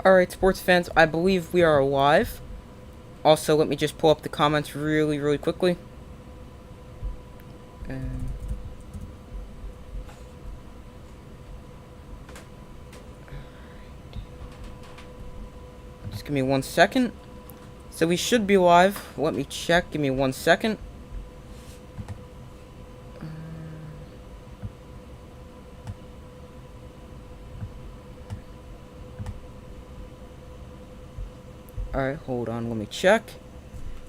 Alright, sports fans, I believe we are live. Also, let me just pull up the comments really quickly. And just give me 1 second. So we should be live. Let me check. Give me 1 second. Alright, hold on. Let me check.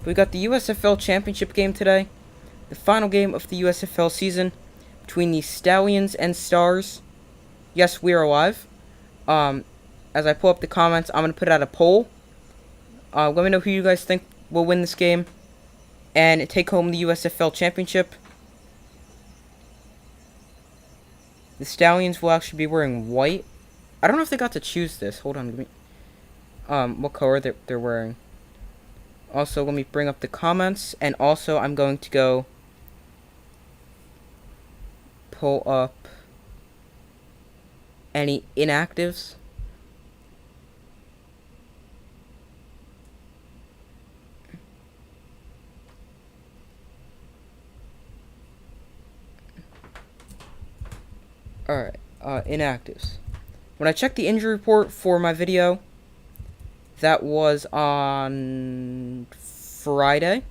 We got the USFL championship game today. The final game of the USFL season between the Stallions and Stars. Yes, we are live. As I pull up the comments, I'm going to put out a poll. Let me know who you guys think will win this game and take home the USFL championship. The Stallions will actually be wearing white. I don't know if they got to choose this. Hold on, give me what color they're wearing. Also, let me bring up the comments, and also I'm going to go pull up any inactives. Alright, inactives. When I checked the injury report for my video, that was on Friday,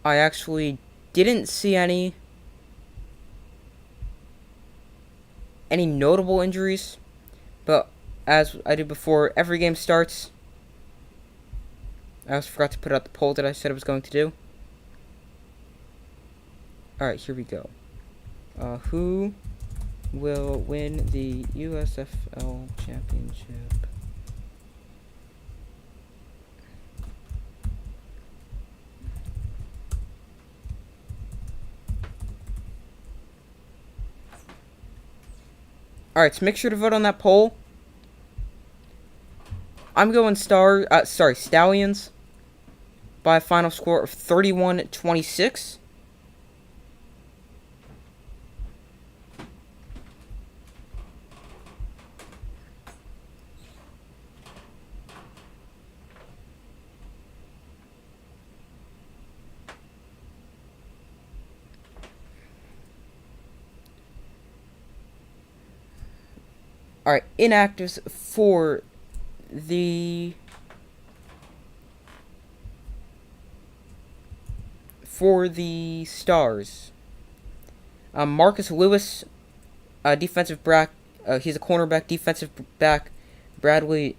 I actually didn't see any notable injuries, but as I did before every game starts, I also forgot to put out the poll that I said I was going to do. Alright, here we go. Who will win the USFL championship? Alright, so make sure to vote on that poll. I'm going Stallions by a final score of 31-26. Alright, inactives for the Stars. Marcus Lewis, defensive back. He's a cornerback. Defensive back, Bradley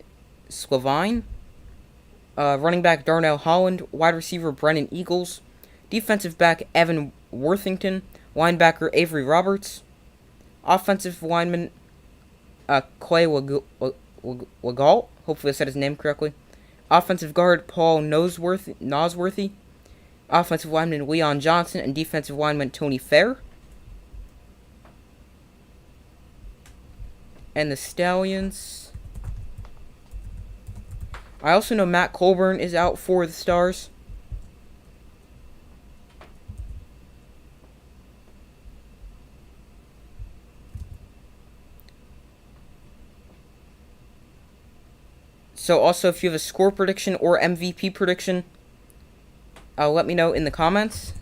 Slavine. Running back Darnell Holland. Wide receiver Brennan Eagles. Defensive back Evan Worthington. Linebacker Avery Roberts. Offensive lineman Clay Legault. Hopefully I said his name correctly. Offensive guard Paul Nosworthy. Offensive lineman Leon Johnson. And defensive lineman Tony Fair. And the Stallions. I also know Matt Colburn is out for the Stars. So also, if you have a score prediction or MVP prediction, let me know in the comments.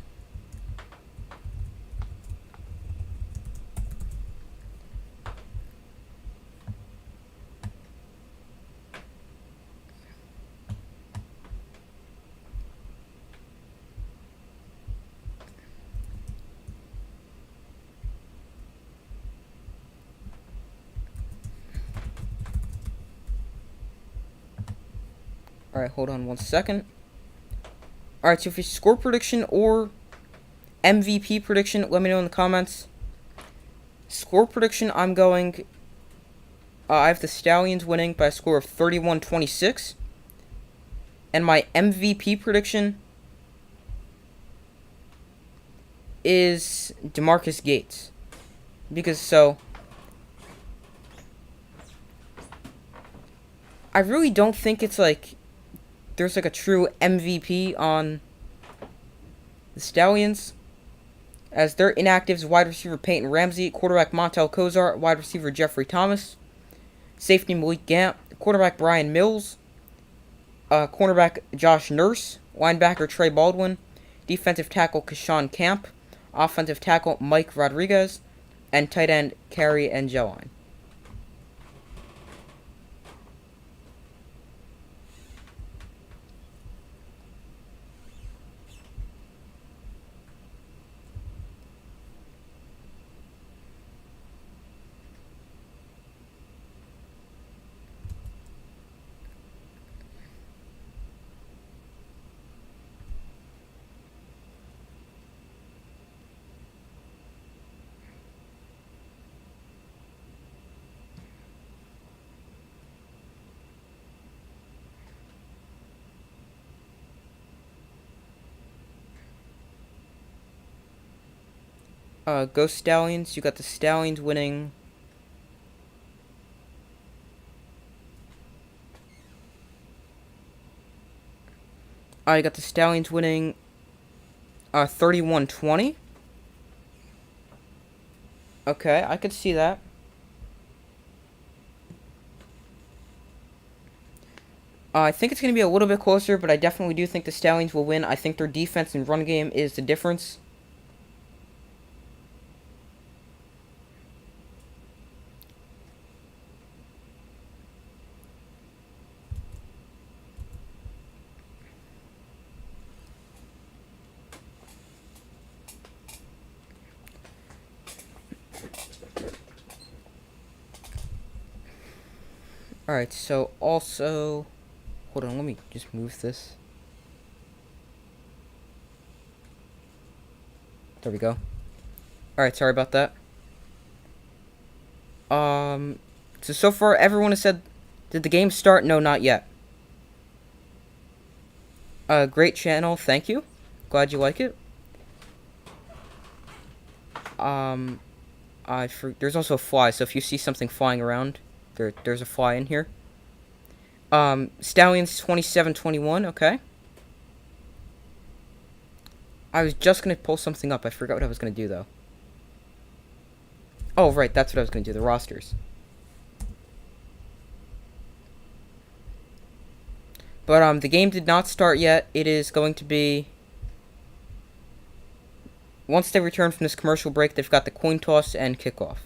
Alright, hold on 1 second. Alright, so if your score prediction or MVP prediction, let me know in the comments. Score prediction, I'm going... I have the Stallions winning by a score of 31-26. And my MVP prediction is DeMarcus Gates. Because I really don't think it's there's a true MVP on the Stallions, as their inactives: wide receiver Peyton Ramsey, quarterback Montel Kozar, wide receiver Jeffrey Thomas, Safety Malik Gant. Quarterback Brian Mills. Cornerback Josh Nurse. Linebacker Trey Baldwin. Defensive tackle Kashawn Camp. Offensive tackle Mike Rodriguez. And tight end Carrie Angeline. Go Stallions. You got the Stallions winning. You got the Stallions winning 31-20. Okay, I could see that. I think it's going to be a little bit closer, but I definitely do think the Stallions will win. I think their defense and run game is the difference. Alright, so also... Hold on, let me just move this. There we go. Alright, sorry about that. So far everyone has said, did the game start? No, not yet. Great channel, thank you. Glad you like it. There's also a fly, so if you see something flying around, there's a fly in here. Stallions 27-21, okay. I was just gonna pull something up. I forgot what I was gonna do, though. Oh, right, that's what I was gonna do, the rosters. But, the game did not start yet. It is going to be... Once they return from this commercial break, they've got the coin toss and kickoff.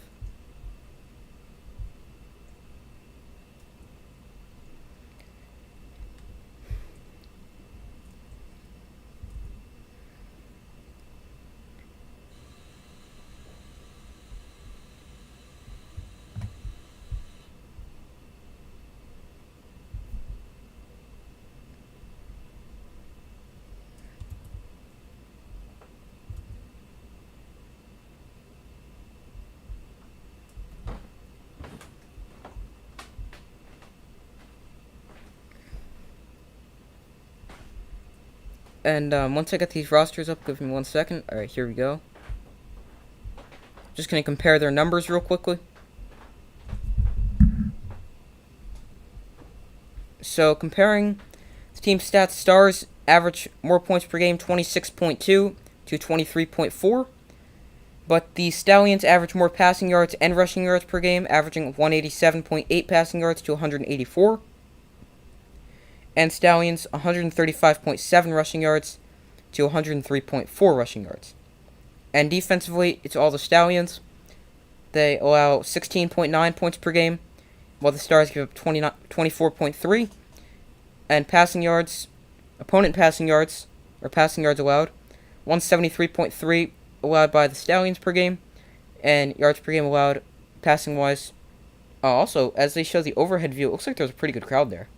And once I get these rosters up, give me 1 second. Alright, here we go. Just going to compare their numbers real quickly. So, comparing the team stats, Stars average more points per game, 26.2 to 23.4. But the Stallions average more passing yards and rushing yards per game, averaging 187.8 passing yards to 184. And Stallions 135.7 rushing yards to 103.4 rushing yards. And defensively, it's all the Stallions. They allow 16.9 points per game, while the Stars give up 24.3. And passing yards, opponent passing yards, or passing yards allowed, 173.3 allowed by the Stallions per game, and yards per game allowed passing-wise. Also, as they show the overhead view, it looks like there's a pretty good crowd there.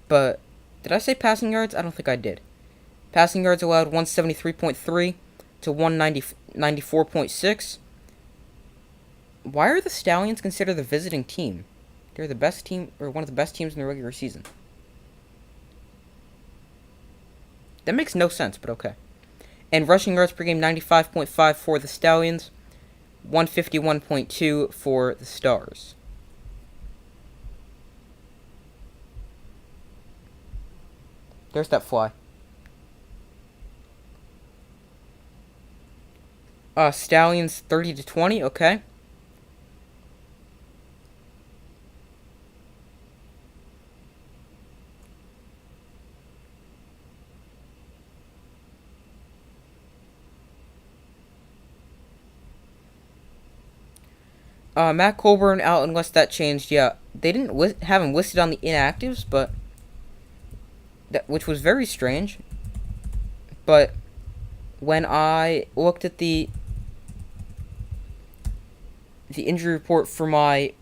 But did I say passing yards? I don't think I did. Passing yards allowed 173.3 to 194.6. Why are the Stallions considered the visiting team? They're the best team, or one of the best teams in the regular season. That makes no sense, but okay. And rushing yards per game, 95.5 for the Stallions, 151.2 for the Stars. There's that fly. Stallions 30-20. Okay. Matt Colburn out unless that changed. Yeah, they didn't have him listed on the inactives, but which was very strange. But when I looked at the injury report for my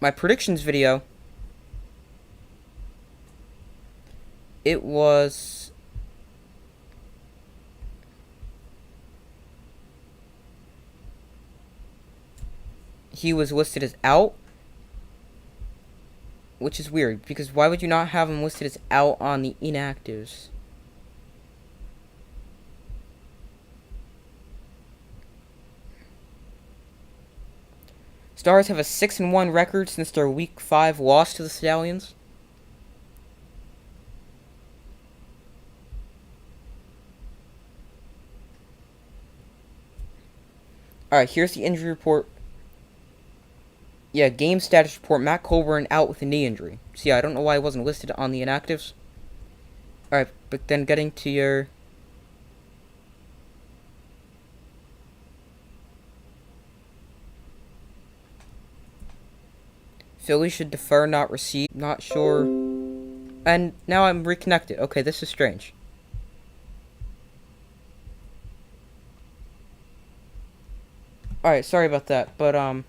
predictions video, it was he was listed as out, which is weird because why would you not have him listed as out on the inactives? Stars have a 6-1 record since their Week 5 loss to the Stallions. Alright, here's the injury report. Yeah, game status report. Matt Colburn out with a knee injury. So yeah, I don't know why it wasn't listed on the inactives. Alright, but then getting to your... Philly should defer, not receive. Not sure. And now I'm reconnected. Okay, this is strange. Alright, sorry about that, but Alright,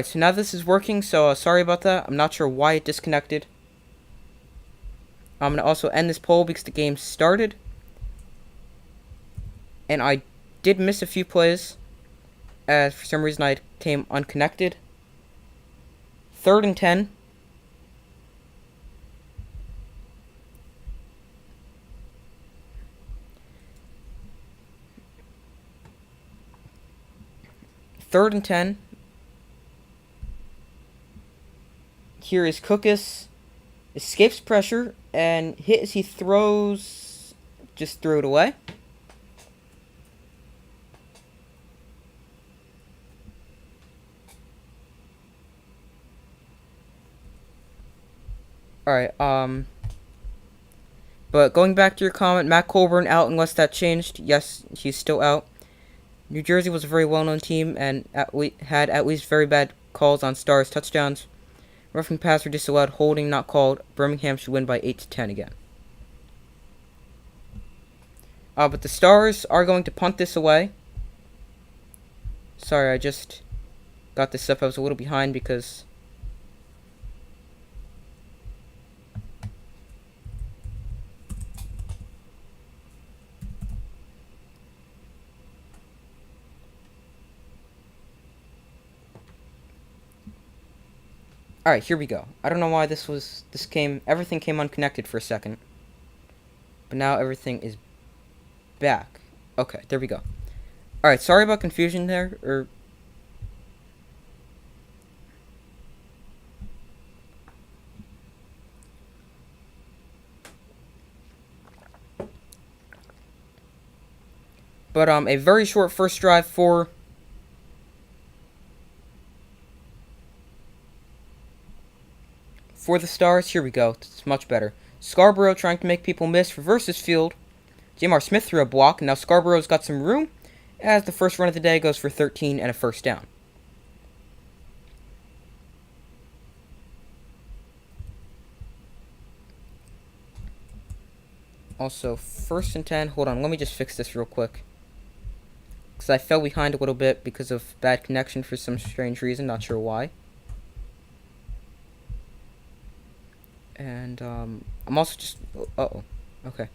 so now this is working, so sorry about that. I'm not sure why it disconnected. I'm going to also end this poll because the game started. And I did miss a few plays, as for some reason I came unconnected. 3rd and 10. Third and 10. Here is Cookus. Escapes pressure and hit as he throws. Just threw it away. Alright, but going back to your comment, Matt Colburn out unless that changed. Yes, he's still out. New Jersey was a very well-known team and had at least very bad calls on Stars touchdowns. Roughing passer disallowed, holding not called. Birmingham should win by 8-10 again. But the Stars are going to punt this away. Sorry, I just got this up. I was a little behind because... Alright, here we go. I don't know why everything came unconnected for a second. But now everything is back. Okay, there we go. Alright, sorry about confusion there, But, a very short first drive for... For the Stars, here we go. It's much better. Scarborough trying to make people miss. Reverses field. Jamar Smith threw a block. And now Scarborough's got some room. As the first run of the day goes for 13 and a first down. Also, 1st and 10. Hold on, let me just fix this real quick. Because I fell behind a little bit because of bad connection for some strange reason. Not sure why. And, I'm also just... Okay.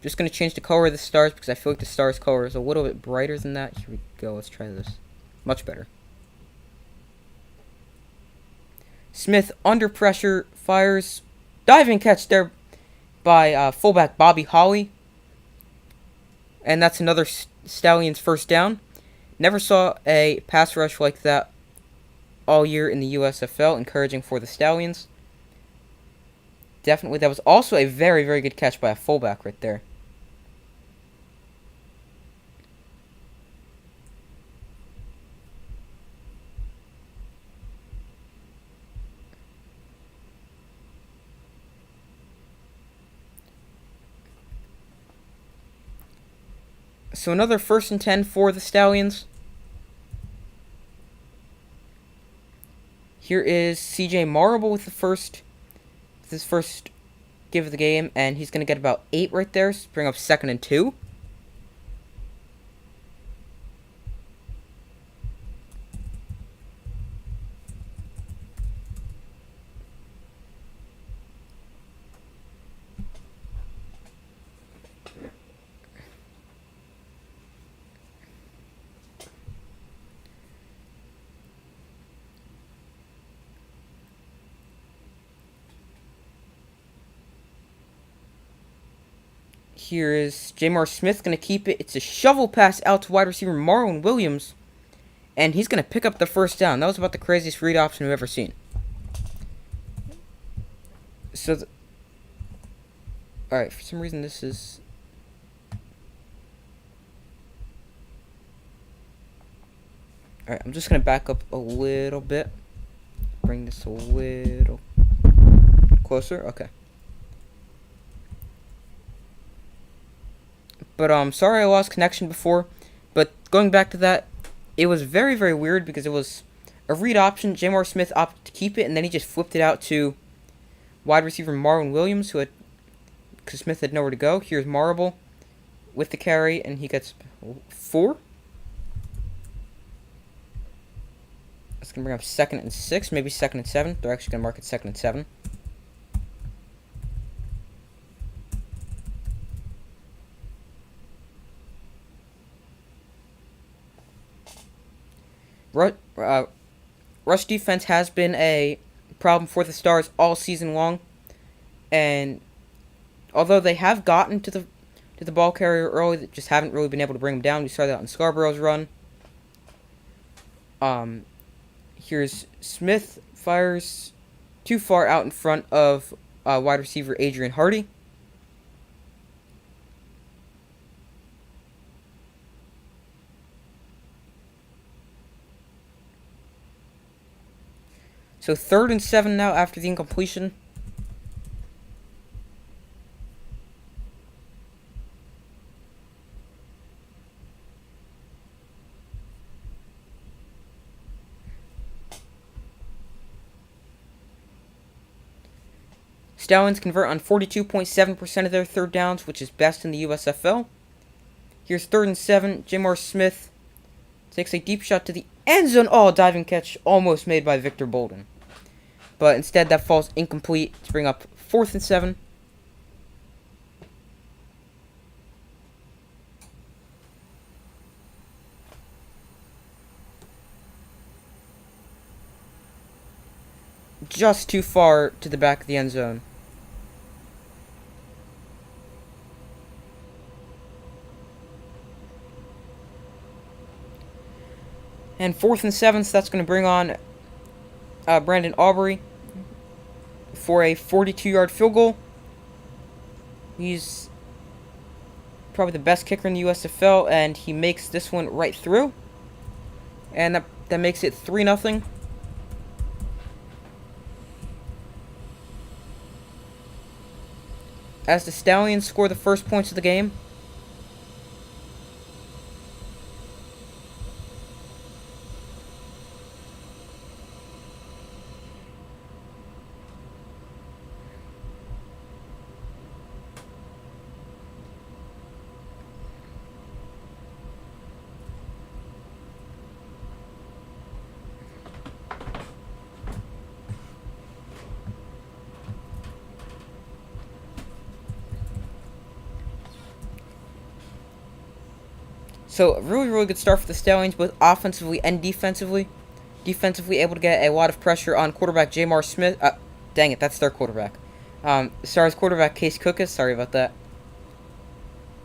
Just going to change the color of the Stars because I feel like the Stars color is a little bit brighter than that. Here we go. Let's try this. Much better. Smith, under pressure, fires. Diving catch there by fullback Bobby Holly. And that's another Stallions first down. Never saw a pass rush like that all year in the USFL. Encouraging for the Stallions. Definitely. That was also a very, very good catch by a fullback right there. So another 1st and 10 for the Stallions. Here is CJ Marable with his first give of the game, and he's going to get about 8 right there, so bring up 2nd and 2. Here is Jamar Smith going to keep it. It's a shovel pass out to wide receiver Marlon Williams. And he's going to pick up the 1st down. That was about the craziest read option we've ever seen. So, alright, for some reason this is... Alright, I'm just going to back up a little bit. Bring this a little closer. Okay. But, sorry I lost connection before. But going back to that, it was very, very weird because it was a read option. Jamar Smith opted to keep it, and then he just flipped it out to wide receiver Marlon Williams, because Smith had nowhere to go. Here's Marable with the carry, and he gets 4. That's going to bring up 2nd and 6, maybe 2nd and 7. They're actually going to mark it 2nd and 7. Rush defense has been a problem for the Stars all season long, and although they have gotten to the ball carrier early, they just haven't really been able to bring him down. We saw that on Scarborough's run. Here's Smith, fires too far out in front of wide receiver Adrian Hardy. So 3rd and 7 now after the incompletion. Stallions convert on 42.7% of their 3rd downs, which is best in the USFL. Here's 3rd and 7. Jamar Smith takes a deep shot to the end zone. Oh, diving catch almost made by Victor Bolden. But instead that falls incomplete to bring up 4th and 7. Just too far to the back of the end zone. And 4th and 7, so that's going to bring on Brandon Aubrey for a 42-yard field goal. He's probably the best kicker in the USFL, and he makes this one right through. And that makes it 3-0. As the Stallions score the first points of the game. So, a really, really good start for the Stallions, both offensively and defensively. Defensively, able to get a lot of pressure on quarterback Jamar Smith. Dang it, that's their quarterback. Stars quarterback Case Cookus, sorry about that.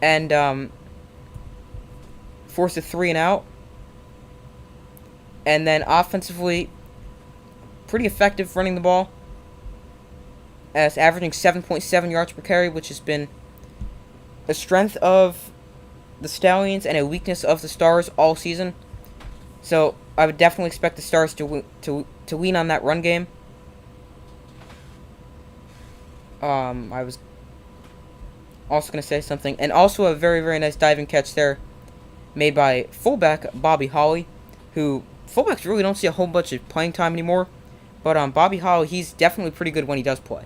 And, force a 3 and out. And then offensively, pretty effective running the ball. as averaging 7.7 yards per carry, which has been a strength of the Stallions and a weakness of the Stars all season. So I would definitely expect the Stars to lean on that run game. I was also going to say something, and also a very, very nice diving catch there made by fullback Bobby Holly, who fullbacks really don't see a whole bunch of playing time anymore, but Bobby Holly, he's definitely pretty good when he does play.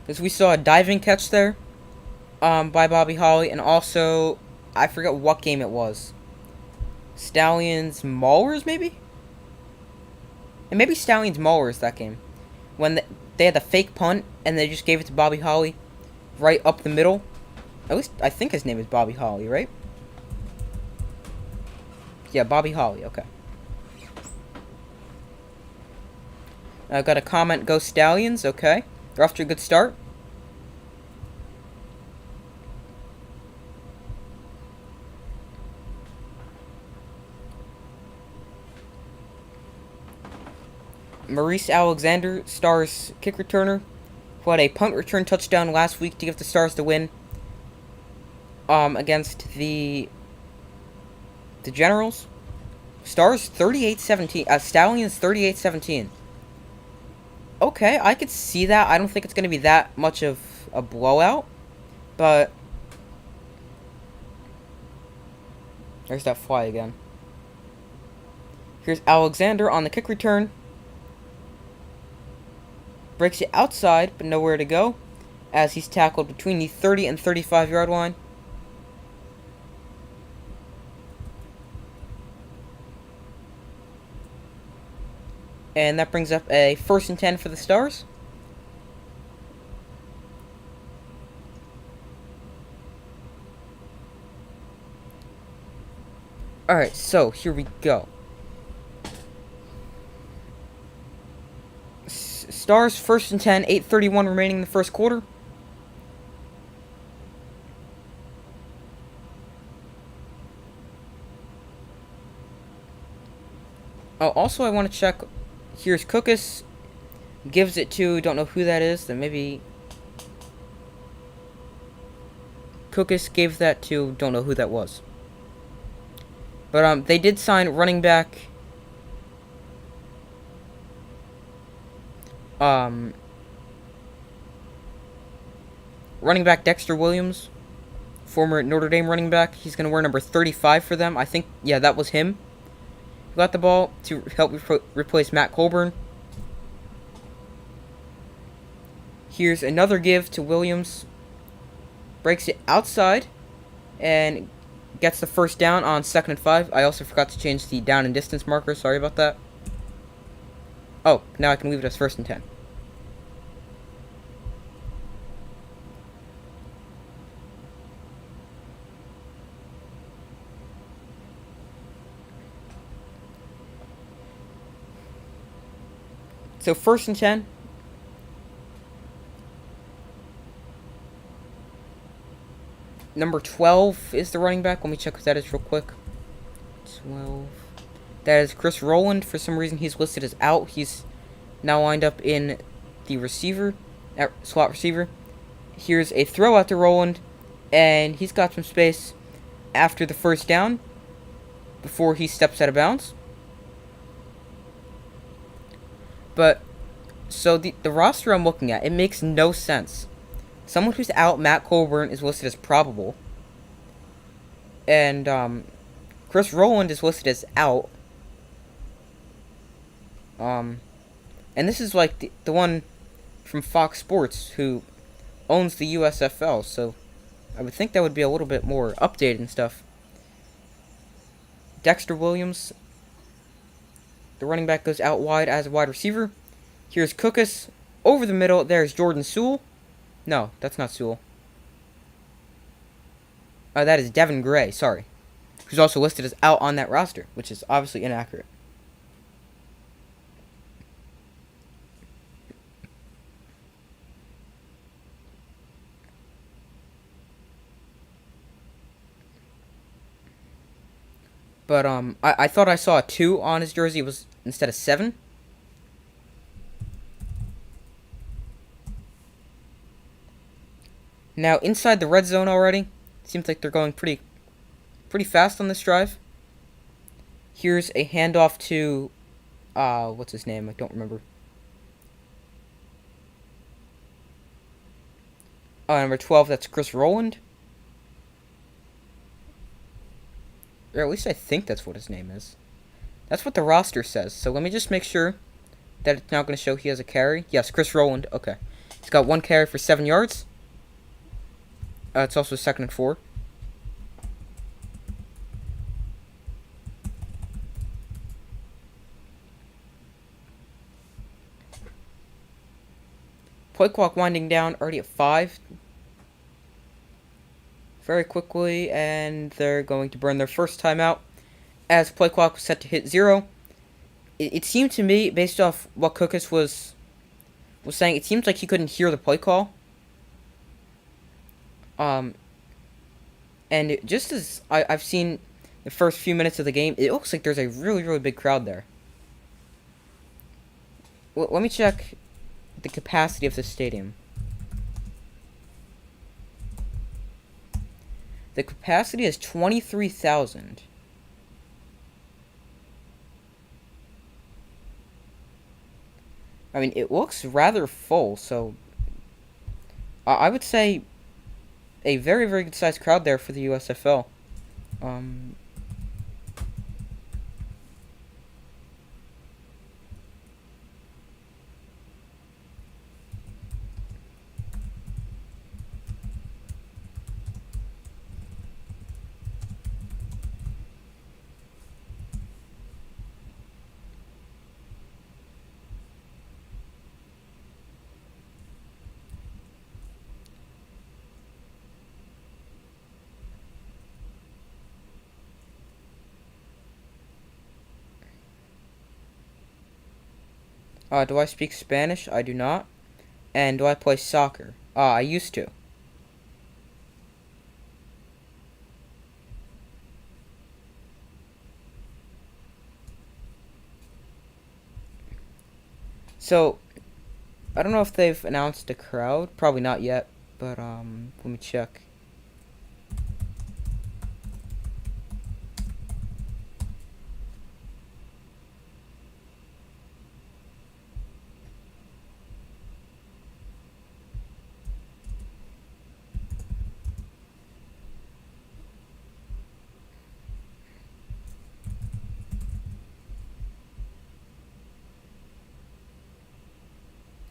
Because we saw a diving catch there by Bobby Holly, and also, I forget what game it was. Stallions Maulers, maybe? And maybe Stallions Maulers that game. When they had the fake punt, and they just gave it to Bobby Holly right up the middle. At least, I think his name is Bobby Holly, right? Yeah, Bobby Holly, okay. I got a comment, go Stallions, okay. They're off to a good start. Maurice Alexander, Stars kick returner, who had a punt return touchdown last week to give the Stars the win against the Generals. Stars 38-17. Stallions 38-17. Okay, I could see that. I don't think it's going to be that much of a blowout, but there's that fly again. Here's Alexander on the kick return. Breaks it outside, but nowhere to go, as he's tackled between the 30 and 35 yard line. And that brings up a 1st and 10 for the Stars. Alright, so here we go. Stars 1st and 10, 8:31 remaining in the first quarter. Oh, also I want to check. Here's Cookus. Gives it to, don't know who that is. Then maybe Cookus gave that to, don't know who that was. But they did sign running back running back Dexter Williams, former Notre Dame running back. He's going to wear number 35 for them. I think, yeah, that was him. He got the ball to help replace Matt Colburn. Here's another give to Williams. Breaks it outside and gets the first down on 2nd and 5. I also forgot to change the down and distance marker. Sorry about that. Oh, now I can leave it as 1st and 10. So 1st and 10. Number 12 is the running back. Let me check what that is real quick. 12. That is Chris Rowland. For some reason, he's listed as out. He's now lined up in the receiver, slot receiver. Here's a throw out to Rowland, and he's got some space after the first down before he steps out of bounds. But, so the roster I'm looking at, it makes no sense. Someone who's out, Matt Colburn, is listed as probable. And, Chris Rowland is listed as out. And this is like the one from Fox Sports who owns the USFL, so I would think that would be a little bit more updated and stuff. Dexter Williams, the running back, goes out wide as a wide receiver. Here's Cookus over the middle. There's Jordan Sewell. No, that's not Sewell. That is Devin Gray, sorry. Who's also listed as out on that roster, which is obviously inaccurate. But I thought I saw a 2 on his jersey. It was instead of 7. Now inside the red zone already. Seems like they're going pretty fast on this drive. Here's a handoff to what's his name? I don't remember. Number 12, that's Chris Rowland. Or at least I think that's what his name is. That's what the roster says. So let me just make sure that it's not going to show he has a carry. Yes, Chris Rowland. Okay. He's got 1 carry for 7 yards. It's also 2nd and 4. Play clock winding down, already at 5. Very quickly, and they're going to burn their first timeout as play clock was set to hit 0. It seemed to me, based off what Cookus was saying, it seems like he couldn't hear the play call. And just as I've seen the first few minutes of the game, it looks like there's a really big crowd there. Well, let me check the capacity of this stadium. The capacity is 23,000. I mean, it looks rather full, so I would say a very good sized crowd there for the USFL. Do I speak Spanish? I do not. And do I play soccer? I used to. So, I don't know if they've announced a crowd. Probably not yet. But, let me check.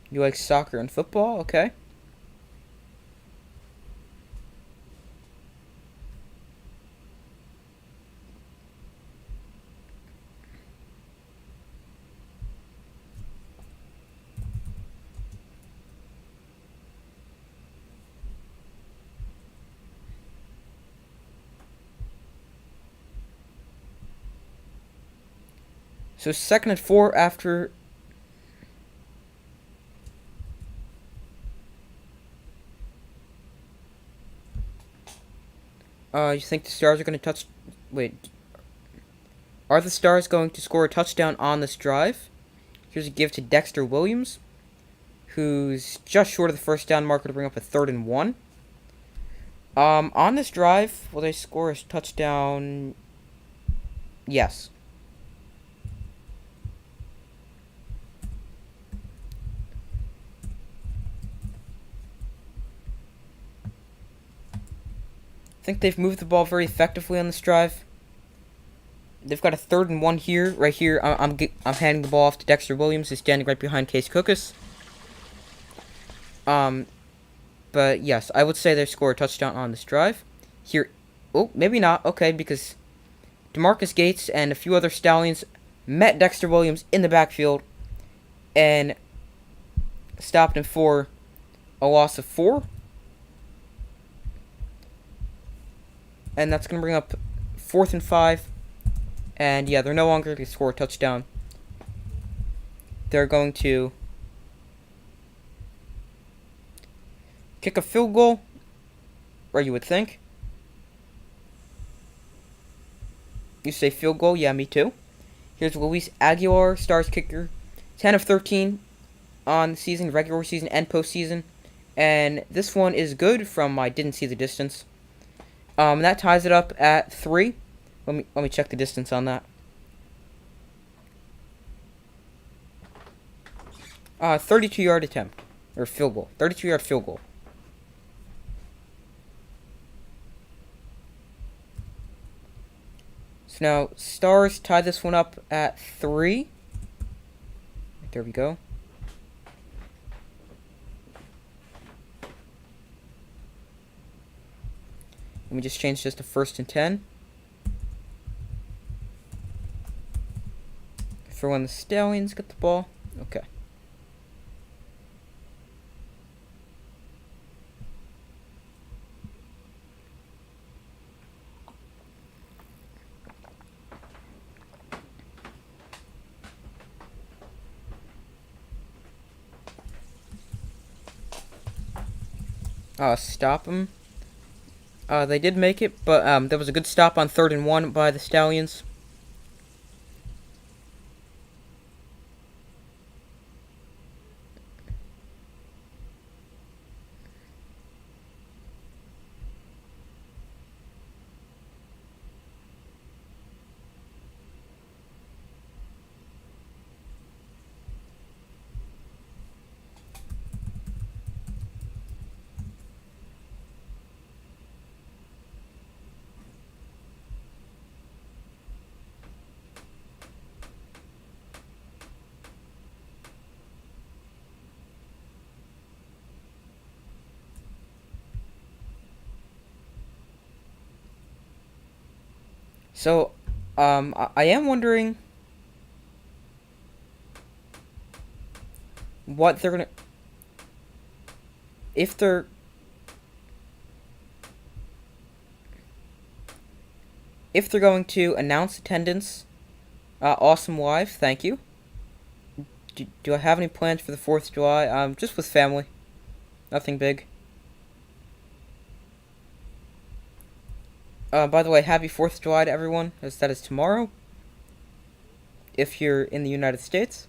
You like soccer and football? Okay. So 2nd and 4 after. You think the Stars are going to touch... Wait. Are the Stars going to score a touchdown on this drive? Here's a give to Dexter Williams, who's just short of the first down marker to bring up a 3rd and 1. On this drive, will they score a touchdown? Yes. I think they've moved the ball very effectively on this drive. They've got a 3rd and 1 here. Right here, I'm handing the ball off to Dexter Williams, who's standing right behind Case Cookus. But yes, I would say they score a touchdown on this drive. Here, oh, maybe not. Okay, because DeMarcus Gates and a few other Stallions met Dexter Williams in the backfield and stopped him for a loss of 4. And that's going to bring up 4th and 5. And yeah, they're no longer going to score a touchdown. They're going to kick a field goal, or you would think. You say field goal? Yeah, me too. Here's Luis Aguilar, Stars kicker. 10 of 13 on the season, regular season and postseason. And this one is good from I didn't see the distance. That ties it up at 3. Let me check the distance on that. 32-yard attempt. Or field goal. 32-yard field goal. So now, Stars tie this one up at 3. There we go. Let me just change this to 1st and 10. For when the Stallions get the ball. Okay. Stop them. They did make it, but there was a good stop on 3rd and 1 by the Stallions. So, I am wondering what they're gonna, if they're going to announce attendance. Awesome wife, thank you. Do I have any plans for the 4th of July? Just with family. Nothing big. By the way, happy 4th of July to everyone, as that is tomorrow. If you're in the United States.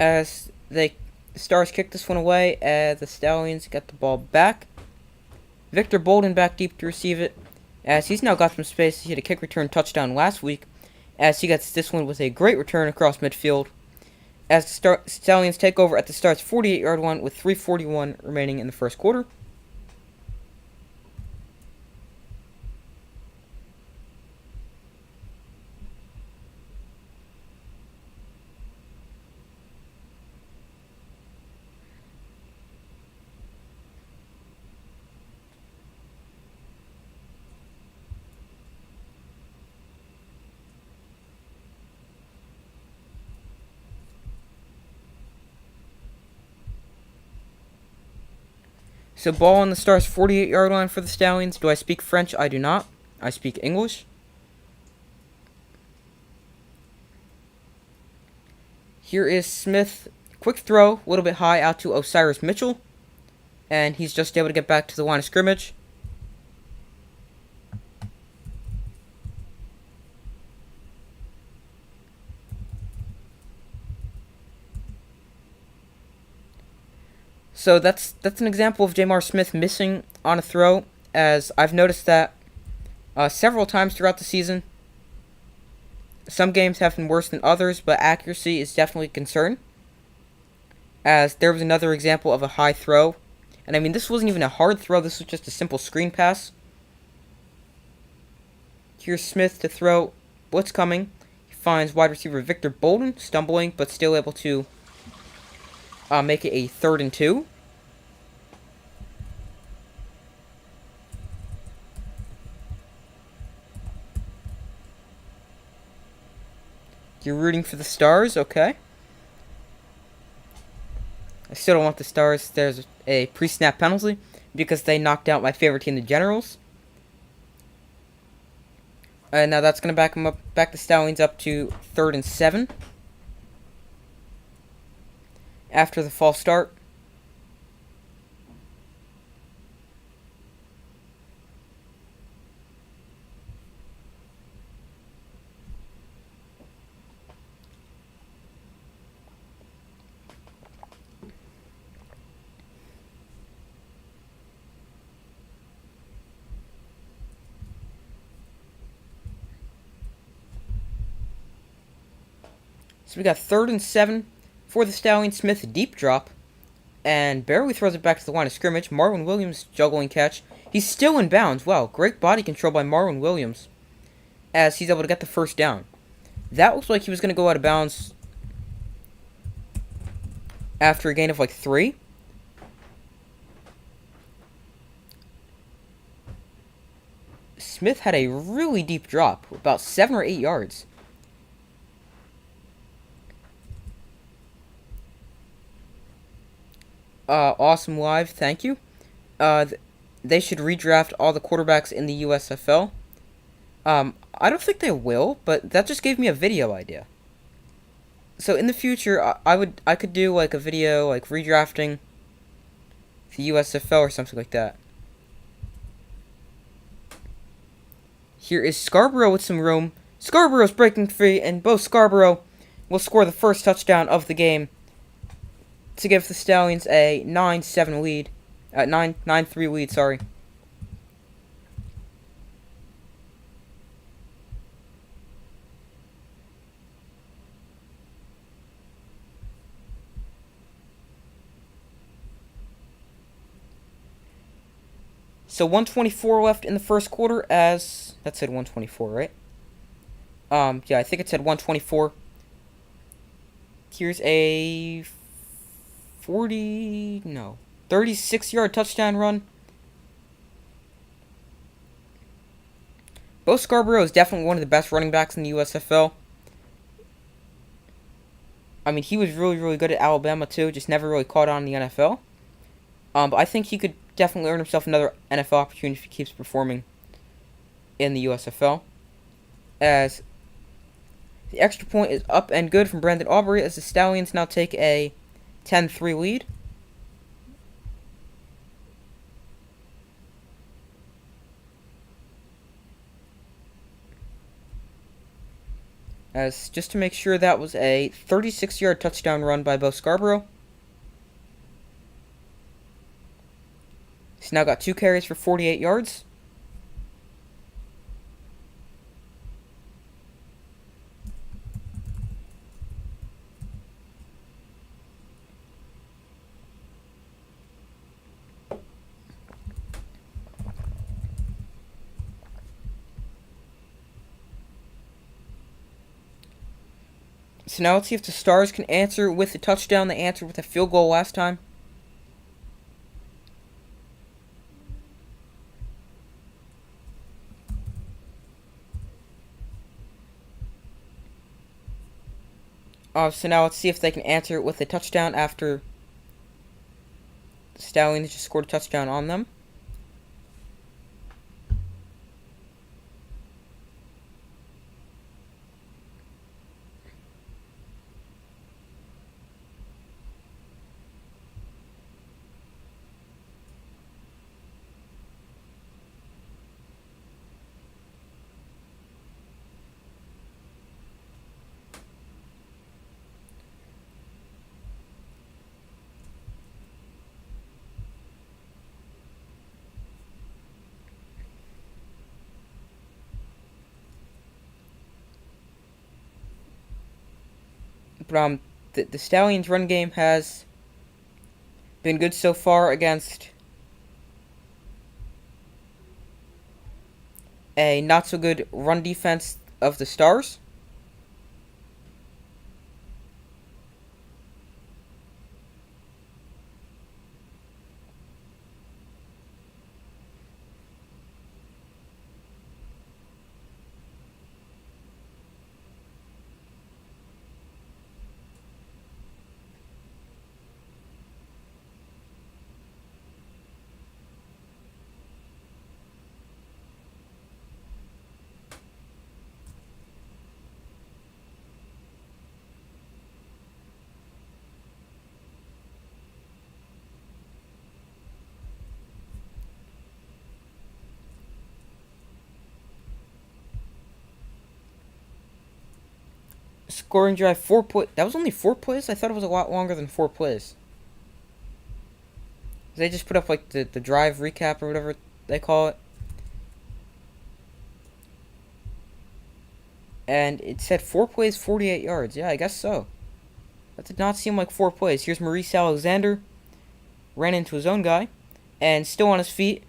As the Stars kick this one away, the Stallions get the ball back. Victor Bolden back deep to receive it, as he's now got some space. He had a kick return touchdown last week, as he gets this one with a great return across midfield. As the Stallions take over at the Stars' 48-yard line with 3:41 remaining in the first quarter. So ball on the Stars' 48-yard line for the Stallions. Do I speak French? I do not. I speak English. Here is Smith. Quick throw, a little bit high out to Osiris Mitchell. And he's just able to get back to the line of scrimmage. So that's an example of Jamar Smith missing on a throw, as I've noticed that several times throughout the season. Some games have been worse than others, but accuracy is definitely a concern. As there was another example of a high throw, and I mean this wasn't even a hard throw, this was just a simple screen pass. Here's Smith to throw. What's coming? He finds wide receiver Victor Bolden, stumbling, but still able to make it a 3rd and 2. You're rooting for the Stars, okay. I still don't want the Stars. There's a pre-snap penalty because they knocked out my favorite team, the Generals. And now that's going to back the Stallions up to 3rd and 7. After the false start. So we got 3rd and 7 for the Stallions. Smith, deep drop. And barely throws it back to the line of scrimmage. Marlon Williams juggling catch. He's still in bounds. Wow, great body control by Marlon Williams. As he's able to get the first down. That looks like he was going to go out of bounds after a gain of like 3. Smith had a really deep drop. About 7 or 8 yards. Awesome live, thank you. They should redraft all the quarterbacks in the USFL. I don't think they will, but that just gave me a video idea. So in the future, I could do like a video like redrafting the USFL or something like that. Here is Scarborough with some room. Scarborough's breaking free, and Bo Scarborough will score the first touchdown of the game to give the Stallions a 9-7 lead. 9-3 lead, sorry. So 124 left in the first quarter as... That said 124, right? Yeah, I think it said 124. Here's a 36-yard touchdown run. Bo Scarborough is definitely one of the best running backs in the USFL. I mean, he was really, really good at Alabama, too. Just never really caught on in the NFL. But I think he could definitely earn himself another NFL opportunity if he keeps performing in the USFL. As the extra point is up and good from Brandon Aubrey as the Stallions now take a 10-3 lead. As just to make sure, that was a 36-yard touchdown run by Bo Scarborough. He's now got 2 carries for 48 yards. So now let's see if the Stars can answer with a touchdown. They answered with a field goal last time. So now let's see if they can answer with a touchdown after the Stallions just scored a touchdown on them. But the Stallions' run game has been good so far against a not-so-good run defense of the Stars. scoring drive, 4 play. That was only 4 plays? I thought it was a lot longer than 4 plays. They just put up like the drive recap or whatever they call it. And it said 4 plays, 48 yards. Yeah, I guess so. That did not seem like 4 plays. Here's Maurice Alexander. Ran into his own guy. And still on his feet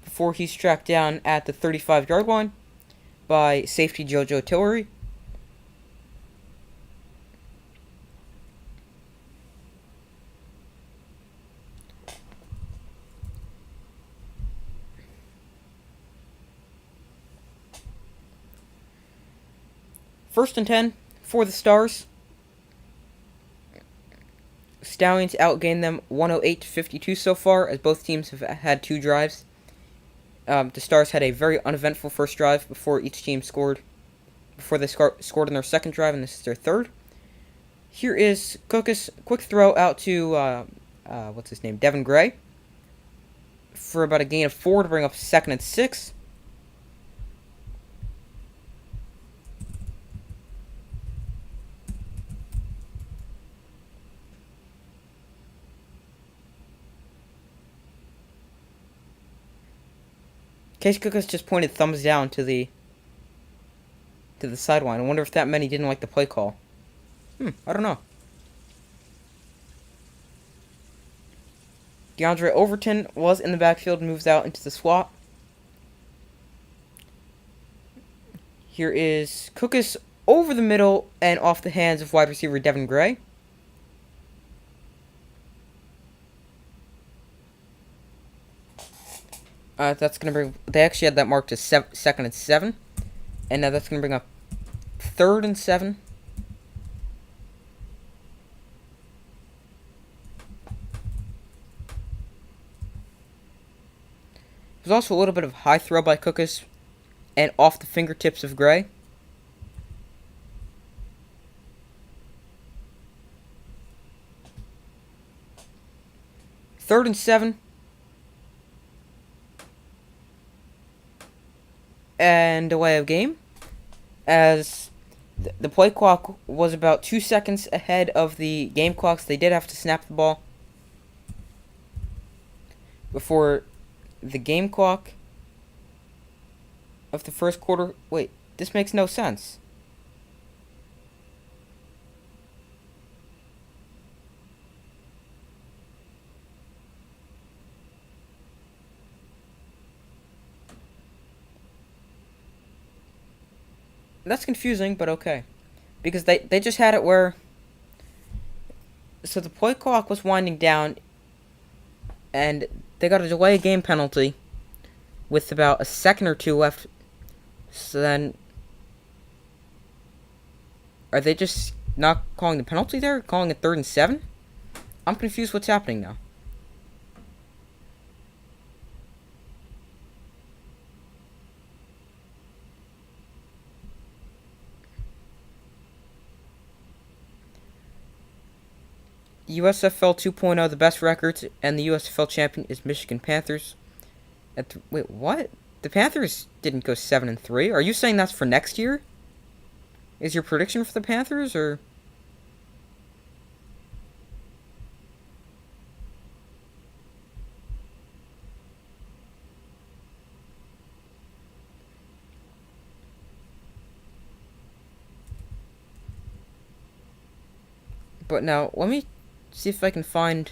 before he's tracked down at the 35-yard line by safety JoJo Tillery. First and 10 for the Stars. Stallions outgained them 108-52 so far, as both teams have had 2 drives. The Stars had a very uneventful first drive before each team scored. Before they scored on their second drive, and this is their third. Here is Cook's quick throw out to, what's his name, Devin Gray, for about a gain of 4 to bring up 2nd and 6. Case Cook's just pointed thumbs down to the sideline. I wonder if that meant he didn't like the play call. I don't know. DeAndre Overton was in the backfield, moves out into the slot. Here is Cookus over the middle and off the hands of wide receiver Devin Gray. That's going to bring... They actually had that marked to 2nd and 7. And now that's going to bring up 3rd and 7. There's also a little bit of high throw by Cookus and off the fingertips of Gray. Third and 7. And delay of game, as the play clock was about 2 seconds ahead of the game clock, so they did have to snap the ball before the game clock of the first quarter. Wait, this makes no sense. That's confusing, but okay. Because they just had it where... So the play clock was winding down, and they got a delay game penalty with about a second or 2 left. So then... Are they just not calling the penalty there? Calling it 3rd and 7? I'm confused what's happening now. USFL 2.0, the best records, and the USFL champion is Michigan Panthers. Wait, what? The Panthers didn't go 7-3. Are you saying that's for next year? Is your prediction for the Panthers, or? But now, let me see if I can find...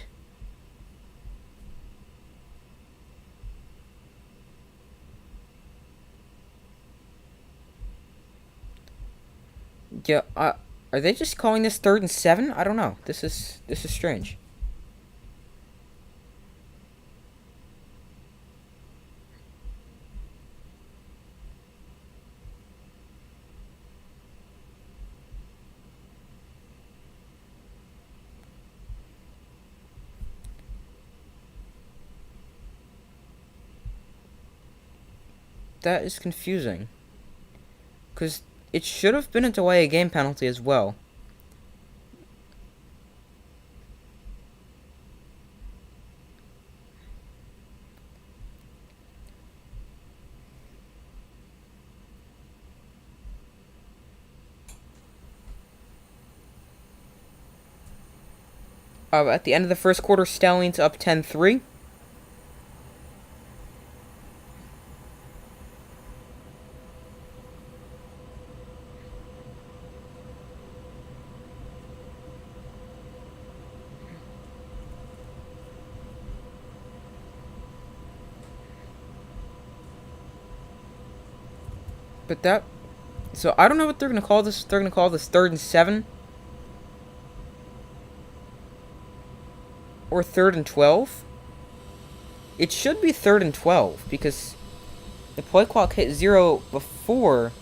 Yeah, are they just calling this 3rd and 7? I don't know. This is strange. That is confusing. Because it should have been a delay of game penalty as well. At the end of the first quarter, Stallions up 10-3. But that... So, I don't know what they're going to call this. They're going to call this 3rd and 7. Or 3rd and 12. It should be 3rd and 12, because the play clock hit 0 before.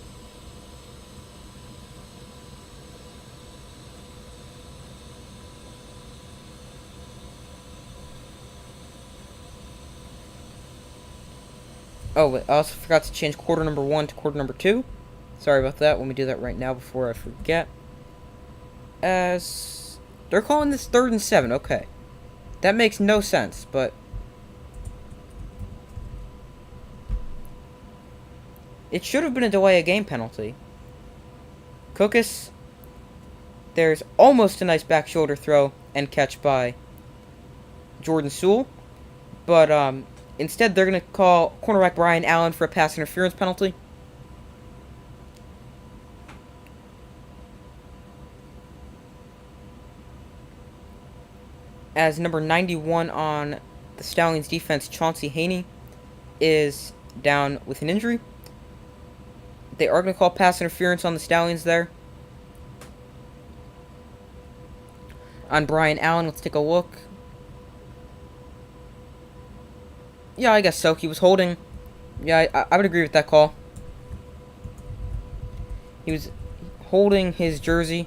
Oh, I also forgot to change quarter number 1 to quarter number 2. Sorry about that. Let me do that right now before I forget. As they're calling this 3rd and 7. Okay. That makes no sense, but it should have been a delay of game penalty. Cookus, there's almost a nice back shoulder throw and catch by Jordan Sewell, but instead they're going to call cornerback Brian Allen for a pass interference penalty. As number 91 on the Stallions defense, Chauncey Haney, is down with an injury. They are going to call pass interference on the Stallions there. On Brian Allen, let's take a look. Yeah, I guess so. He was holding... Yeah, I would agree with that call. He was holding his jersey,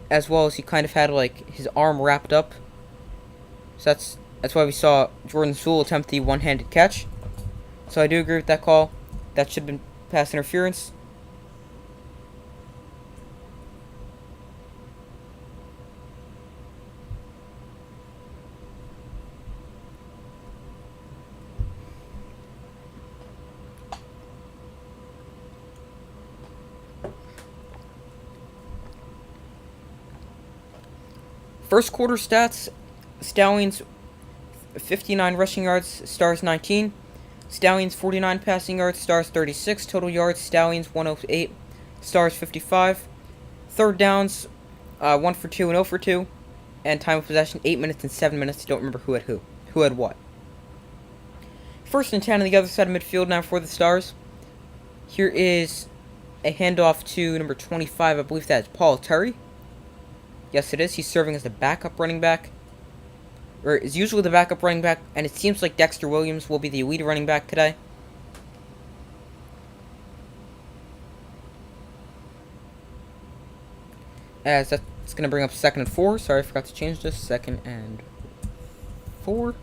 as well as he kind of had, like, his arm wrapped up. So that's why we saw Jordan Sewell attempt the one-handed catch. So I do agree with that call. That should have been pass interference. First quarter stats, Stallions 59 rushing yards, Stars 19. Stallions 49 passing yards, Stars 36. Total yards, Stallions 108, Stars 55. Third downs, 1 for 2 and 0 for 2. And time of possession, 8 minutes and 7 minutes. Don't remember who had what. First and 10 on the other side of midfield now for the Stars. Here is a handoff to number 25. I believe that is Paul Terry. Yes, it is. He's serving as the backup running back. Or is usually the backup running back. And it seems like Dexter Williams will be the lead running back today. As that's going to bring up 2nd and 4. Sorry, I forgot to change this. 2nd and 4.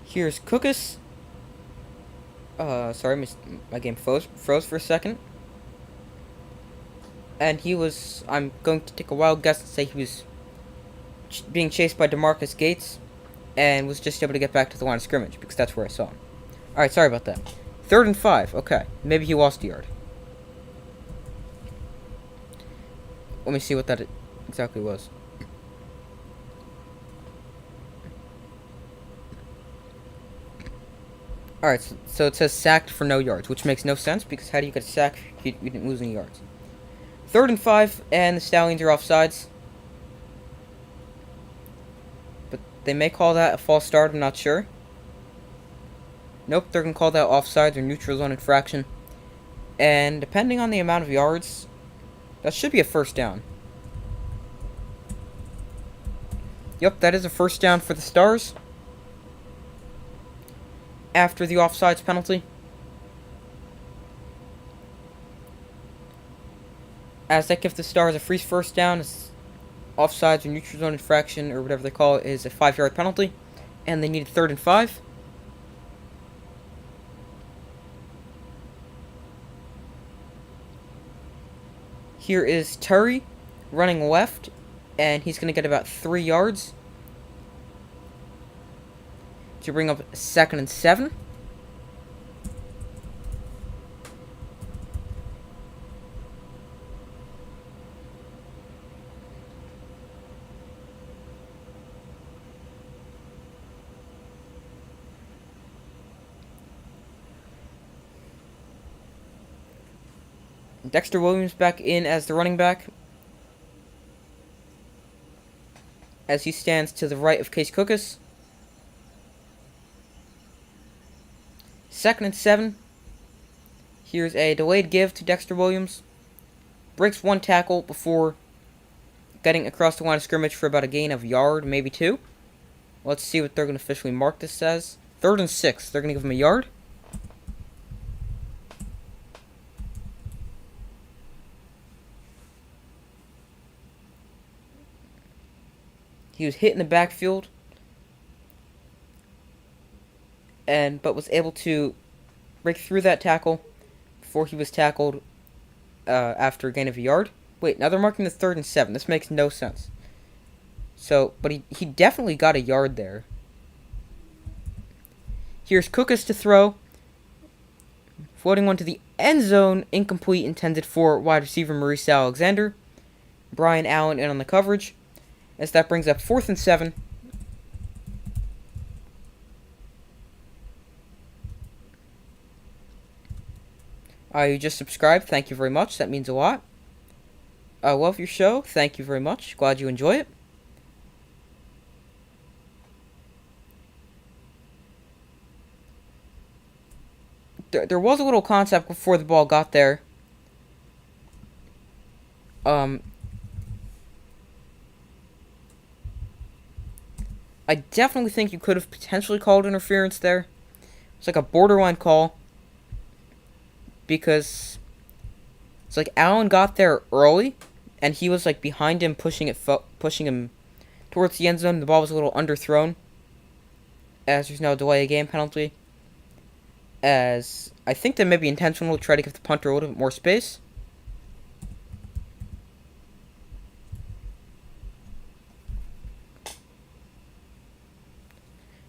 Here's Cookus. Sorry, my game froze for a second. And I'm going to take a wild guess and say he was being chased by DeMarcus Gates and was just able to get back to the line of scrimmage because that's where I saw him. Alright, sorry about that. 3rd and 5. Okay, maybe he lost a yard. Let me see what that exactly was. Alright, so it says sacked for no yards, which makes no sense, because how do you get a sack if you didn't lose any yards? 3rd and 5, and the Stallions are offsides. But they may call that a false start, I'm not sure. Nope, they're going to call that offsides or neutral zone infraction. And depending on the amount of yards, that should be a first down. Yep, that is a first down for the Stars. After the offsides penalty. As that gives the Stars a free first down, it's offsides or neutral zone infraction, or whatever they call it, is a 5-yard penalty. And they need 3rd and 5. Here is Terry running left, and he's going to get about 3 yards to bring up 2nd and 7. Dexter Williams back in as the running back, as he stands to the right of Case Cookus. 2nd and 7. Here's a delayed give to Dexter Williams. Breaks one tackle before getting across the line of scrimmage for about a gain of a yard, maybe 2. Let's see what they're going to officially mark this as. 3rd and 6. They're going to give him a yard. He was hit in the backfield, but was able to break through that tackle before he was tackled after a gain of a yard. Wait, now they're marking the 3rd and 7. This makes no sense. So, but he definitely got a yard there. Here's Cookus to throw. Floating one to the end zone, incomplete, intended for wide receiver Maurice Alexander. Brian Allen in on the coverage, as that brings up 4th and 7. You just subscribed. Thank you very much. That means a lot. I love your show. Thank you very much. Glad you enjoy it. There was a little contact before the ball got there. I definitely think you could have potentially called interference there. It's like a borderline call, because it's like Allen got there early, and he was like behind him, pushing him towards the end zone. The ball was a little underthrown, as there's no delay of game penalty. As I think that may be intentional to try to give the punter a little bit more space.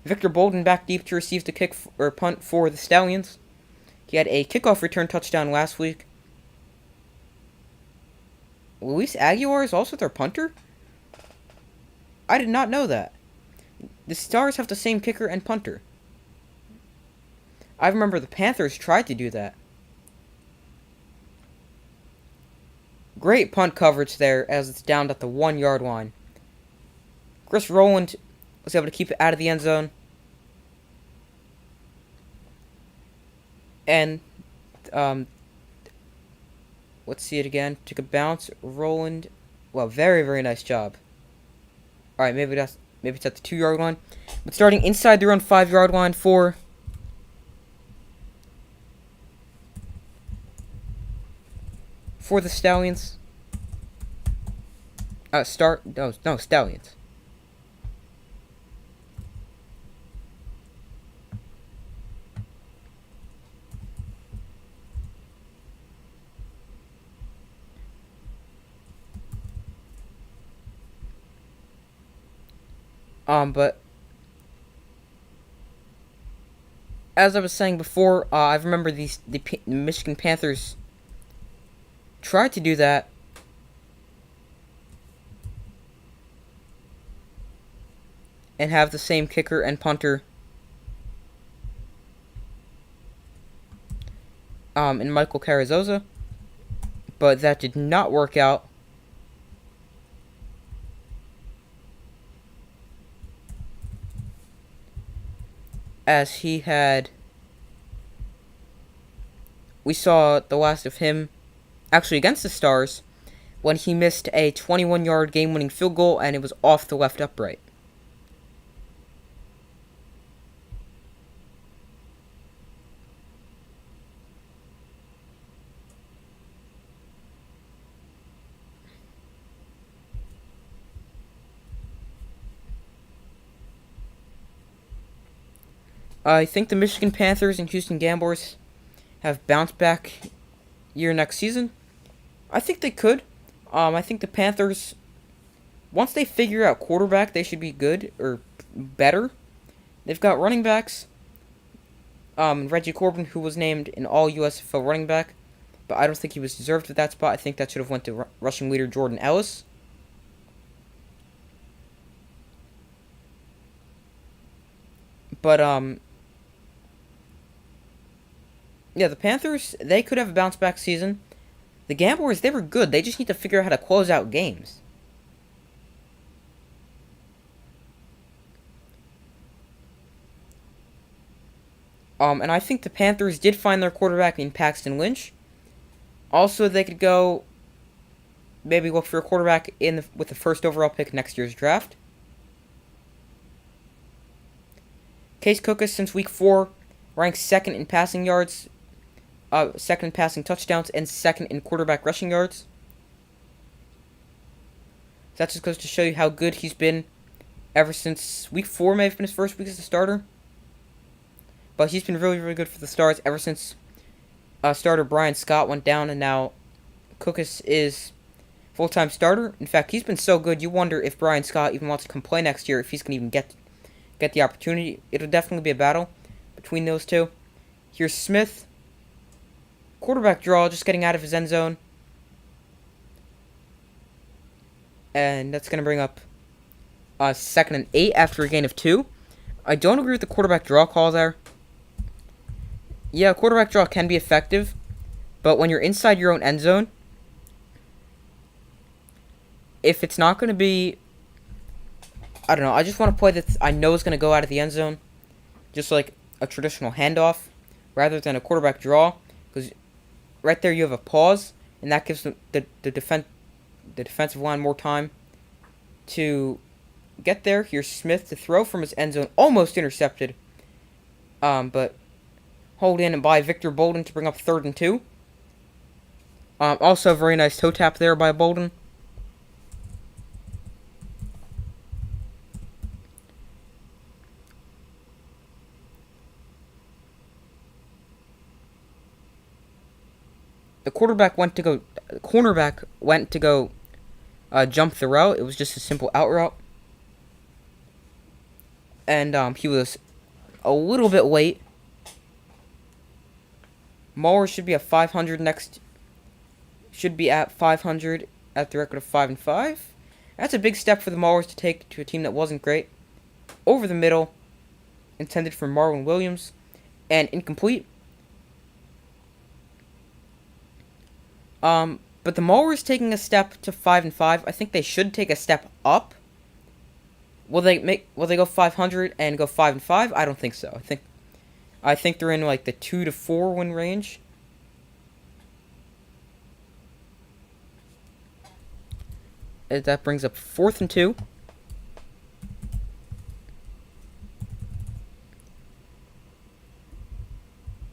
Victor Bolden back deep to receive the kick or punt for the Stallions. He had a kickoff return touchdown last week. Luis Aguilar is also their punter? I did not know that. The Stars have the same kicker and punter. I remember the Panthers tried to do that. Great punt coverage there, as it's down at the 1-yard line. Chris Rowland was able to keep it out of the end zone. And, let's see it again. Took a bounce. Rowland. Well, very, very nice job. Alright, maybe it's at the 2-yard line. But starting inside their own 5-yard line for the Stallions. Stallions. But as I was saying before, I remember the Michigan Panthers tried to do that. And have the same kicker and punter in Michael Carrizosa. But that did not work out. As we saw the last of him, actually against the Stars, when he missed a 21-yard game-winning field goal and it was off the left upright. I think the Michigan Panthers and Houston Gamblers have bounced back year next season. I think they could. I think the Panthers, once they figure out quarterback, they should be good or better. They've got running backs. Reggie Corbin, who was named an all USFL running back, but I don't think he was deserved for that spot. I think that should have went to rushing leader Jordan Ellis. But yeah, the Panthers, they could have a bounce back season. The Gamblers, they were good. They just need to figure out how to close out games. And I think the Panthers did find their quarterback in Paxton Lynch. Also, they could go maybe look for a quarterback with the first overall pick next year's draft. Case Cookus, since week 4, ranks second in passing yards, second in passing touchdowns, and second in quarterback rushing yards. That just goes to show you how good he's been ever since week 4 may have been his first week as a starter. But he's been really, really good for the Stars ever since starter Brian Scott went down, and now Cookus is full-time starter. In fact, he's been so good, you wonder if Brian Scott even wants to come play next year, if he's going to even get the opportunity. It'll definitely be a battle between those two. Here's Smith. Quarterback draw, just getting out of his end zone. And that's going to bring up 2nd and 8 after a gain of 2. I don't agree with the quarterback draw call there. Yeah, quarterback draw can be effective, but when you're inside your own end zone, if it's not going to be, I don't know, I just want to play that I know is going to go out of the end zone, just like a traditional handoff, rather than a quarterback draw, because right there you have a pause, and that gives the defensive line more time to get there. Here's Smith to throw from his end zone, almost intercepted, but hold in and by Victor Bolden to bring up 3rd and 2. Also a very nice toe tap there by Bolden. The cornerback went to go jump the route. It was just a simple out route. And he was a little bit late. Muller should be at 500 next. Should be at 500 at the record of 5-5. That's a big step for the Maulers to take to a team that wasn't great. Over the middle, intended for Marlon Williams, and incomplete. But the Maulers taking a step to 5-5. I think they should take a step up. Will they go 500 and go 5-5? I don't think so. I think they're in like the 2 to 4 win range. That brings up 4th and 2.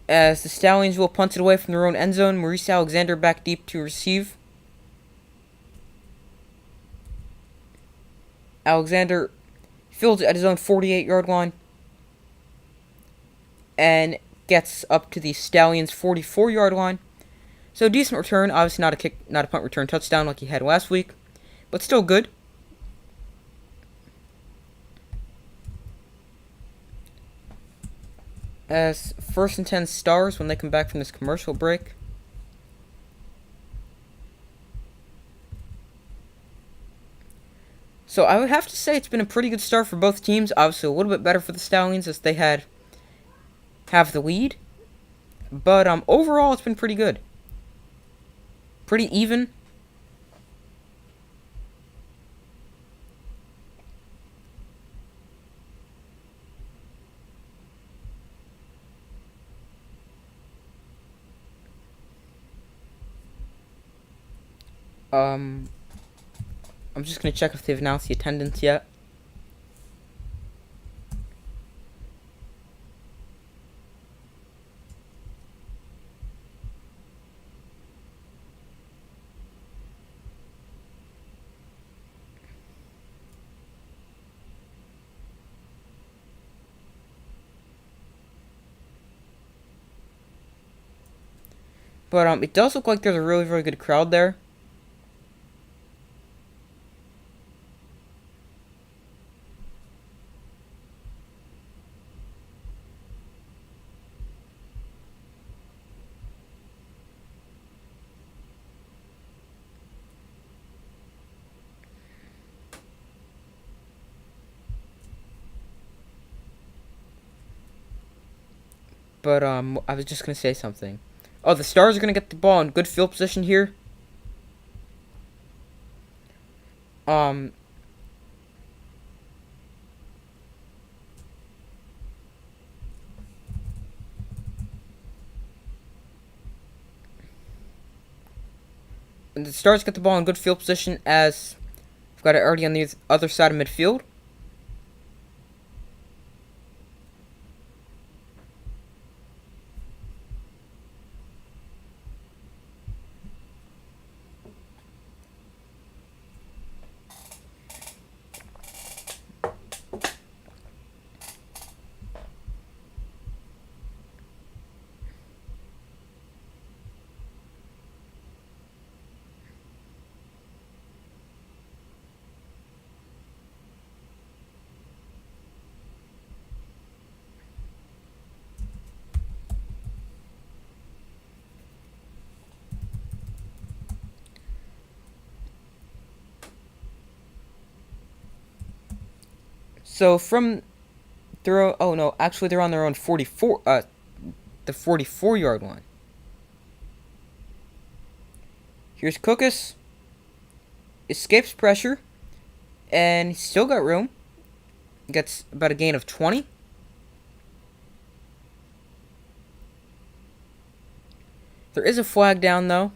As the Stallions will punt it away from their own end zone, Maurice Alexander back deep to receive. Alexander fields at his own 48-yard line and gets up to the Stallions' 44-yard line. So decent return, obviously not a punt return touchdown like he had last week, but still good. As 1st and 10 Stars when they come back from this commercial break. So I would have to say it's been a pretty good start for both teams. Obviously a little bit better for the Stallions as they have the lead. But overall it's been pretty good. Pretty even. I'm just going to check if they've announced the attendance yet. But it does look like there's a really, really good crowd there. But I was just going to say something. Oh, the Stars are going to get the ball in good field position here. Um, the Stars get the ball in good field position as we've got it already on the other side of midfield. So from their oh no, actually they're on their own 44 the 44-yard line. Here's Cookus. Escapes pressure and he's still got room. Gets about a gain of 20. There is a flag down though.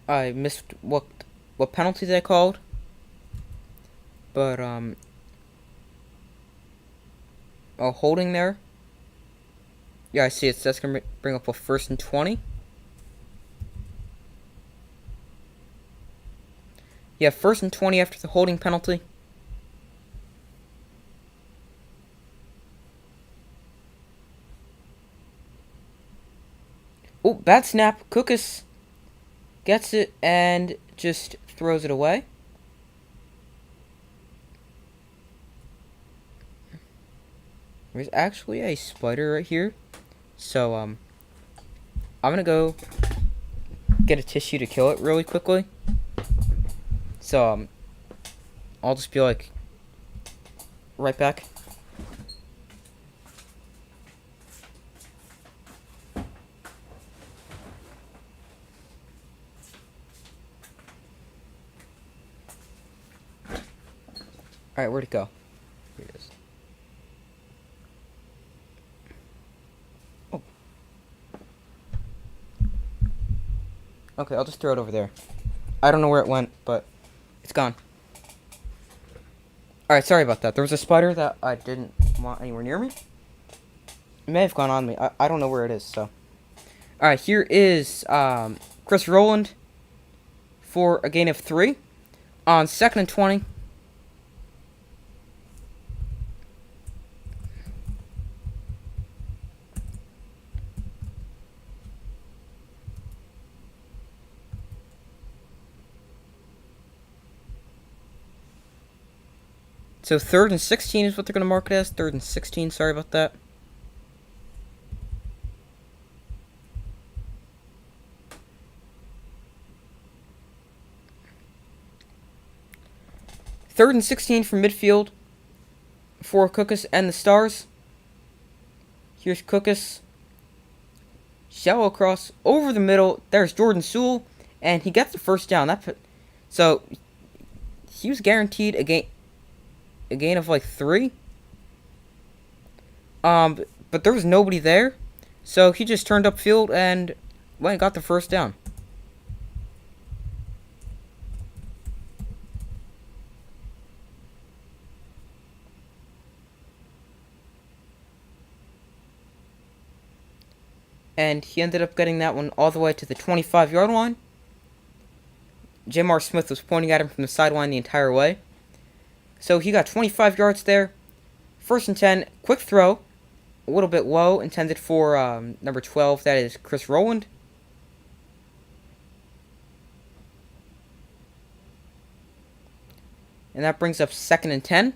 I missed what penalty they called. But holding there. Yeah, I see it. So that's gonna bring up a 1st and 20. Yeah, 1st and 20 after the holding penalty. Oh, bad snap. Cookus gets it and just throws it away. There's actually a spider right here. So, I'm gonna go get a tissue to kill it really quickly. So, I'll just be like, right back. Alright, where'd it go? Here it is. Oh. Okay, I'll just throw it over there. I don't know where it went, but it's gone. Alright, sorry about that. There was a spider that I didn't want anywhere near me. It may have gone on me. I don't know where it is, so. Alright, here is Chris Rowland for a gain of 3 on 2nd and 20. So 3rd and 16 is what they're going to mark it as. 3rd and 16, sorry about that. Third and 16 from midfield for Cookus and the Stars. Here's Cookus. Shallow cross over the middle. There's Jordan Sewell, and he gets the 1st down. So he was guaranteed a gain of like 3. But there was nobody there, so he just turned upfield and went and got the 1st down. And he ended up getting that one all the way to the 25-yard line. Jamar Smith was pointing at him from the sideline the entire way. So he got 25 yards there. 1st and 10, quick throw. A little bit low, intended for number 12, that is Chris Rowland. And that brings up 2nd and 10.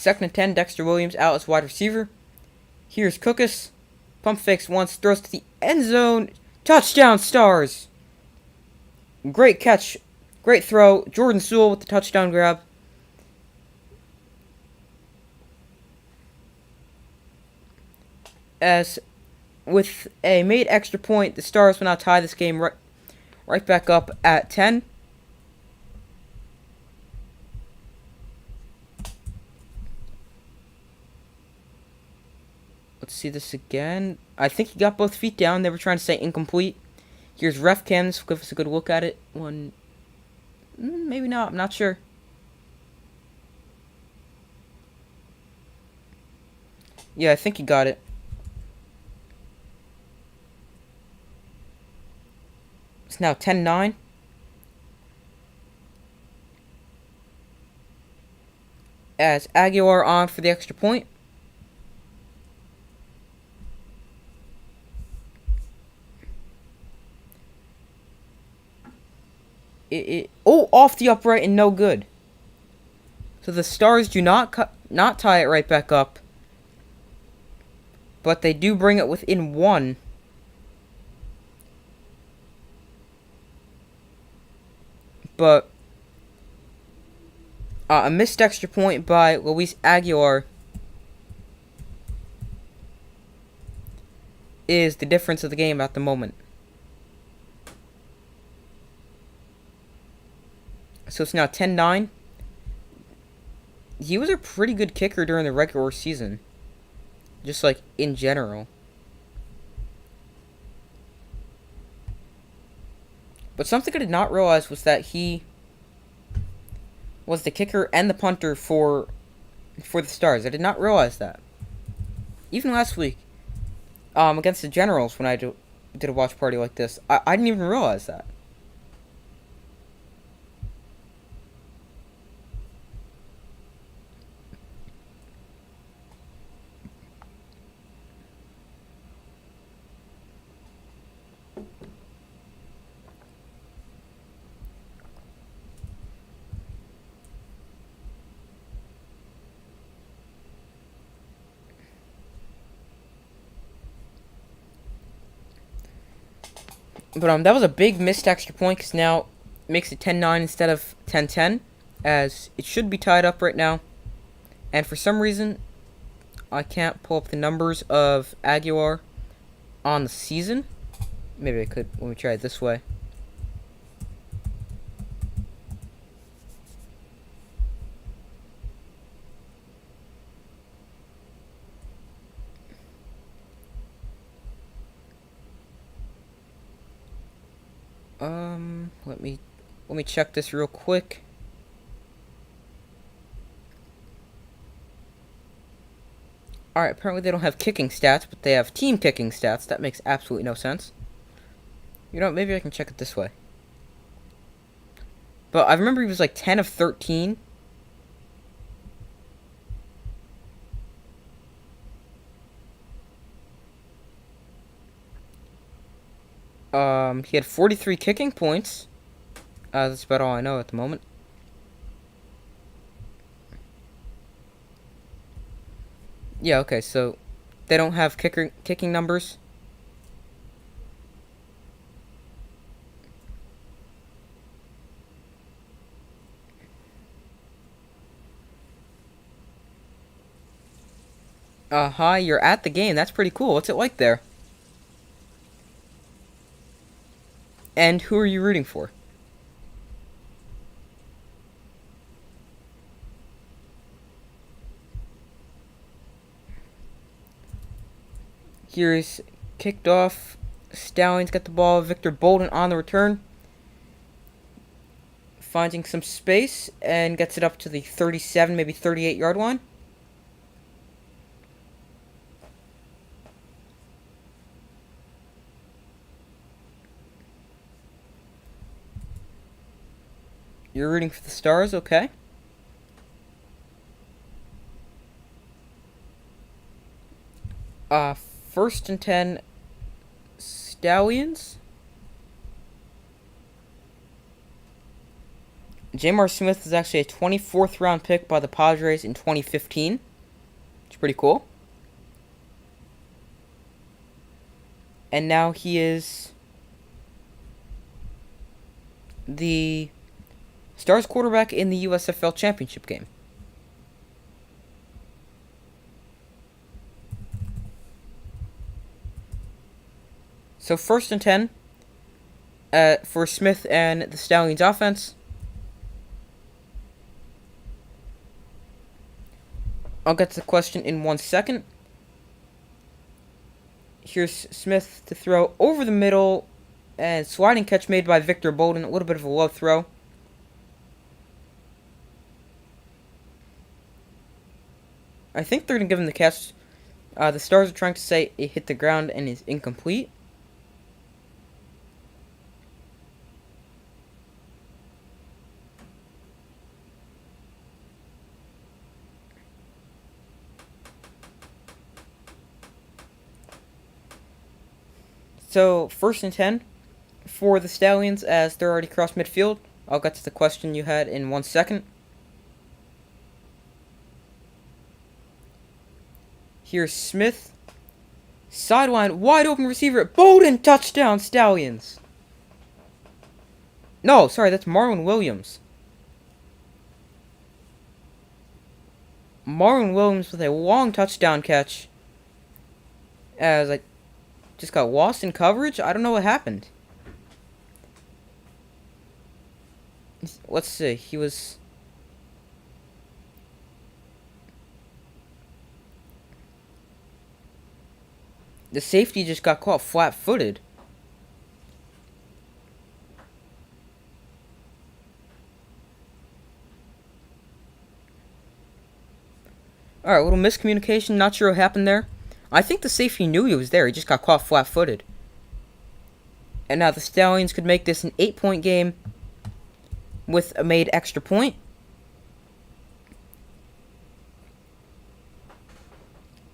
Second and 10, Dexter Williams out as wide receiver. Here's Cookus. Pump fakes once, throws to the end zone. Touchdown, Stars! Great catch. Great throw. Jordan Sewell with the touchdown grab. As with a made extra point, the Stars will now tie this game right back up at 10. Let's see this again. I think he got both feet down. They were trying to say incomplete. Here's ref cams. Give us a good look at it. One, maybe not. I'm not sure. Yeah, I think he got it. It's now 10-9. As Aguilar on for the extra point. Off the upright and no good. So the Stars do not tie it right back up, but they do bring it within one. But a missed extra point by Luis Aguilar is the difference of the game at the moment. So it's now 10-9. He was a pretty good kicker during the regular season. Just like in general. But something I did not realize was that he was the kicker and the punter for the Stars. I did not realize that. Even last week, against the Generals, when I did a watch party like this, I didn't even realize that. But that was a big missed extra point, because now it makes it 10-9 instead of 10-10, as it should be tied up right now. And for some reason, I can't pull up the numbers of Aguilar on the season. Maybe I could. Let me try it this way. Let me check this real quick. Alright, apparently they don't have kicking stats, but they have team kicking stats. That makes absolutely no sense. You know what, maybe I can check it this way. But I remember he was like 10 of 13. He had 43 kicking points. That's about all I know at the moment. Yeah, okay, so they don't have kicking numbers. Hi, you're at the game. That's pretty cool. What's it like there? And who are you rooting for? Here's kicked off. Stallions get the ball. Victor Bolden on the return. Finding some space and gets it up to the 37, maybe 38-yard line. You're rooting for the Stars, okay. First and 10, Stallions. Jamar Smith is actually a 24th round pick by the Padres in 2015. It's pretty cool. And now he is the Stars quarterback in the USFL championship game. So 1st and 10 for Smith and the Stallions offense. I'll get to the question in 1 second. Here's Smith to throw over the middle, and sliding catch made by Victor Bolden. A little bit of a low throw. I think they're going to give him the catch. The Stars are trying to say it hit the ground and is incomplete. So, 1st and 10 for the Stallions as they're already crossed midfield. I'll get to the question you had in 1 second. Here's Smith. Sideline, wide open receiver. Bolden, touchdown, Stallions. No, sorry, that's Marlon Williams. Marlon Williams with a long touchdown catch. As I just got lost in coverage. I don't know what happened. Let's see. He was... The safety just got caught flat-footed. Alright, a little miscommunication. Not sure what happened there. I think the safety knew he was there. He just got caught flat-footed. And now the Stallions could make this an 8-point game with a made extra point.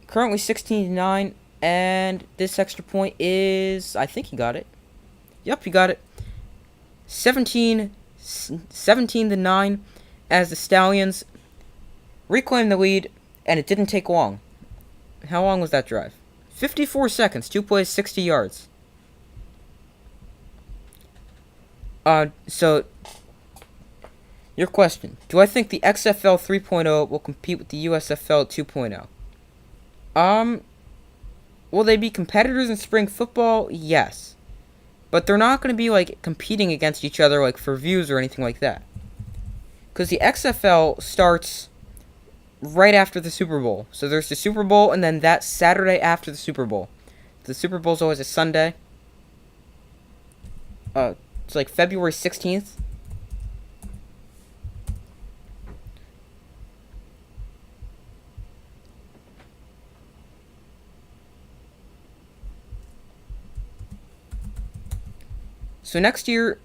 Currently 16-9, and this extra point is... I think he got it. Yep, he got it. 17-9 as the Stallions reclaim the lead, and it didn't take long. How long was that drive? 54 seconds, 2 plays, 60 yards. So, your question. Do I think the XFL 3.0 will compete with the USFL 2.0? Will they be competitors in spring football? Yes. But they're not going to be, like, competing against each other, like, for views or anything like that. Because the XFL starts right after the Super Bowl. So there's the Super Bowl, and then that Saturday after the Super Bowl. The Super Bowl's always a Sunday. It's like February 16th. So next year,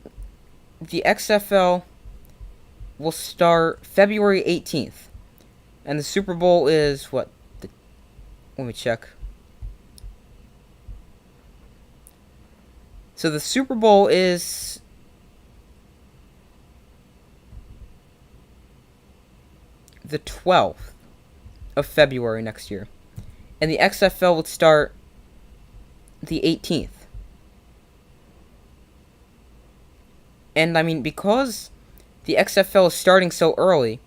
the XFL will start February 18th. And the Super Bowl is what? Let me check. So the Super Bowl is the 12th of February next year. And the XFL would start the 18th. And I mean, because the XFL is starting so early,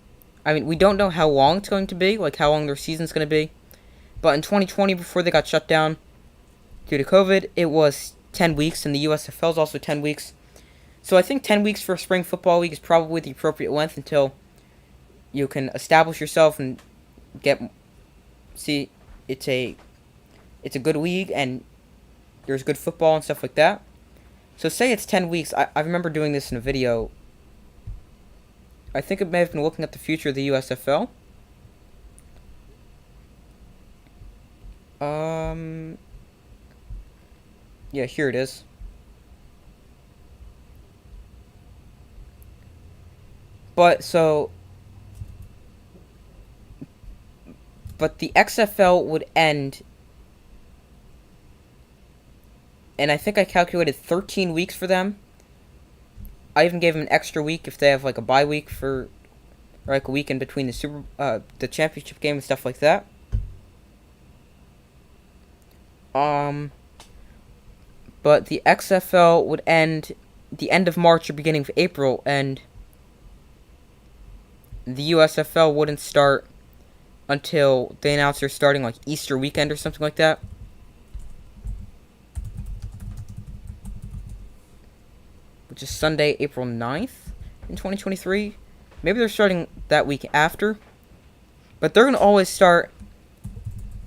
I mean, we don't know how long it's going to be, like how long their season's going to be. But in 2020, before they got shut down due to COVID, it was 10 weeks, and the USFL is also 10 weeks. So I think 10 weeks for a spring football league is probably the appropriate length until you can establish yourself and see it's a good league and there's good football and stuff like that. So say it's 10 weeks. I remember doing this in a video. I think it may have been looking at the future of the USFL. Yeah, here it is. But the XFL would end, and I think I calculated 13 weeks for them. I even gave them an extra week if they have like a bye week for, or like a week in between the championship game and stuff like that. Um, but the XFL would end the end of March or beginning of April, and the USFL wouldn't start until they announce they're starting like Easter weekend or something like that. Which is Sunday, April 9th in 2023. Maybe they're starting that week after. But they're going to always start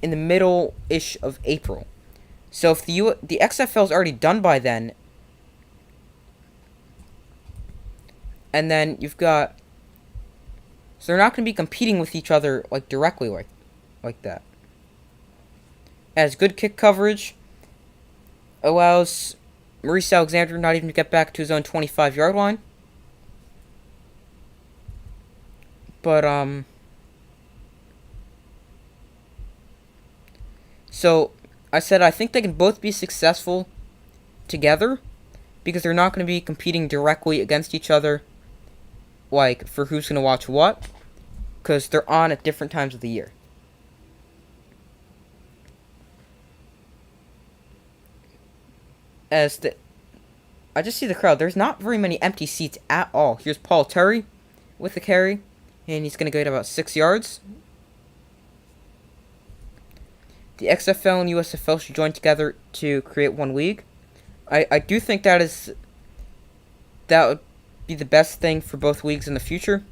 in the middle-ish of April. So if the XFL is already done by then, and then you've got, so they're not going to be competing with each other like directly like that. As good kick coverage allows Maurice Alexander not even to get back to his own 25-yard line. But so I said I think they can both be successful together because they're not going to be competing directly against each other, like for who's going to watch what, because they're on at different times of the year. I just see the crowd. There's not very many empty seats at all. Here's Paul Terry with the carry, and he's going to get about 6 yards. The XFL and USFL should join together to create one league. I do think that would be the best thing for both leagues in the future.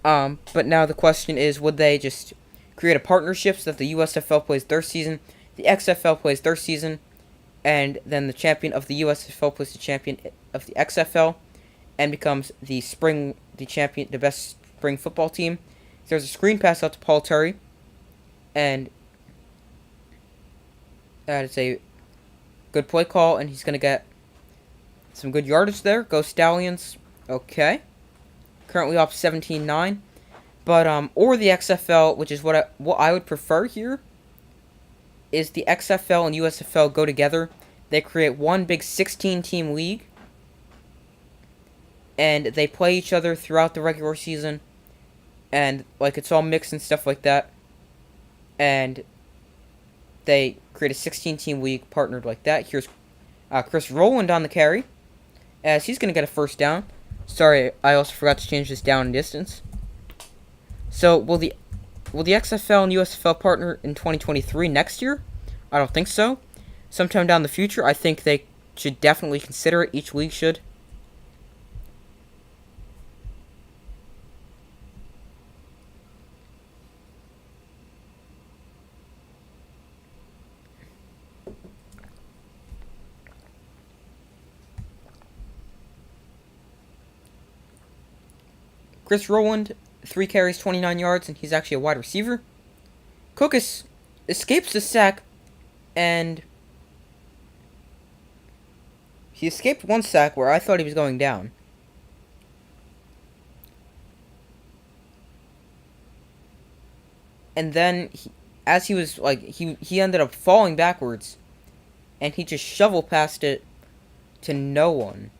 But now the question is, would they just create a partnership so that the USFL plays their season, the XFL plays their season, and then the champion of the USFL plays the champion of the XFL, and becomes the champion, the best spring football team. There's a screen pass out to Paul Terry, and that is a good play call, and he's going to get some good yardage there. Go Stallions. Okay. Currently off 17-9. But, or the XFL, which is what I would prefer here, is the XFL and USFL go together. They create one big 16-team league, and they play each other throughout the regular season, and, like, it's all mixed and stuff like that, and they create a 16-team league partnered like that. Here's Chris Rowland on the carry, as he's going to get a first down. Sorry, I also forgot to change this down in distance. So, will the XFL and USFL partner in 2023 next year? I don't think so. Sometime down the future, I think they should definitely consider it. Each league should. Chris Rowland, 3 carries, 29 yards, and he's actually a wide receiver. Cookus escapes the sack, and he escaped one sack where I thought he was going down. And then, as he was, like, he ended up falling backwards, and he just shoveled past it to no one.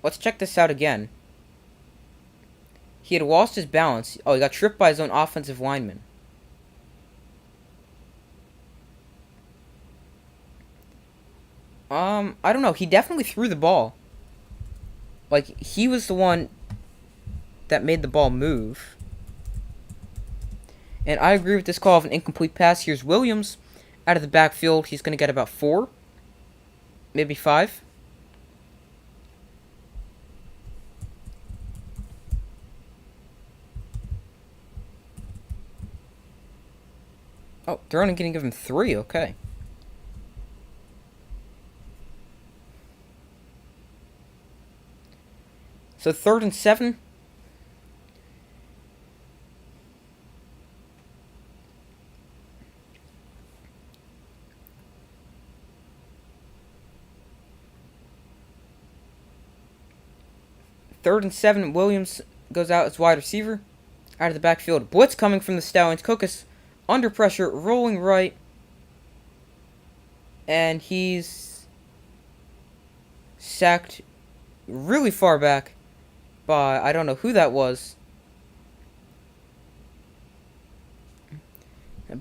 Let's check this out again. He had lost his balance. Oh, he got tripped by his own offensive lineman. I don't know. He definitely threw the ball. Like, he was the one that made the ball move. And I agree with this call of an incomplete pass. Here's Williams out of the backfield. He's going to get about 4. Maybe 5. Oh, they're only going to give him 3, okay. So 3rd and 7. Third and 7, Williams goes out as wide receiver. Out of the backfield. Blitz coming from the Stallions. Cookus under pressure, rolling right, and he's sacked really far back by, I don't know who that was.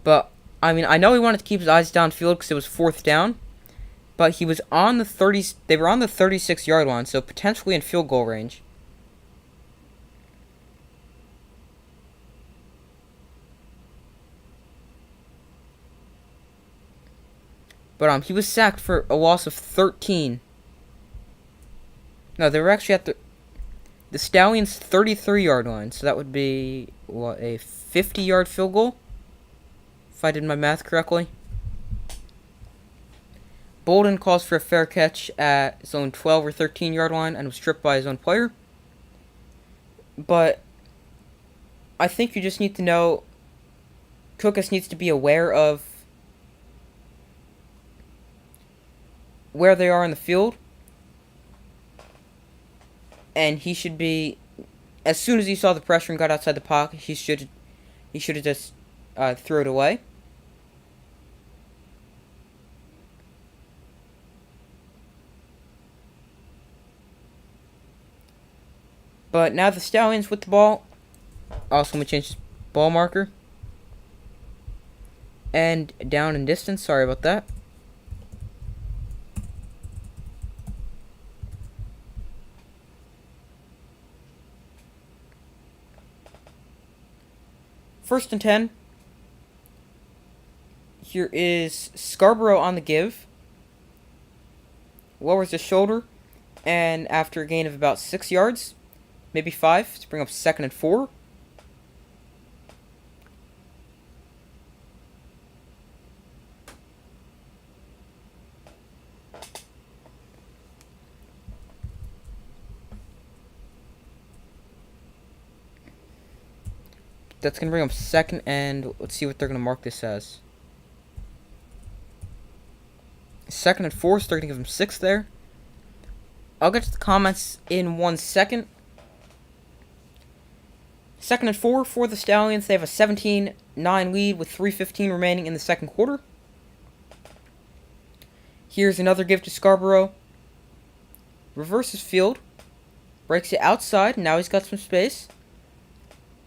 But, I mean, I know he wanted to keep his eyes downfield because it was 4th down. But he was on the 30, they were on the 36-yard line, so potentially in field goal range. But he was sacked for a loss of 13. No, they were actually at the Stallions' 33-yard line, so that would be, what, a 50-yard field goal? If I did my math correctly. Bolden calls for a fair catch at his own 12 or 13-yard line and was stripped by his own player. But I think you just need to know Kukas needs to be aware of where they are in the field. And he should be, as soon as he saw the pressure and got outside the pocket, he should have just threw it away. But now the Stallions with the ball. Also going to change his ball marker. And down in distance. Sorry about that. First and 10. Here is Scarborough on the give. Lowers his shoulder. And after a gain of about 6 yards, maybe 5, to bring up 2nd and 4. That's going to bring up 2nd, and let's see what they're going to mark this as. 2nd and 4, so they're going to give him 6 there. I'll get to the comments in 1 second. 2nd and 4 for the Stallions. They have a 17-9 lead with 3:15 remaining in the second quarter. Here's another give to Scarborough. Reverses field. Breaks it outside. Now he's got some space.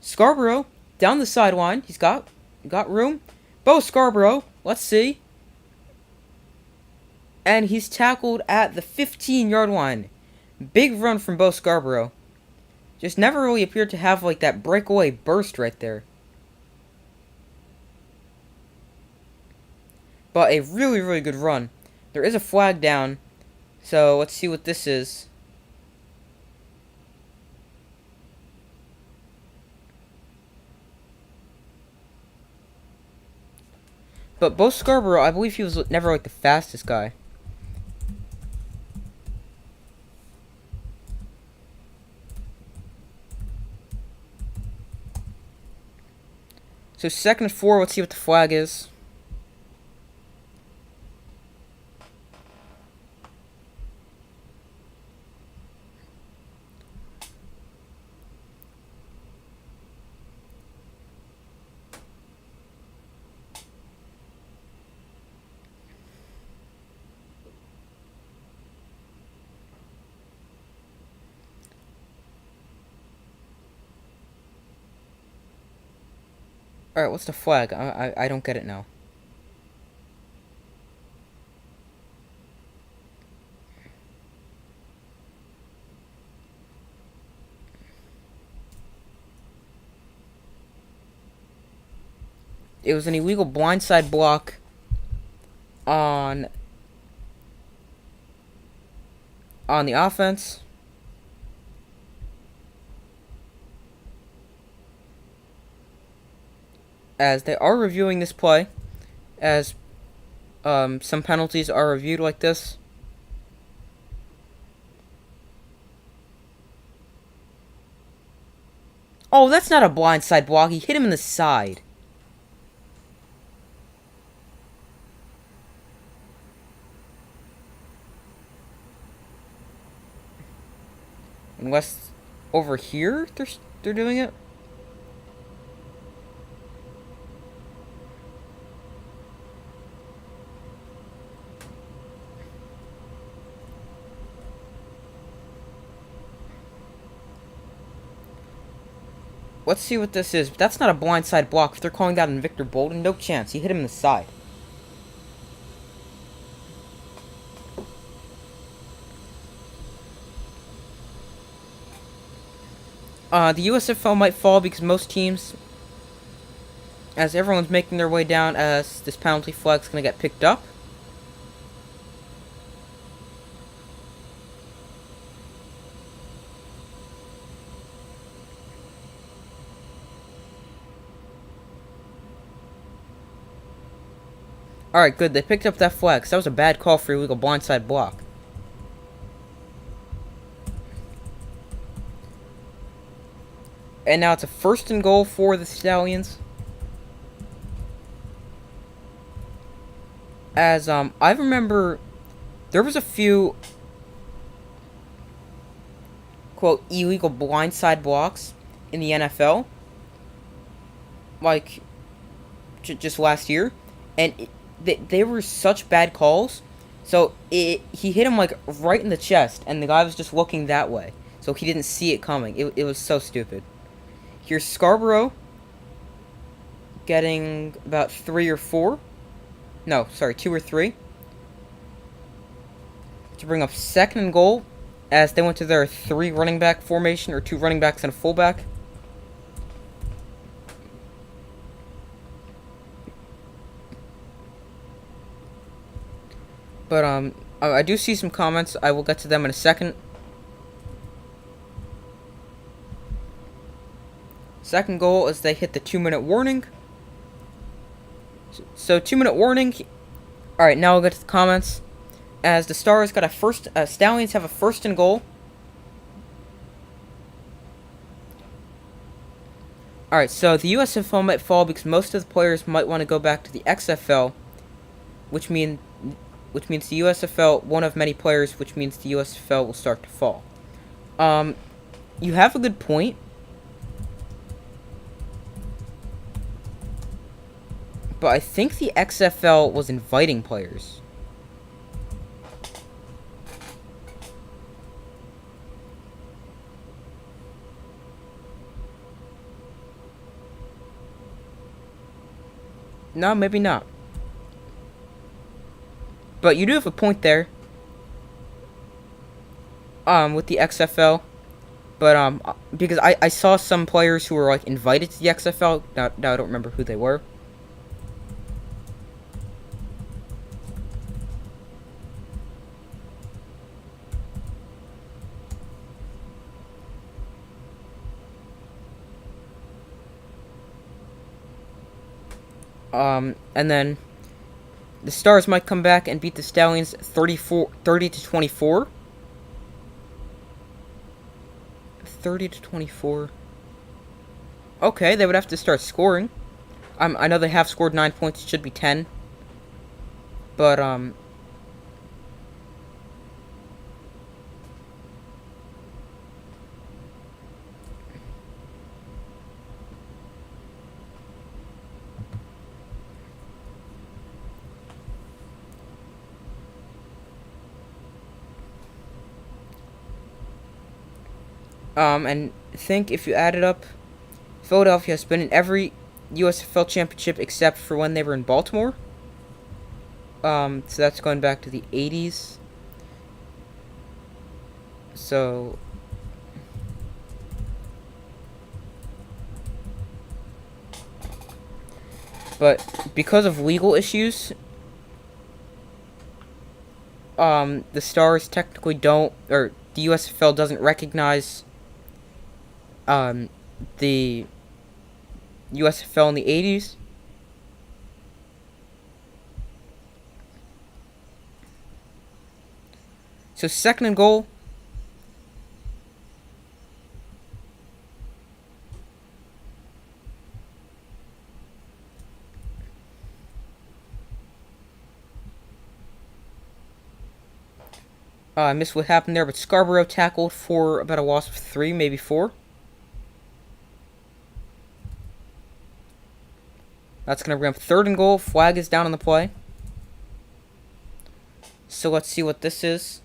Scarborough down the sideline. He's got room. Bo Scarborough. Let's see. And he's tackled at the 15-yard line. Big run from Bo Scarborough. Just never really appeared to have like that breakaway burst right there. But a really, really good run. There is a flag down. So let's see what this is. But Bo Scarborough, I believe he was never like the fastest guy. So 2nd and 4, let's see what the flag is. Alright, what's the flag? I don't get it now. It was an illegal blindside block on the offense. As they are reviewing this play, as some penalties are reviewed like this. Oh, that's not a blindside block. He hit him in the side. Unless over here they're doing it. Let's see what this is. That's not a blindside block. If they're calling that on Victor Bolden, no chance. He hit him in the side. The USFL might fall because most teams, as everyone's making their way down, as this penalty flag's going to get picked up. Alright, good. They picked up that flag, because that was a bad call for illegal blindside block. And now it's a 1st and goal for the Stallions. As, I remember there was a few, quote, illegal blindside blocks in the NFL. Like, just last year. And they were such bad calls. So, he hit him, like, right in the chest. And the guy was just looking that way. So, he didn't see it coming. It was so stupid. Here's Scarborough getting about 3 or 4. No, sorry, 2 or 3. To bring up 2nd and goal, as they went to their 3 running back formation, or 2 running backs and a fullback. But, I do see some comments. I will get to them in a second. 2nd goal as they hit the 2-minute warning. So 2-minute warning. Alright, now we'll get to the comments. As the Stars got Stallions have a 1st and goal. Alright, so the USFL might fall because most of the players might want to go back to the XFL, which means the USFL won't have many players, which means the USFL will start to fall. You have a good point. But I think the XFL was inviting players. No, maybe not. But you do have a point there. With the XFL. But, because I saw some players who were, like, invited to the XFL. Now I don't remember who they were. And then the Stars might come back and beat the Stallions 30-24. 30-24. Okay, they would have to start scoring. I know they have scored 9 points. It should be 10. But, and think if you add it up, Philadelphia has been in every USFL championship except for when they were in Baltimore. So that's going back to the 80s. So, but because of legal issues, the Stars technically don't, or the USFL doesn't recognize the USFL in the 80s. So 2nd and goal. I missed what happened there, but Scarborough tackled for about a loss of 3, maybe 4. That's going to bring up 3rd and goal. Flag is down on the play. So let's see what this is.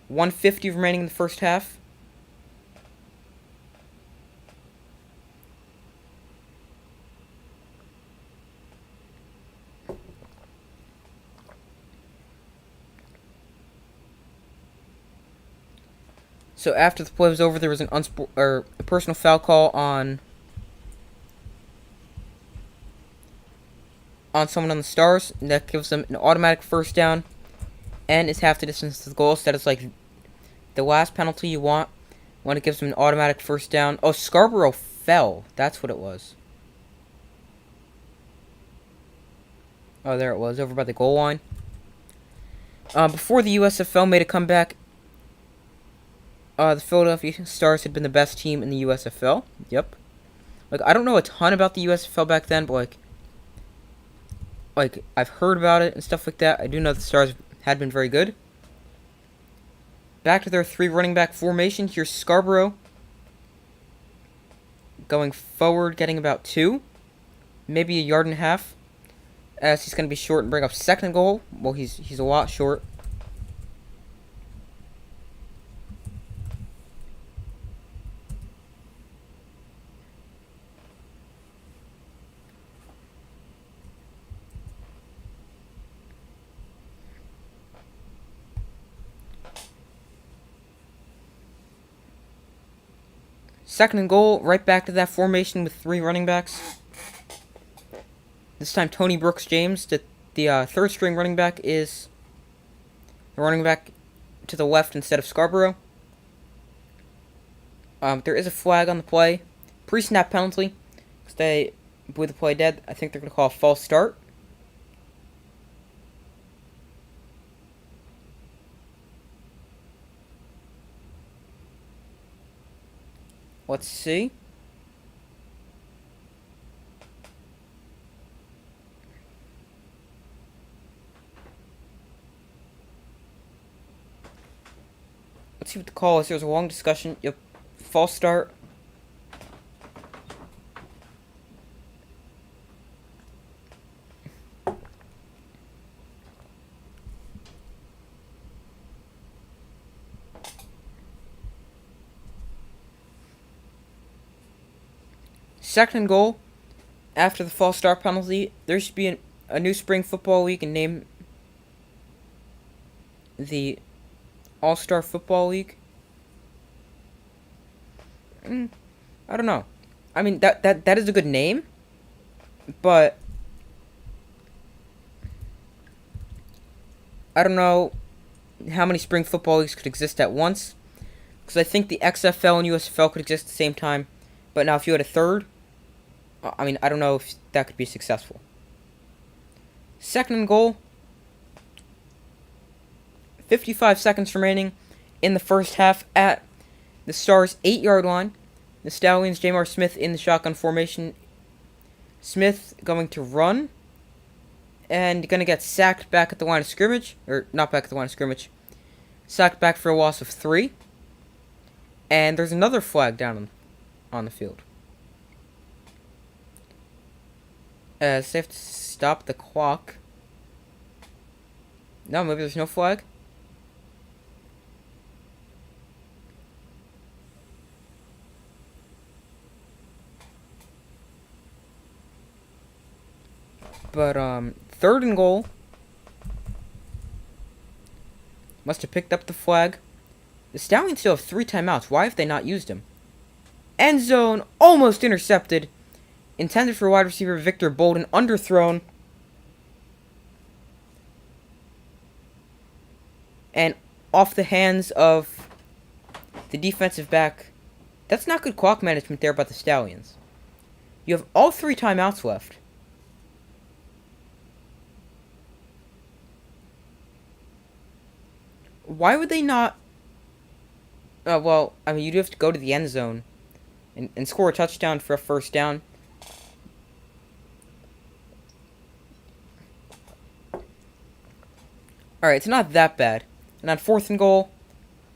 1:50 remaining in the first half. So after the play was over, there was a personal foul call on someone on the Stars, and that gives them an automatic first down, and is half the distance to the goal. So that is like the last penalty you want when it gives them an automatic first down. Oh, Scarborough fell. That's what it was. Oh, there it was, over by the goal line. Before the USFL made a comeback, the Philadelphia Stars had been the best team in the USFL. Yep. Like, I don't know a ton about the USFL back then, but like I've heard about it and stuff like that. I do know the Stars had been very good. Back to their 3 running back formation. Here's Scarborough going forward, getting about 2, maybe a yard and a half, as he's going to be short and bring up second and goal. Well, he's a lot short. Second and goal, right back to that formation with 3 running backs. This time, Tony Brooks James, the third string running back, is the running back to the left instead of Scarborough. There is a flag on the play. Pre-snap penalty, because they blew the play dead. I think they're going to call a false start. Let's see. Let's see what the call is. There was a long discussion. Yep. False start. Second goal, after the false start penalty, there should be a new spring football league and name the All-Star Football League. I don't know. I mean, that is a good name, but I don't know how many spring football leagues could exist at once, because I think the XFL and USFL could exist at the same time, but now if you had a third, I mean, I don't know if that could be successful. Second and goal. 55 seconds remaining in the first half at the Stars' 8-yard line. The Stallions, Jamar Smith in the shotgun formation. Smith going to run and going to get sacked back at the line of scrimmage. Or, not back at the line of scrimmage. Sacked back for a loss of 3. And there's another flag down on the field. As they have to stop the clock. No, maybe there's no flag. But, third and goal. Must have picked up the flag. The Stallions still have 3 timeouts. Why have they not used them? End zone, almost intercepted. Intended for wide receiver Victor Bolden, underthrown. And off the hands of the defensive back. That's not good clock management there by the Stallions. You have all 3 timeouts left. Why would they not... well, I mean, you do have to go to the end zone and score a touchdown for a first down. Alright, it's not that bad. And on fourth and goal,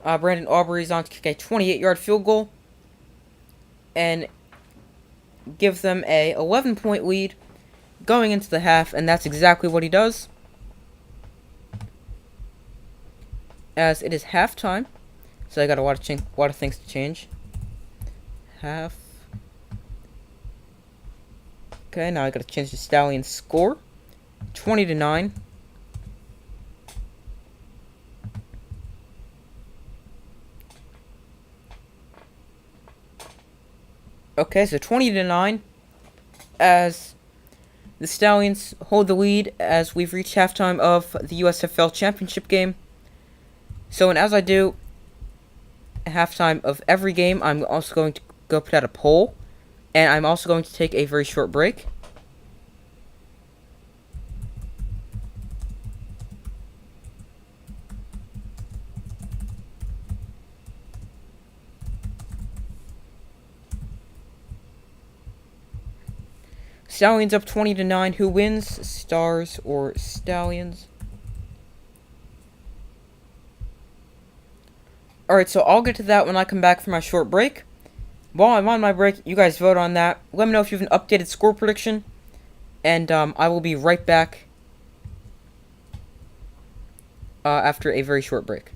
Brandon Aubrey is on to kick a 28-yard field goal and give them a 11-point lead going into the half, and that's exactly what he does. As it is halftime, so I got a lot of things to change. Half. Okay, now I got to change the Stallions' score, 20-9. Okay, so 20-9 as the Stallions hold the lead as we've reached halftime of the USFL championship game. So, and as I do at halftime of every game, I'm also going to go put out a poll, and I'm also going to take a very short break. Stallions up 20-9. Who wins? Stars or Stallions? Alright, so I'll get to that when I come back from my short break. While I'm on my break, you guys vote on that. Let me know if you have an updated score prediction. And I will be right back after a very short break.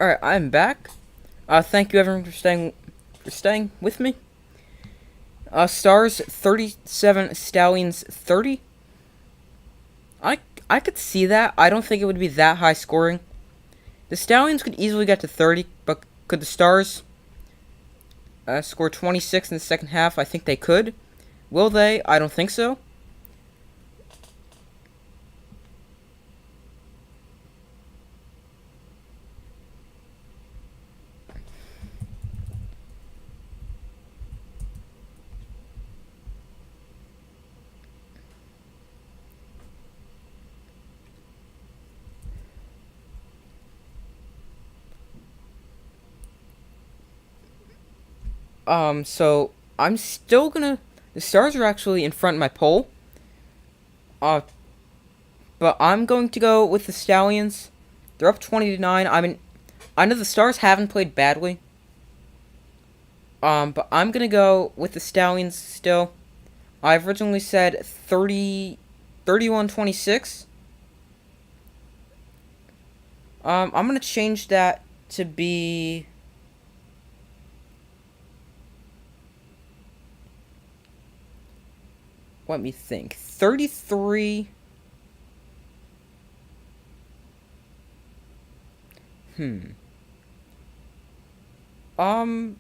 All right, I'm back. Thank you everyone for staying with me. Stars 37, Stallions 30. I I could see that. I don't think it would be that high scoring. The Stallions could easily get to 30, but could the Stars score 26 in the second half? I think they could. Will they? I don't think so. So I'm still gonna. The Stars are actually in front of my poll. Uh, but I'm going to go with the Stallions. They're up 20-9. I know the Stars haven't played badly. But I'm gonna go with the Stallions still. I've originally said 31-26. I'm gonna change that to be. Let me think. 33. Hmm. Um.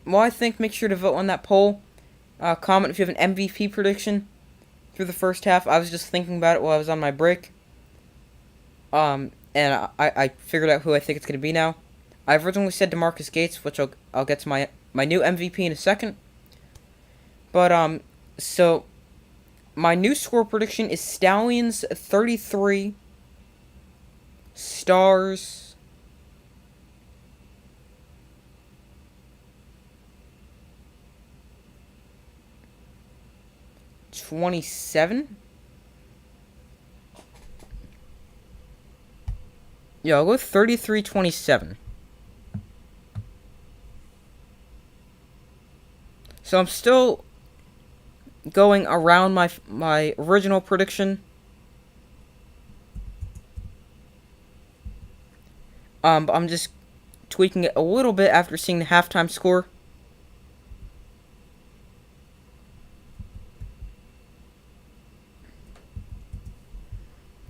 Well, I think make sure to vote on that poll. Comment if you have an MVP prediction through the first half. I was just thinking about it while I was on my break. And I figured out who I think it's gonna be now. I've originally said DeMarcus Gates, which I'll get to my new MVP in a second. But so my new score prediction is Stallions 33, Stars 27. Yeah, I'll go 33-27. So I'm still going around my original prediction. But I'm just tweaking it a little bit after seeing the halftime score.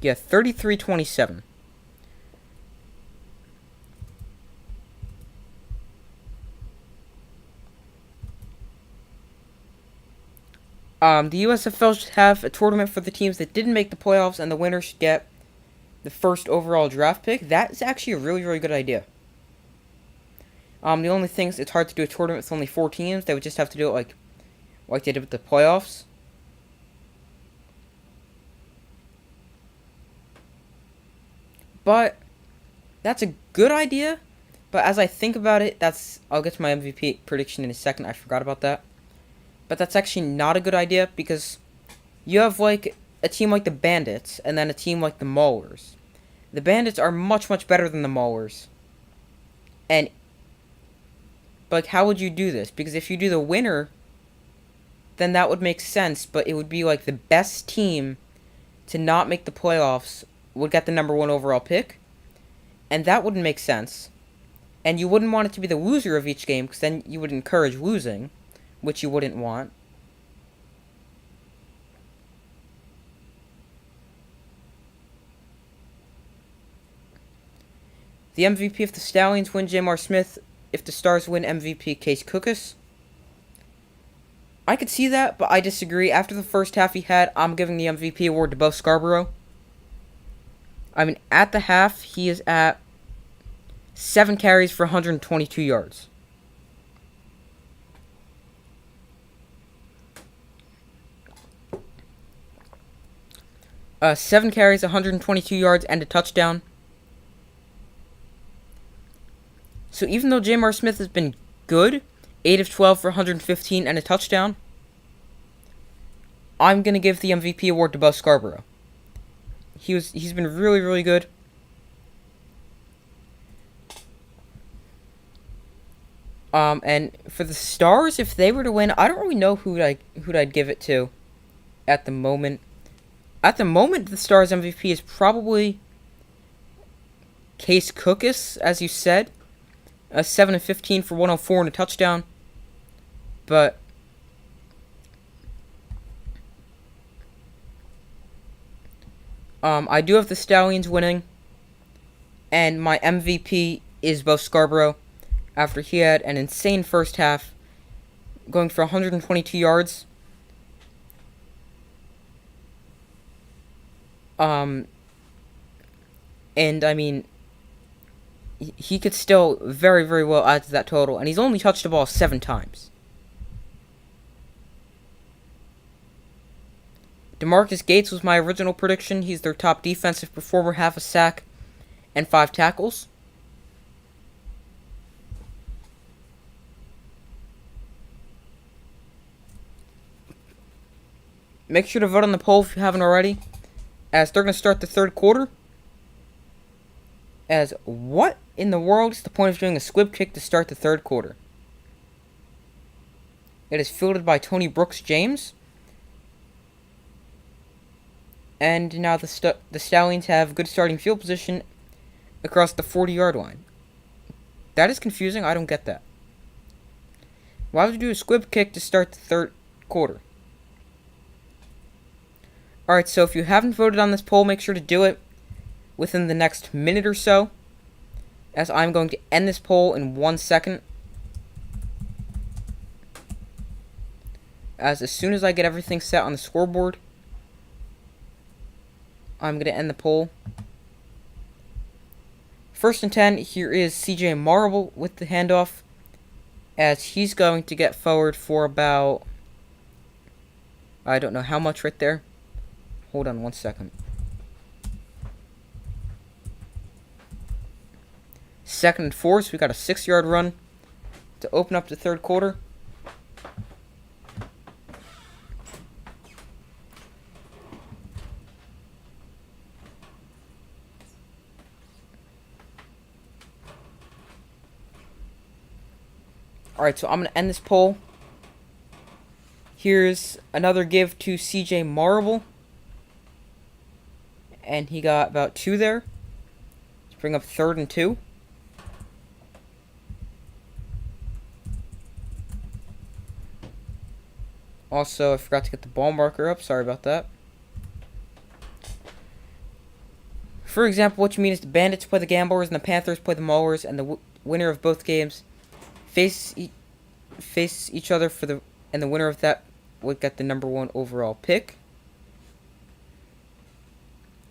Yeah, 33-27. The USFL should have a tournament for the teams that didn't make the playoffs, and the winner should get the first overall draft pick. That is actually a really, really good idea. The only thing is it's hard to do a tournament with only 4 teams. They would just have to do it like they did with the playoffs. But that's a good idea. But as I think about it, I'll get to my MVP prediction in a second. I forgot about that. But that's actually not a good idea because you have like a team like the Bandits and then a team like the Maulers. The Bandits are much, much better than the Maulers. And like, how would you do this? Because if you do the winner, then that would make sense, but it would be like the best team to not make the playoffs would get the number 1 overall pick. And that wouldn't make sense. And you wouldn't want it to be the loser of each game because then you would encourage losing, which you wouldn't want. The MVP if the Stallions win, Jamar Smith. If the Stars win, MVP Case Cookus. I could see that, but I disagree. After the first half he had, I'm giving the MVP award to Bo Scarborough. I mean, at the half, he is at 7 carries for 122 yards. 7 carries, 122 yards, and a touchdown. So even though Jamar Smith has been good, 8 of 12 for 115 and a touchdown, I'm going to give the MVP award to Bo Scarborough. He's been really, really good. And for the Stars, if they were to win, I don't really know who'd I'd give it to at the moment. At the moment, the Stars MVP is probably Case Cookus, as you said. 7 of 15 for 104 and a touchdown. But I do have the Stallions winning. And my MVP is Bo Scarborough, after he had an insane first half, going for 122 yards. And I mean, he could still very, very well add to that total, and he's only touched the ball 7 times. DeMarcus Gates was my original prediction. He's their top defensive performer, half a sack and 5 tackles. Make sure to vote on the poll if you haven't already, as they're going to start the third quarter. As what in the world is the point of doing a squib kick to start the third quarter? It is fielded by Tony Brooks James. And now the Stallions have good starting field position across the 40-yard line. That is confusing. I don't get that. Why would you do a squib kick to start the third quarter? Alright, so if you haven't voted on this poll, make sure to do it within the next minute or so, as I'm going to end this poll in 1 second. As soon as I get everything set on the scoreboard, I'm going to end the poll. First and 10, here is CJ Marble with the handoff, as he's going to get forward for about, I don't know how much right there. Hold on 1 second. Second and 4, so we got a 6-yard run to open up the third quarter. Alright, so I'm going to end this poll. Here's another give to CJ Marble. And he got about 2 there. Let's bring up 3rd and 2. Also, I forgot to get the ball marker up. Sorry about that. For example, what you mean is the Bandits play the Gamblers and the Panthers play the Maulers, and the winner of both games face each other and the winner of that would get the number 1 overall pick.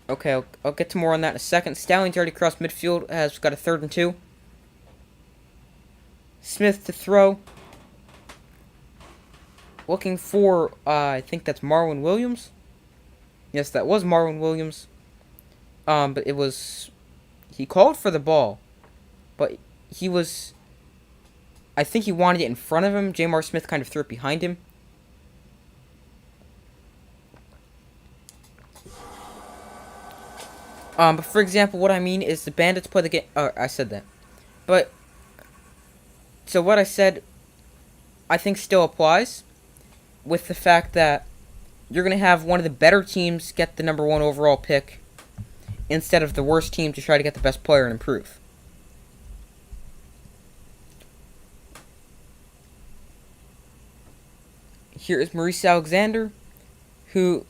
Okay, I'll get to more on that in a second. Stallions already crossed midfield, has got a 3rd and 2. Smith to throw. Looking for, I think that's Marwin Williams. Yes, that was Marwin Williams. But it was, he called for the ball, but he was, I think he wanted it in front of him. Jamar Smith kind of threw it behind him. But for example, what I mean is the Bandits play the game. I said that. But, so what I said, I think still applies, with the fact that you're going to have one of the better teams get the number 1 overall pick, instead of the worst team to try to get the best player and improve. Here is Maurice Alexander, who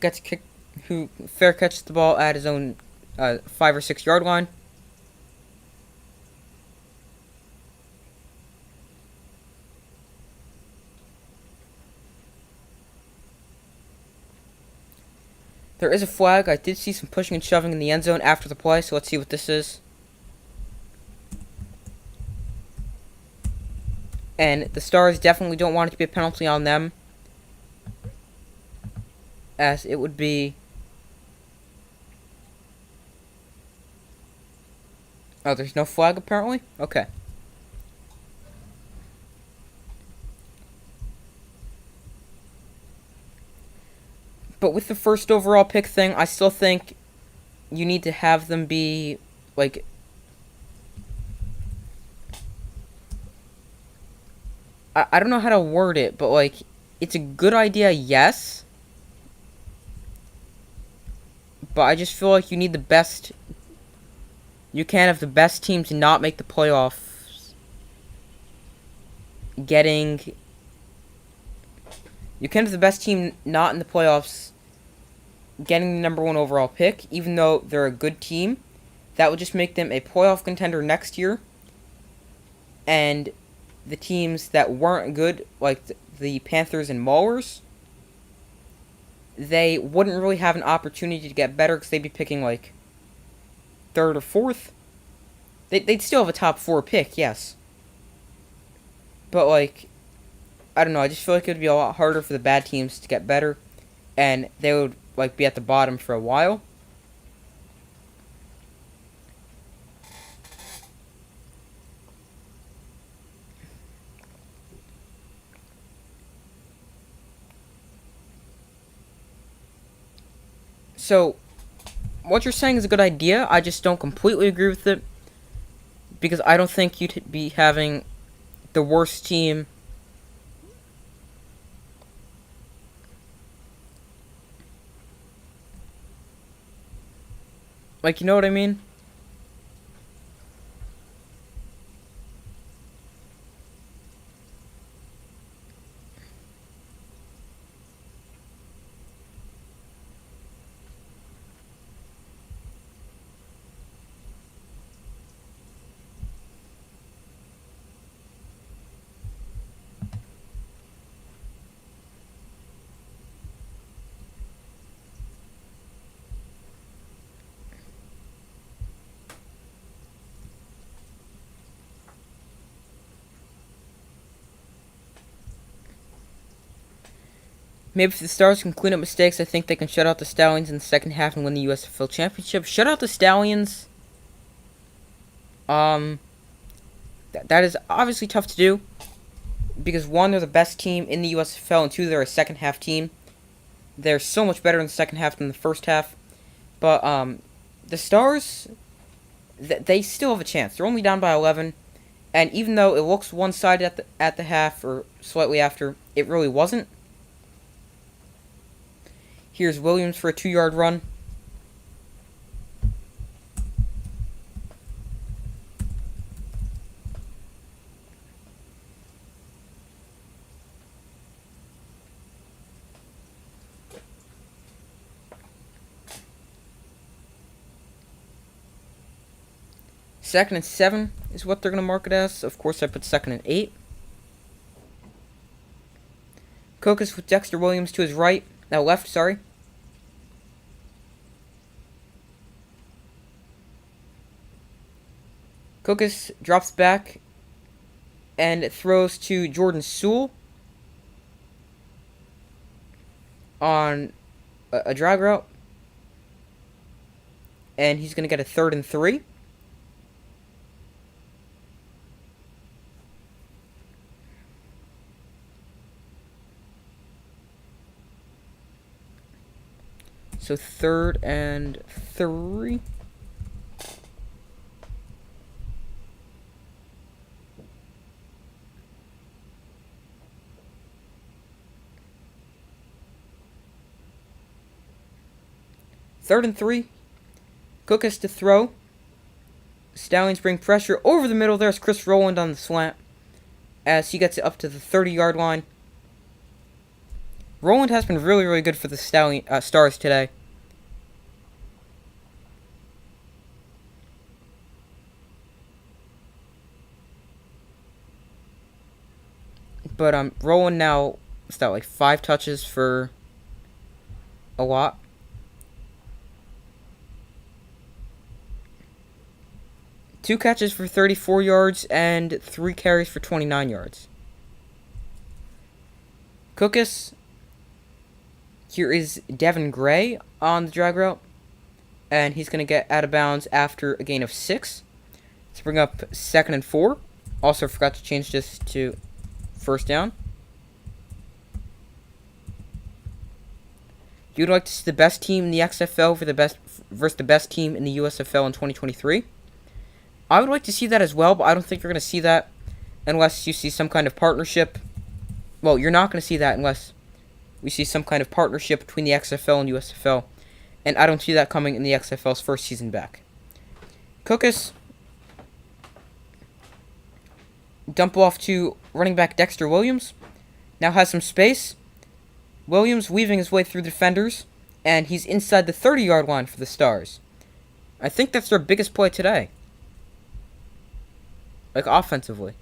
fair catches the ball at his own 5 or 6 yard line. There is a flag. I did see some pushing and shoving in the end zone after the play, so let's see what this is. And the Stars definitely don't want it to be a penalty on them, as it would be... Oh, there's no flag apparently? Okay. But with the first overall pick thing, I still think you need to have them be, like... I don't know how to word it, but, like, it's a good idea, yes. But I just feel like you need the best You can't have the best team to not make the playoffs getting... You can't have the best team not in the playoffs getting the #1 overall pick, even though they're a good team. That would just make them a playoff contender next year. And the teams that weren't good, like the Panthers and Maulers, they wouldn't really have an opportunity to get better because they'd be picking like 3rd or 4th. They'd still have a top 4 pick, yes. But like, I don't know, I just feel like it would be a lot harder for the bad teams to get better, and they would like be at the bottom for a while. So, what you're saying is a good idea. I just don't completely agree with it, because I don't think you'd be having the worst team. Like, you know what I mean? Maybe if the Stars can clean up mistakes, I think they can shut out the Stallions in the second half and win the USFL Championship. Shut out the Stallions. That is obviously tough to do, because 1, they're the best team in the USFL, and 2, they're a second half team. They're so much better in the second half than the first half. But the Stars, they still have a chance. They're only down by 11, and even though it looks one-sided at the half or slightly after, it really wasn't. Here's Williams for a 2-yard run. Second and 7 is what they're going to mark it as. Of course, I put second and 8. Cocos with Dexter Williams to his right. Left, sorry. Cocos drops back and throws to Jordan Sewell on a drag route. And he's going to get a 3rd and 3. So 3rd and 3. Third and 3. Cocos to throw. Stallions bring pressure over the middle. There's Chris Rowland on the slant as he gets it up to the 30-yard line. Rowland has been really, really good for the Stars today. But Rowland now, what's that, like 5 touches for a lot? Two catches for 34 yards and 3 carries for 29 yards. Cocos. Here is Devin Gray on the drag route, and he's going to get out of bounds after a gain of 6 to bring up 2nd and 4. Also forgot to change this to 1st down. You'd like to see the best team in the XFL versus the best team in the USFL in 2023. I would like to see that as well, but I don't think you're going to see that unless you see some kind of partnership. Well, you're not going to see that unless we see some kind of partnership between the XFL and USFL, and I don't see that coming in the XFL's first season back. Cookus. Dump off to running back Dexter Williams. Now has some space. Williams weaving his way through the defenders. And he's inside the 30-yard line for the Stars. I think that's their biggest play today. Like, offensively.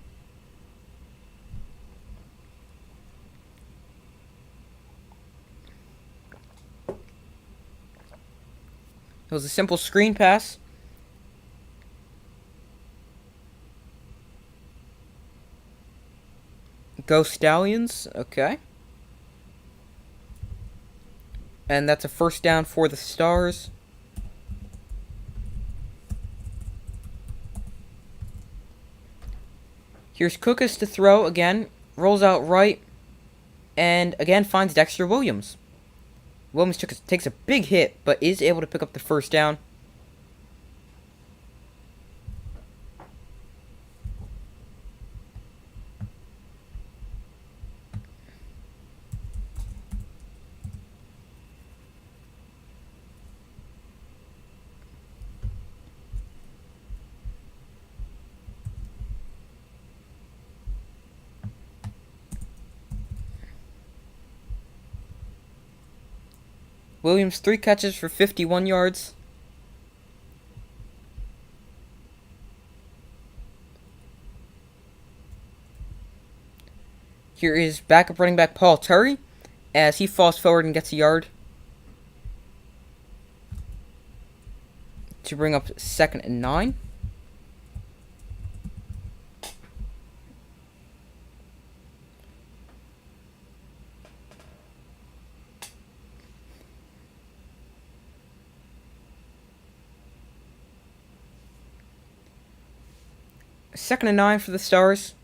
It was a simple screen pass. Go Stallions. Okay. And that's a first down for the Stars. Here's Cookus to throw again. Rolls out right. And again finds Dexter Williams. Williams takes a big hit, but is able to pick up the first down. Williams 3 catches for 51 yards. Here is backup running back Paul Turry as he falls forward and gets a yard to bring up 2nd and 9. Second and 9 for the Stars.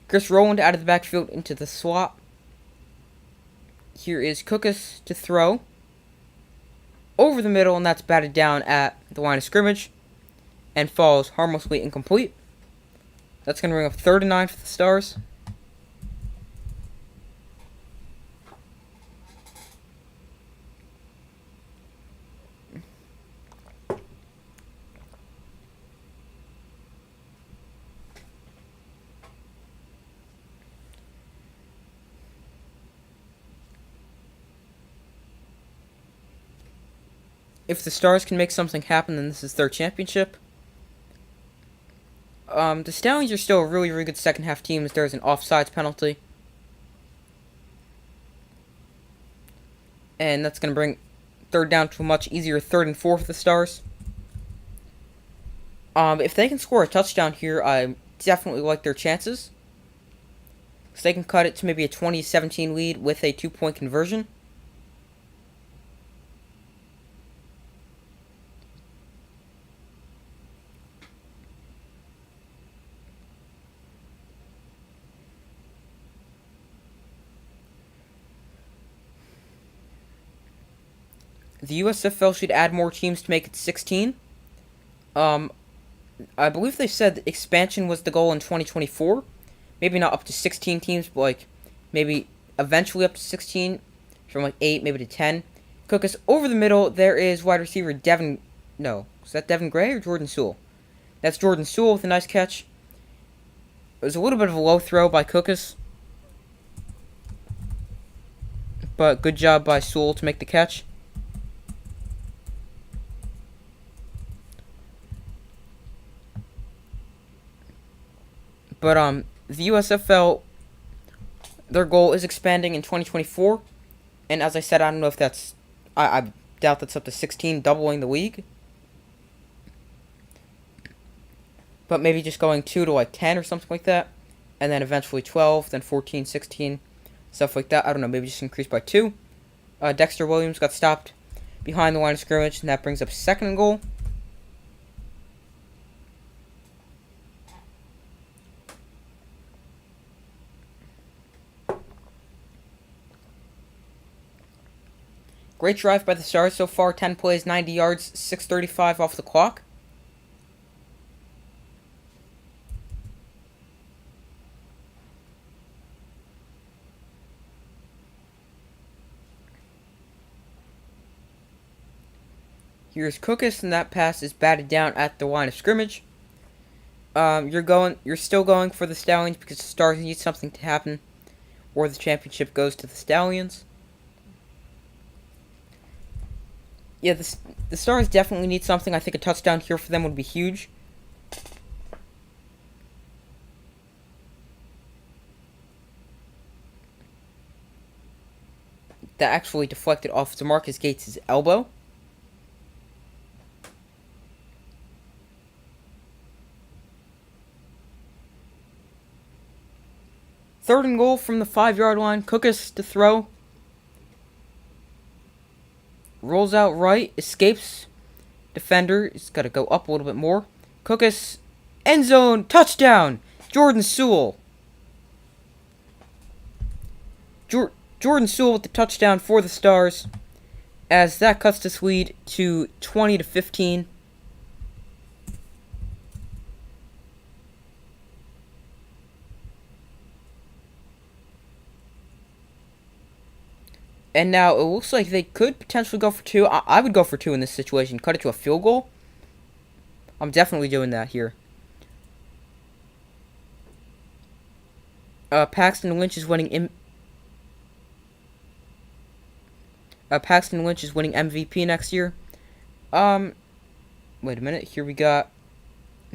Chris Rowland out of the backfield into the slot. Here is Cookus to throw. Over the middle, and that's batted down at the line of scrimmage. And falls harmlessly incomplete. That's going to bring up 3rd and 9 for the Stars. If the Stars can make something happen, then this is their championship. The Stallions are still a really, really good second half team as there's an offsides penalty. And that's going to bring 3rd down to a much easier 3rd and 4 for the Stars. If they can score a touchdown here, I definitely like their chances. So they can cut it to maybe a 20-17 lead with a 2-point conversion. The USFL should add more teams to make it 16. I believe they said expansion was the goal in 2024. Maybe not up to 16 teams, but like maybe eventually up to 16. From like 8, maybe to 10. Cookus over the middle. There is wide receiver Devin. No, is that Devin Gray or Jordan Sewell? That's Jordan Sewell with a nice catch. It was a little bit of a low throw by Cookus. But good job by Sewell to make the catch. But the USFL, their goal is expanding in 2024. And as I said, I don't know if that's... I doubt that's up to 16, doubling the league. But maybe just going 2 to like 10 or something like that. And then eventually 12, then 14, 16, stuff like that. I don't know, maybe just increase by 2. Dexter Williams got stopped behind the line of scrimmage, and that brings up 2nd and goal. Great drive by the Stars so far. 10 plays, 90 yards, 6:35 off the clock. Here's Cookus, and that pass is batted down at the line of scrimmage. You're still going for the Stallions because the Stars need something to happen, or the championship goes to the Stallions. Yeah, the Stars definitely need something. I think a touchdown here for them would be huge. That actually deflected off DeMarcus Gates' elbow. Third and goal from the 5-yard line. Cookus to throw. Rolls out right. Escapes. Defender. He's got to go up a little bit more. Cookus. End zone. Touchdown. Jordan Sewell. Jordan Sewell with the touchdown for the Stars, as that cuts this lead to 20-15. And now it looks like they could potentially go for two. I would go for two in this situation. Cut it to a field goal. I'm definitely doing that here. Paxton Lynch is winning Paxton Lynch is winning MVP next year. Wait a minute. Here we got.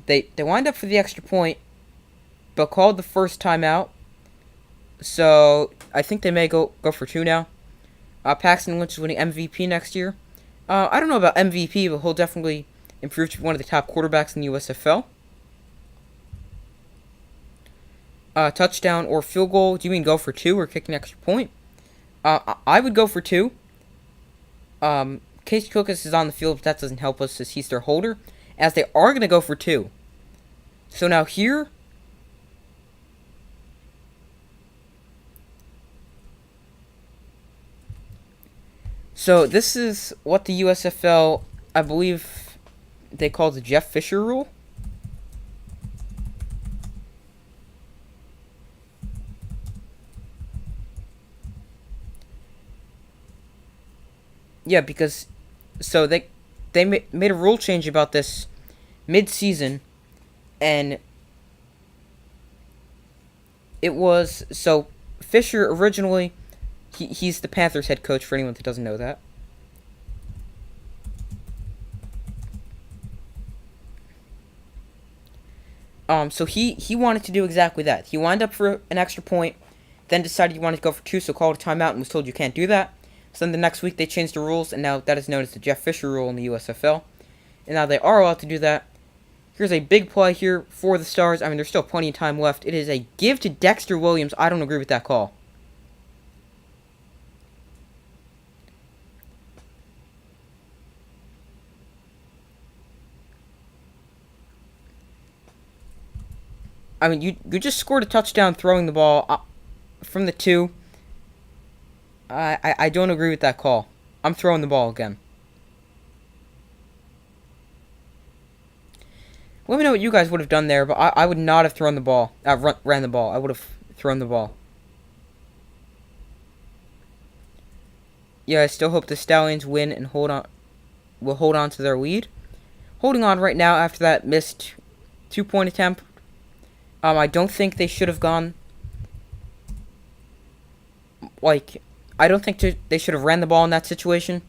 They wind up for the extra point, but called the first timeout. So I think they may go for two now. Paxton Lynch is winning MVP next year. I don't know about MVP, but he'll definitely improve to be one of the top quarterbacks in the USFL. Touchdown or field goal. Do you mean go for two or kick an extra point? I would go for two. Case Cookus is on the field, but that doesn't help us as he's their holder, as they are going to go for two. So now here, so this is what the USFL, I believe they call the Jeff Fisher rule. Yeah, because so they made a rule change about this mid-season, and it was so Fisher originally he's the Panthers head coach for anyone that doesn't know that. So he wanted to do exactly that. He wound up for an extra point, then decided he wanted to go for two, so called a timeout and was told you can't do that. So then the next week they changed the rules, and now that is known as the Jeff Fisher rule in the USFL. And now they are allowed to do that. Here's a big play here for the Stars. I mean, there's still plenty of time left. It is a give to Dexter Williams. I don't agree with that call. I mean, you just scored a touchdown throwing the ball from the 2. I don't agree with that call. I'm throwing the ball again. Let me know what you guys would have done there, but I would not have thrown the ball. Ran the ball. I would have thrown the ball. Yeah, I still hope the Stallions win and will hold on to their lead. Holding on right now after that missed 2-point attempt. I don't think they should have gone. I don't think they should have ran the ball in that situation.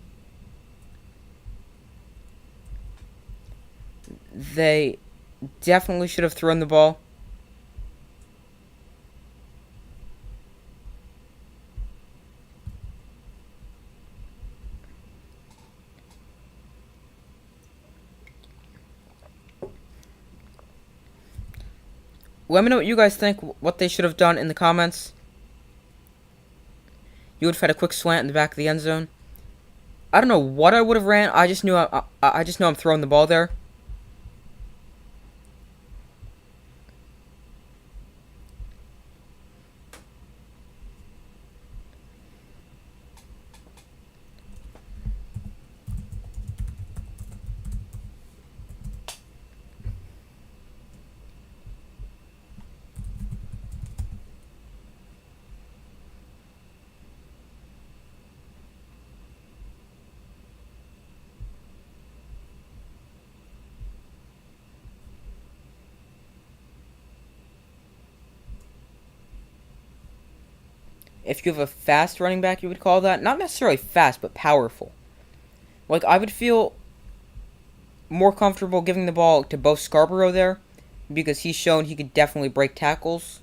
They definitely should have thrown the ball. Let me know what you guys think, what they should have done in the comments. You would have had a quick slant in the back of the end zone. I don't know what I would have ran. I just knew I just know I'm throwing the ball there. if you have a fast running back, you would call that. Not necessarily fast, but powerful. Like, I would feel more comfortable giving the ball to Bo Scarborough there, because he's shown he could definitely break tackles.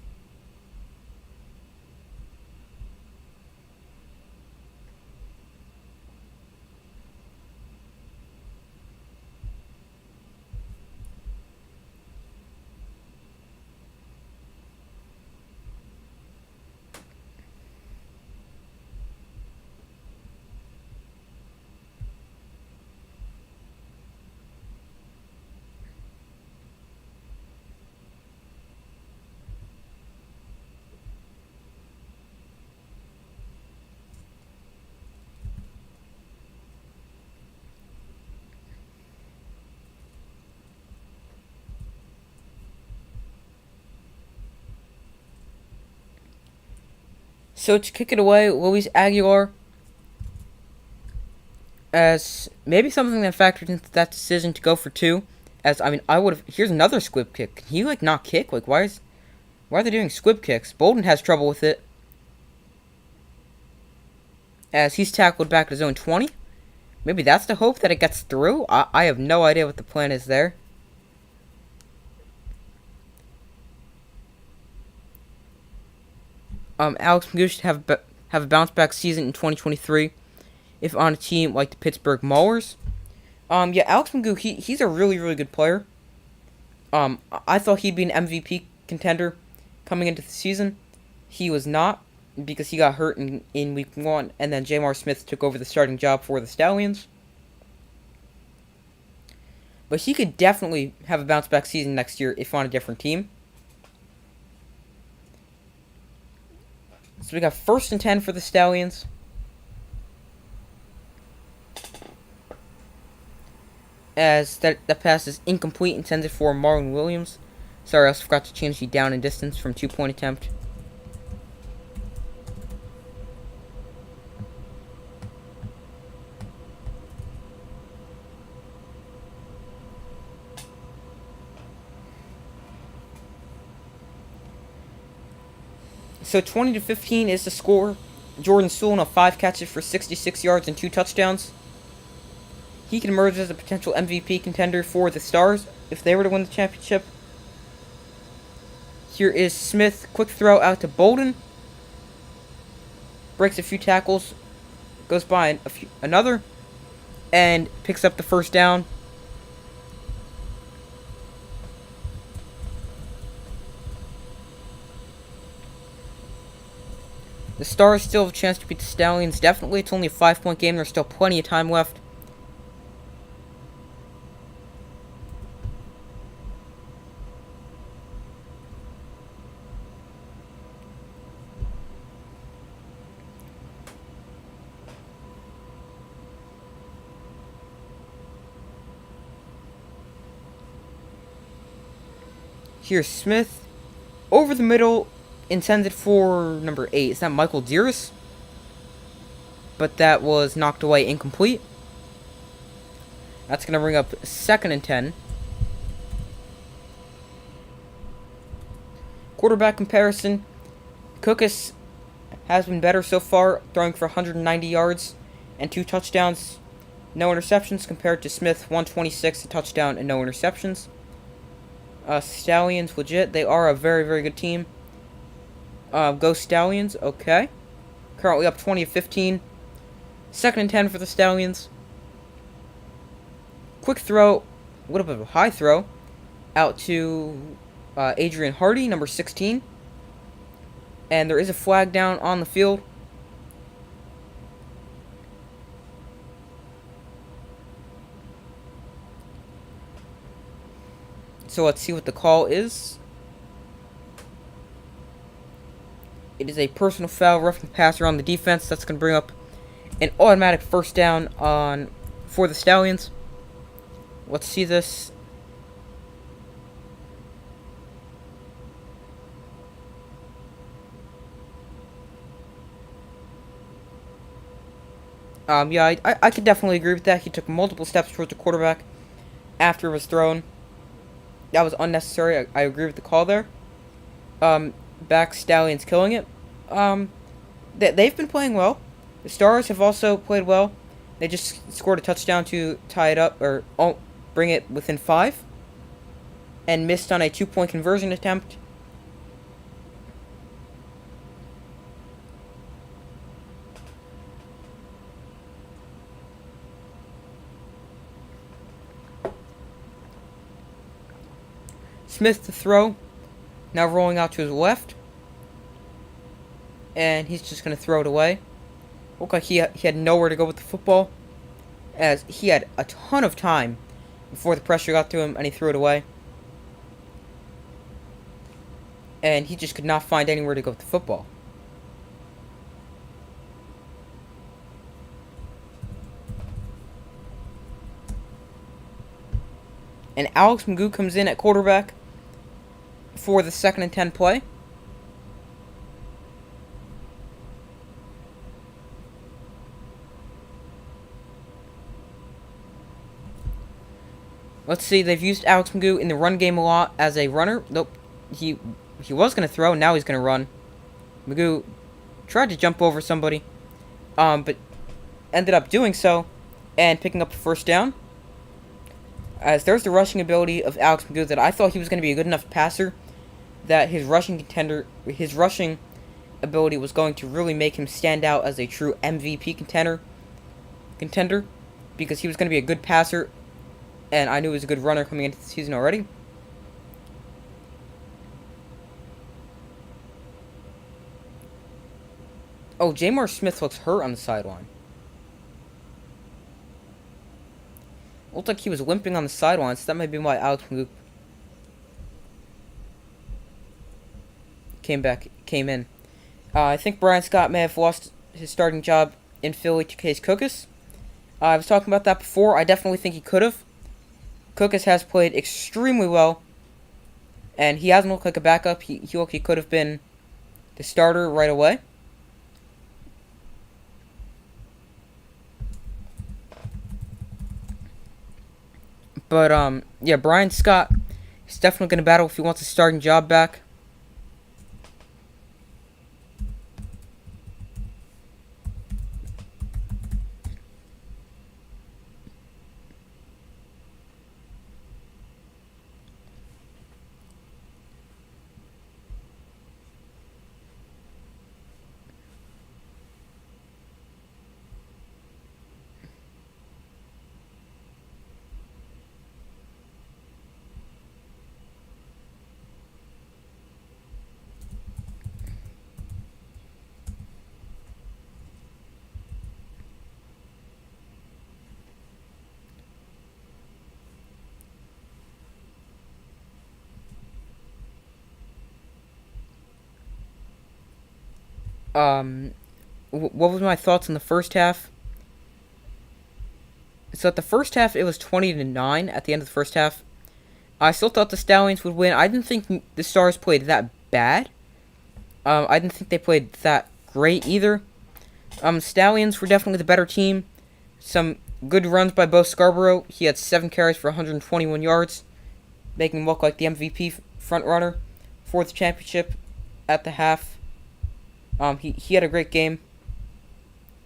So to kick it away, Luis Aguilar, as maybe something that factored into that decision to go for two. As I mean, I would have. Here's another squib kick. Can he like not kick? Like why are they doing squib kicks? Bolden has trouble with it, as he's tackled back at his own 20. Maybe that's the hope that it gets through. I have no idea what the plan is there. Alex McGough should have a bounce back season in 2023, if on a team like the Pittsburgh Maulers. Yeah, Alex McGough, he's a really, really good player. I thought he'd be an MVP contender coming into the season. He was not, because he got hurt in week 1, and then Jamar Smith took over the starting job for the Stallions. But he could definitely have a bounce back season next year if on a different team. So we got 1st and 10 for the Stallions. As that pass is incomplete, intended for Marlon Williams. Sorry, I also forgot to change the down and distance from 2-point attempt. So 20-15 is the score. Jordan Sewell 5 catches for 66 yards and 2 touchdowns. He can emerge as a potential MVP contender for the Stars if they were to win the championship. Here is Smith, quick throw out to Bolden. Breaks a few tackles, goes by another, and picks up the 1st down. The Stars still have a chance to beat the Stallions. Definitely, it's only a 5-point game. There's still plenty of time left. Here's Smith, over the middle, intended for number 8. Is that Michael Dearest? But that was knocked away, incomplete. That's going to bring up 2nd and 10. Quarterback comparison. Cookus has been better so far, throwing for 190 yards and 2 touchdowns. No interceptions, compared to Smith, 126, a touchdown and no interceptions. Stallions, legit. They are a very, very good team. Go Stallions, okay. Currently up 20-15. 2nd and 10 for the Stallions. Quick throw, a little bit of a high throw, out to Adrian Hardy, number 16. And there is a flag down on the field. So let's see what the call is. It is a personal foul, roughing the passer on the defense. That's going to bring up an automatic 1st down for the Stallions. Let's see this. Yeah, I could definitely agree with that. He took multiple steps towards the quarterback after it was thrown. That was unnecessary. I agree with the call there. Back Stallions killing it. they've been playing well. The Stars have also played well. They just scored a touchdown to tie it up, or bring it within 5, and missed on a 2-point conversion attempt. Smith to throw, now rolling out to his left, and he's just going to throw it away. Looked like he had nowhere to go with the football, as he had a ton of time before the pressure got to him, and he threw it away. And he just could not find anywhere to go with the football. And Alex Magoo comes in at quarterback for the 2nd and 10 play. Let's see, they've used Alex Magoo in the run game a lot as a runner. Nope, he was going to throw, now he's going to run. Magoo tried to jump over somebody, but ended up doing so and picking up a first down. As there's the rushing ability of Alex Magoo, that I thought he was going to be a good enough passer that his rushing ability was going to really make him stand out as a true MVP contender, because he was going to be a good passer, and I knew he was a good runner coming into the season already. Oh, Jamar Smith looks hurt on the sideline. Looked like he was limping on the sideline, so that might be why Alex Magoo came in. I think Brian Scott may have lost his starting job in Philly to Case Cookus. I was talking about that before. I definitely think he could have. Cookus has played extremely well, and he hasn't looked like a backup. He looked like he could have been the starter right away. But, yeah, Brian Scott is definitely going to battle if he wants his starting job back. What was my thoughts on the first half? So at the first half, it was 20-9 at the end of the first half. I still thought the Stallions would win. I didn't think the Stars played that bad. I didn't think they played that great either. Stallions were definitely the better team. Some good runs by Bo Scarborough. He had 7 carries for 121 yards, making him look like the MVP front runner for the championship at the half. He had a great game,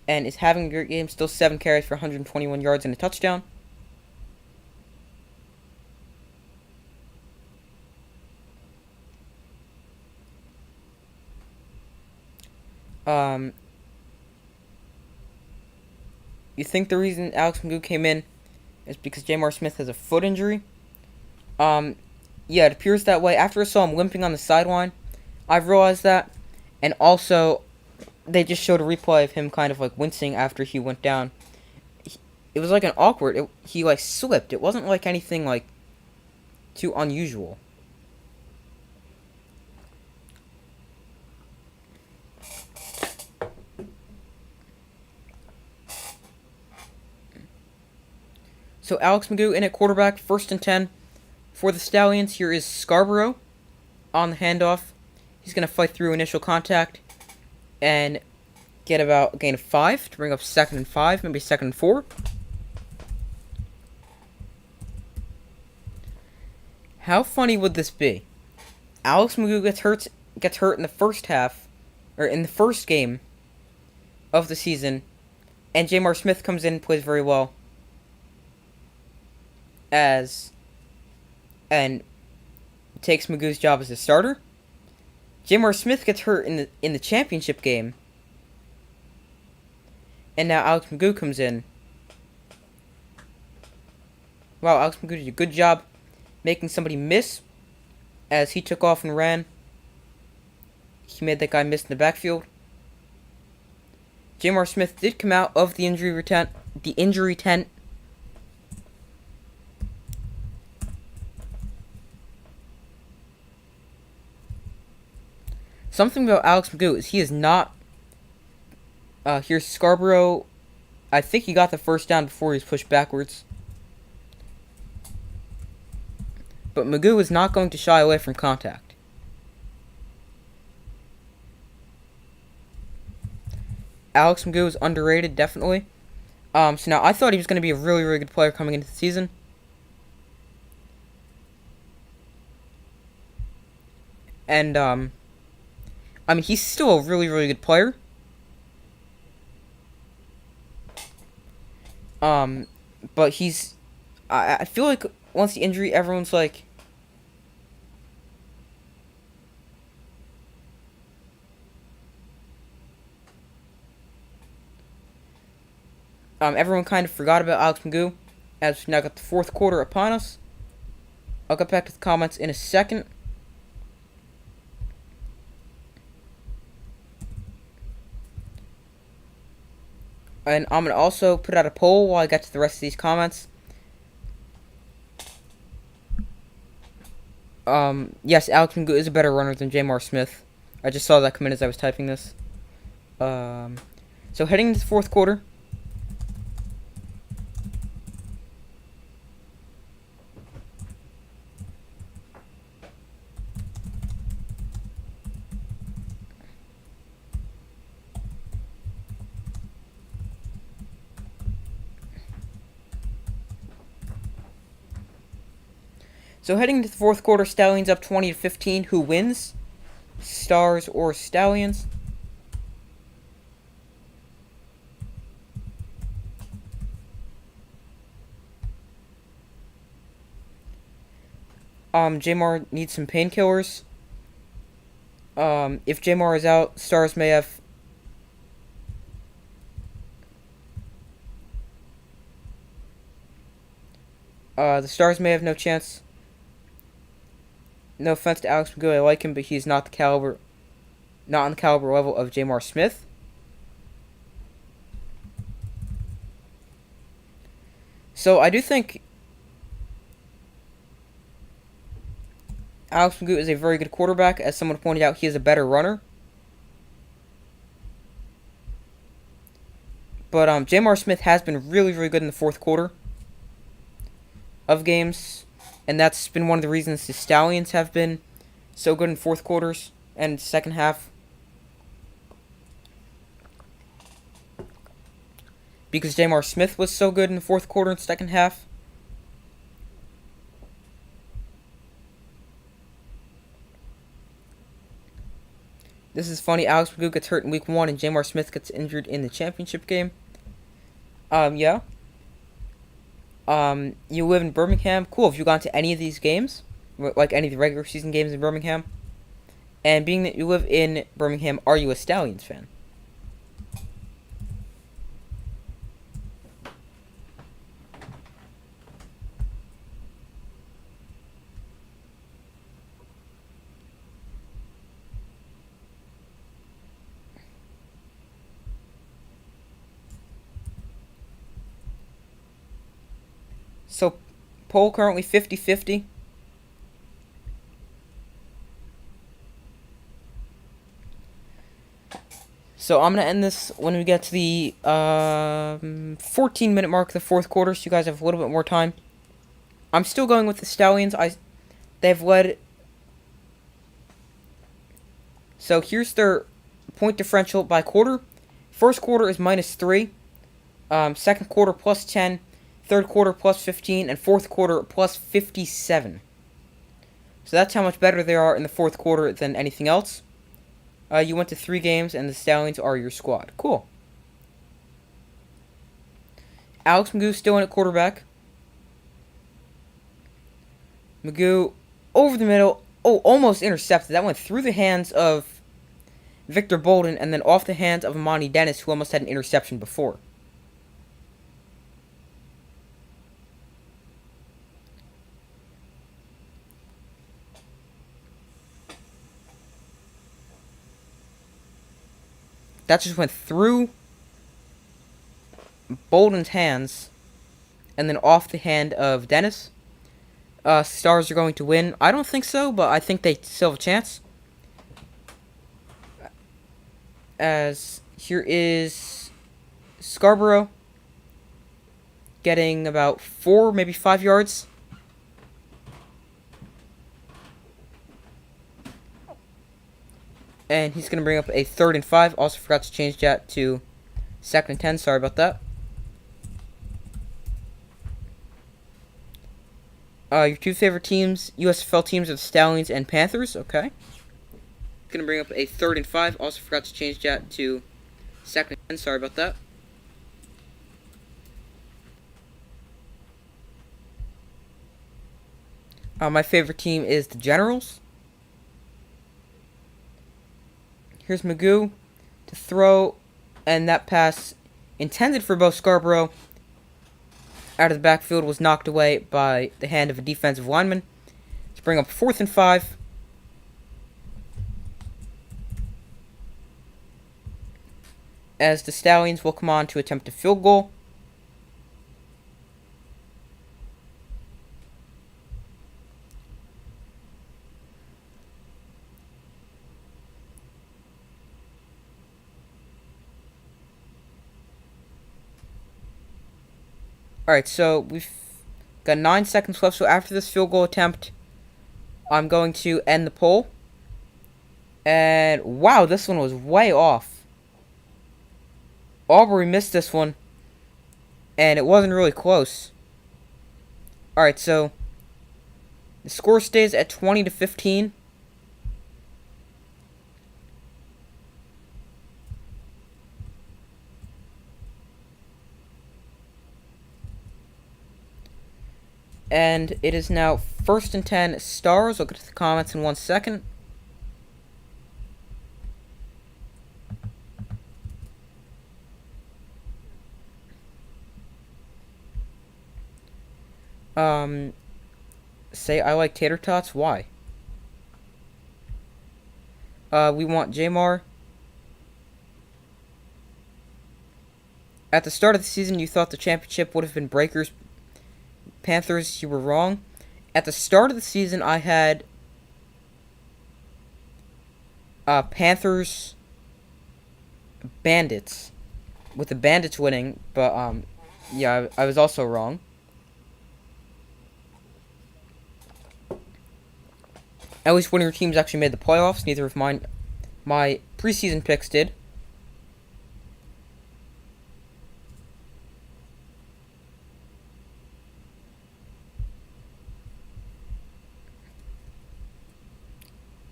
and is having a great game. Still 7 carries for 121 yards and a touchdown. You think the reason Alex Magoo came in is because Jamar Smith has a foot injury? Yeah, it appears that way. After I saw him limping on the sideline, I've realized that. And also, they just showed a replay of him kind of like wincing after he went down. It was like an awkward, he like slipped. It wasn't like anything like too unusual. So Alex Magoo in at quarterback, 1st and 10 for the Stallions. Here is Scarborough on the handoff. He's going to fight through initial contact and get about a gain of 5 to bring up 2nd and 5, maybe 2nd and 4. How funny would this be? Alex Magoo gets hurt in the first half, or in the first game, of the season, and Jamar Smith comes in and plays very well and takes Magoo's job as a starter. Jamar Smith gets hurt in the championship game, and now Alex Magoo comes in. Wow, Alex Magoo did a good job making somebody miss as he took off and ran. He made that guy miss in the backfield. Jamar Smith did come out of the injury tent. Something about Alex Magoo is he is not. Here's Scarborough. I think he got the first down before he was pushed backwards. But Magoo is not going to shy away from contact. Alex Magoo is underrated, definitely. So now I thought he was going to be a really, really good player coming into the season. And, I mean, he's still a really, really good player. But he's... I feel like once the injury, everyone's like... everyone kind of forgot about Alex Magoo, as we now got the fourth quarter upon us. I'll get back to the comments in a second. And I'm going to also put out a poll while I get to the rest of these comments. Yes, Alex Magoo is a better runner than Jamar Smith. I just saw that come in as I was typing this. So heading into the fourth quarter. So heading into the fourth quarter, Stallions up 20-15. Who wins? Stars or Stallions? Jamar needs some painkillers. If Jamar is out, Stars may have... the Stars may have no chance. No offense to Alex Magoo, I like him, but he's not on the caliber level of Jamar Smith. So I do think Alex Magoo is a very good quarterback. As someone pointed out, he is a better runner. But Jamar Smith has been really, really good in the fourth quarter of games. And that's been one of the reasons the Stallions have been so good in fourth quarters and second half. Because Jamar Smith was so good in the fourth quarter and second half. This is funny. Alex Magoo gets hurt in week 1 and Jamar Smith gets injured in the championship game. Yeah. You live in Birmingham. Cool. Have you gone to any of these games? Like any of the regular season games in Birmingham? And being that you live in Birmingham, are you a Stallions fan? So, poll currently 50-50. So, I'm going to end this when we get to the 14-minute mark of the fourth quarter, so you guys have a little bit more time. I'm still going with the Stallions. They've led... So, here's their point differential by quarter. First quarter is -3. Second quarter +10. Third quarter +15, and fourth quarter +57. So that's how much better they are in the fourth quarter than anything else. You went to 3 games, and the Stallions are your squad. Cool. Alex Magoo still in at quarterback. Magoo over the middle. Oh, almost intercepted. That went through the hands of Victor Bolden and then off the hands of Amani Dennis, who almost had an interception before. That just went through Bolden's hands and then off the hand of Dennis. Stars are going to win. I don't think so, but I think they still have a chance. As here is Scarborough getting about 4, maybe 5 yards. And he's going to bring up a 3rd and 5. Also forgot to change that to 2nd and 10. Sorry about that. Your two favorite teams, USFL teams, are the Stallions and Panthers. Okay. Going to bring up a 3rd and 5. Also forgot to change that to 2nd and 10. Sorry about that. My favorite team is the Generals. Here's Magoo to throw, and that pass intended for Bo Scarborough out of the backfield was knocked away by the hand of a defensive lineman to bring up 4th and 5. As the Stallions will come on to attempt a field goal. Alright, so we've got 9 seconds left, so after this field goal attempt, I'm going to end the poll. And, wow, this one was way off. Aubrey missed this one, and it wasn't really close. Alright, so the score stays at 20-15. And it is now 1st and 10 Stars. I'll get to the comments in 1 second. Say I like tater tots. Why? We want Jamar. At the start of the season, you thought the championship would have been Breakers Panthers. You were wrong. At the start of the season, I had Panthers Bandits, with the Bandits winning, but yeah, I was also wrong. At least one of your teams actually made the playoffs. Neither of my preseason picks did.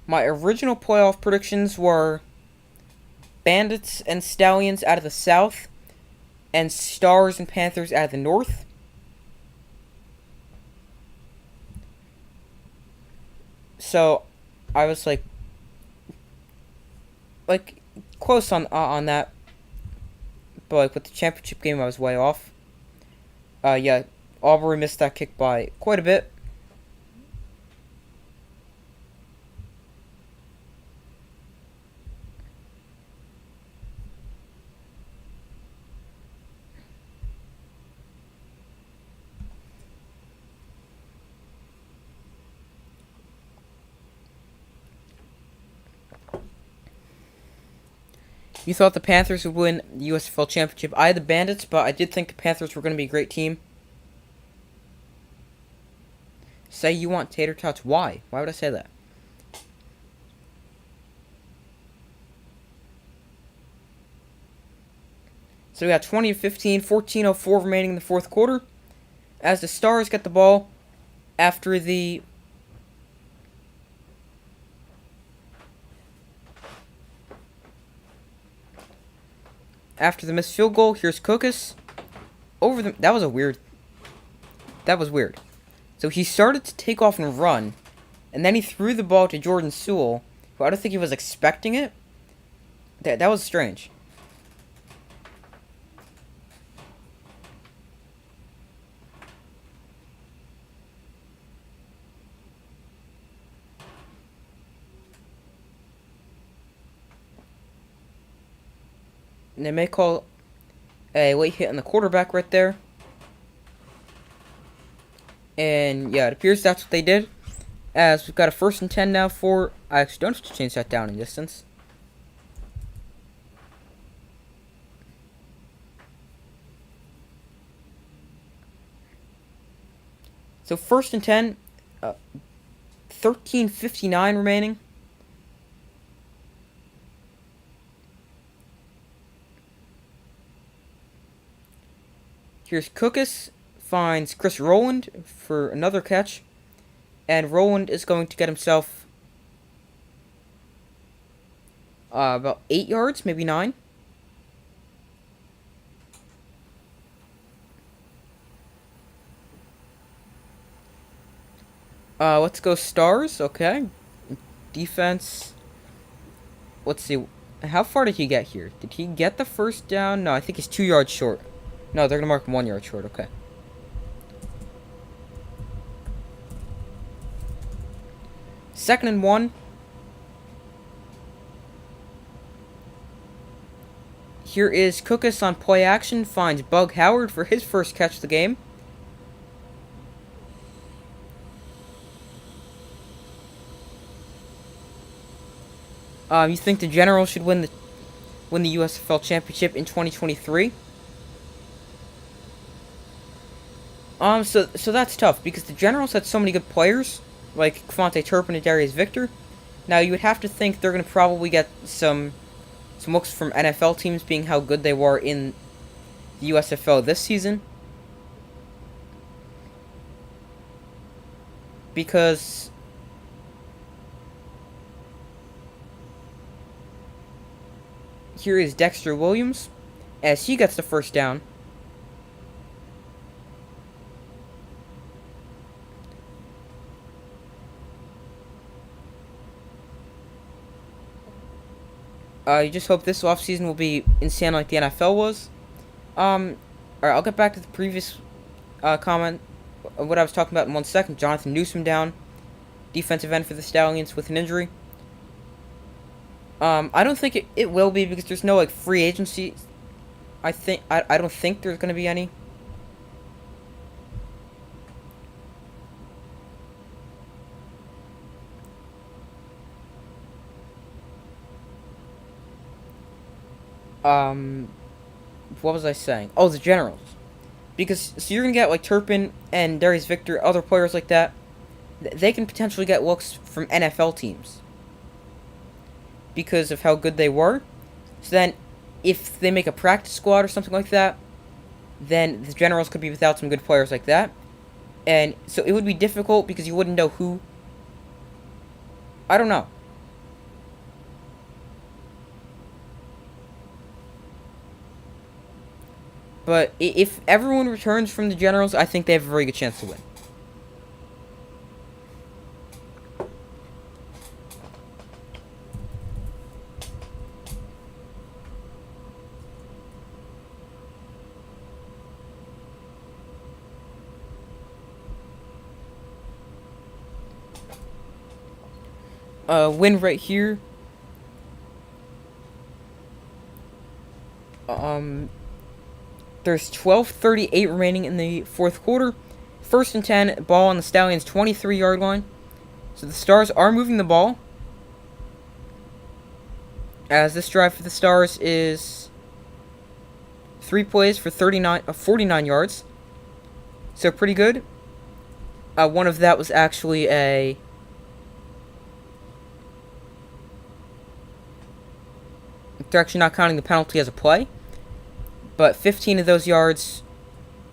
My original playoff predictions were Bandits and Stallions out of the South, and Stars and Panthers out of the North. So, I was like close on that, but like with the championship game, I was way off. Yeah, Aubrey missed that kick by quite a bit. You thought the Panthers would win the USFL championship. I had the Bandits, but I did think the Panthers were going to be a great team. Say you want tater tots. Why? Why would I say that? So we got 20-15, 14:04 remaining in the 4th quarter. As the Stars get the ball after the missed field goal. Here's Cookus over the... That was a weird... That was weird. So he started to take off and run, and then he threw the ball to Jordan Sewell, who I don't think he was expecting it. That was strange. And they may call a late hit on the quarterback right there. And yeah, it appears that's what they did. As we've got a 1st and 10 now for... I actually don't have to change that down in distance. So 1st and 10. 13:59 remaining. Here's Cookus. Finds Chris Rowland for another catch. And Rowland is going to get himself about 8 yards, maybe 9. Let's go Stars, okay. Defense. Let's see. How far did he get here? Did he get the 1st down? No, I think he's 2 yards short. No, they're going to mark him 1 yard short, okay. Second and 1. Here is Cookus on play action. Finds Bug Howard for his first catch of the game. You think the Generals should win the USFL championship in 2023? So that's tough because the Generals had so many good players, like Kvontae Turpin and Darius Victor. Now you would have to think they're going to probably get some looks from NFL teams, being how good they were in the USFL this season. Because here is Dexter Williams as he gets the 1st down. You just hope this offseason will be insane like the NFL was. Alright, I'll get back to the previous comment of what I was talking about in 1 second. Jonathan Newsom down. Defensive end for the Stallions with an injury. I don't think it will be because there's no, like, free agency. I don't think there's going to be any. What was I saying? Oh, the Generals. Because, so you're going to get, like, Turpin and Darius Victor, other players like that. They can potentially get looks from NFL teams. Because of how good they were. So then, if they make a practice squad or something like that, then the Generals could be without some good players like that. And so it would be difficult because you wouldn't know who. I don't know. But if everyone returns from the Generals, I think they have a very good chance to win. Win right here. There's 12:38 remaining in the 4th quarter. 1st and 10, ball on the Stallions' 23-yard line. So the Stars are moving the ball. As this drive for the Stars is 3 plays for 49 yards. So pretty good. One of that was actually a... They're actually not counting the penalty as a play. But 15 of those yards...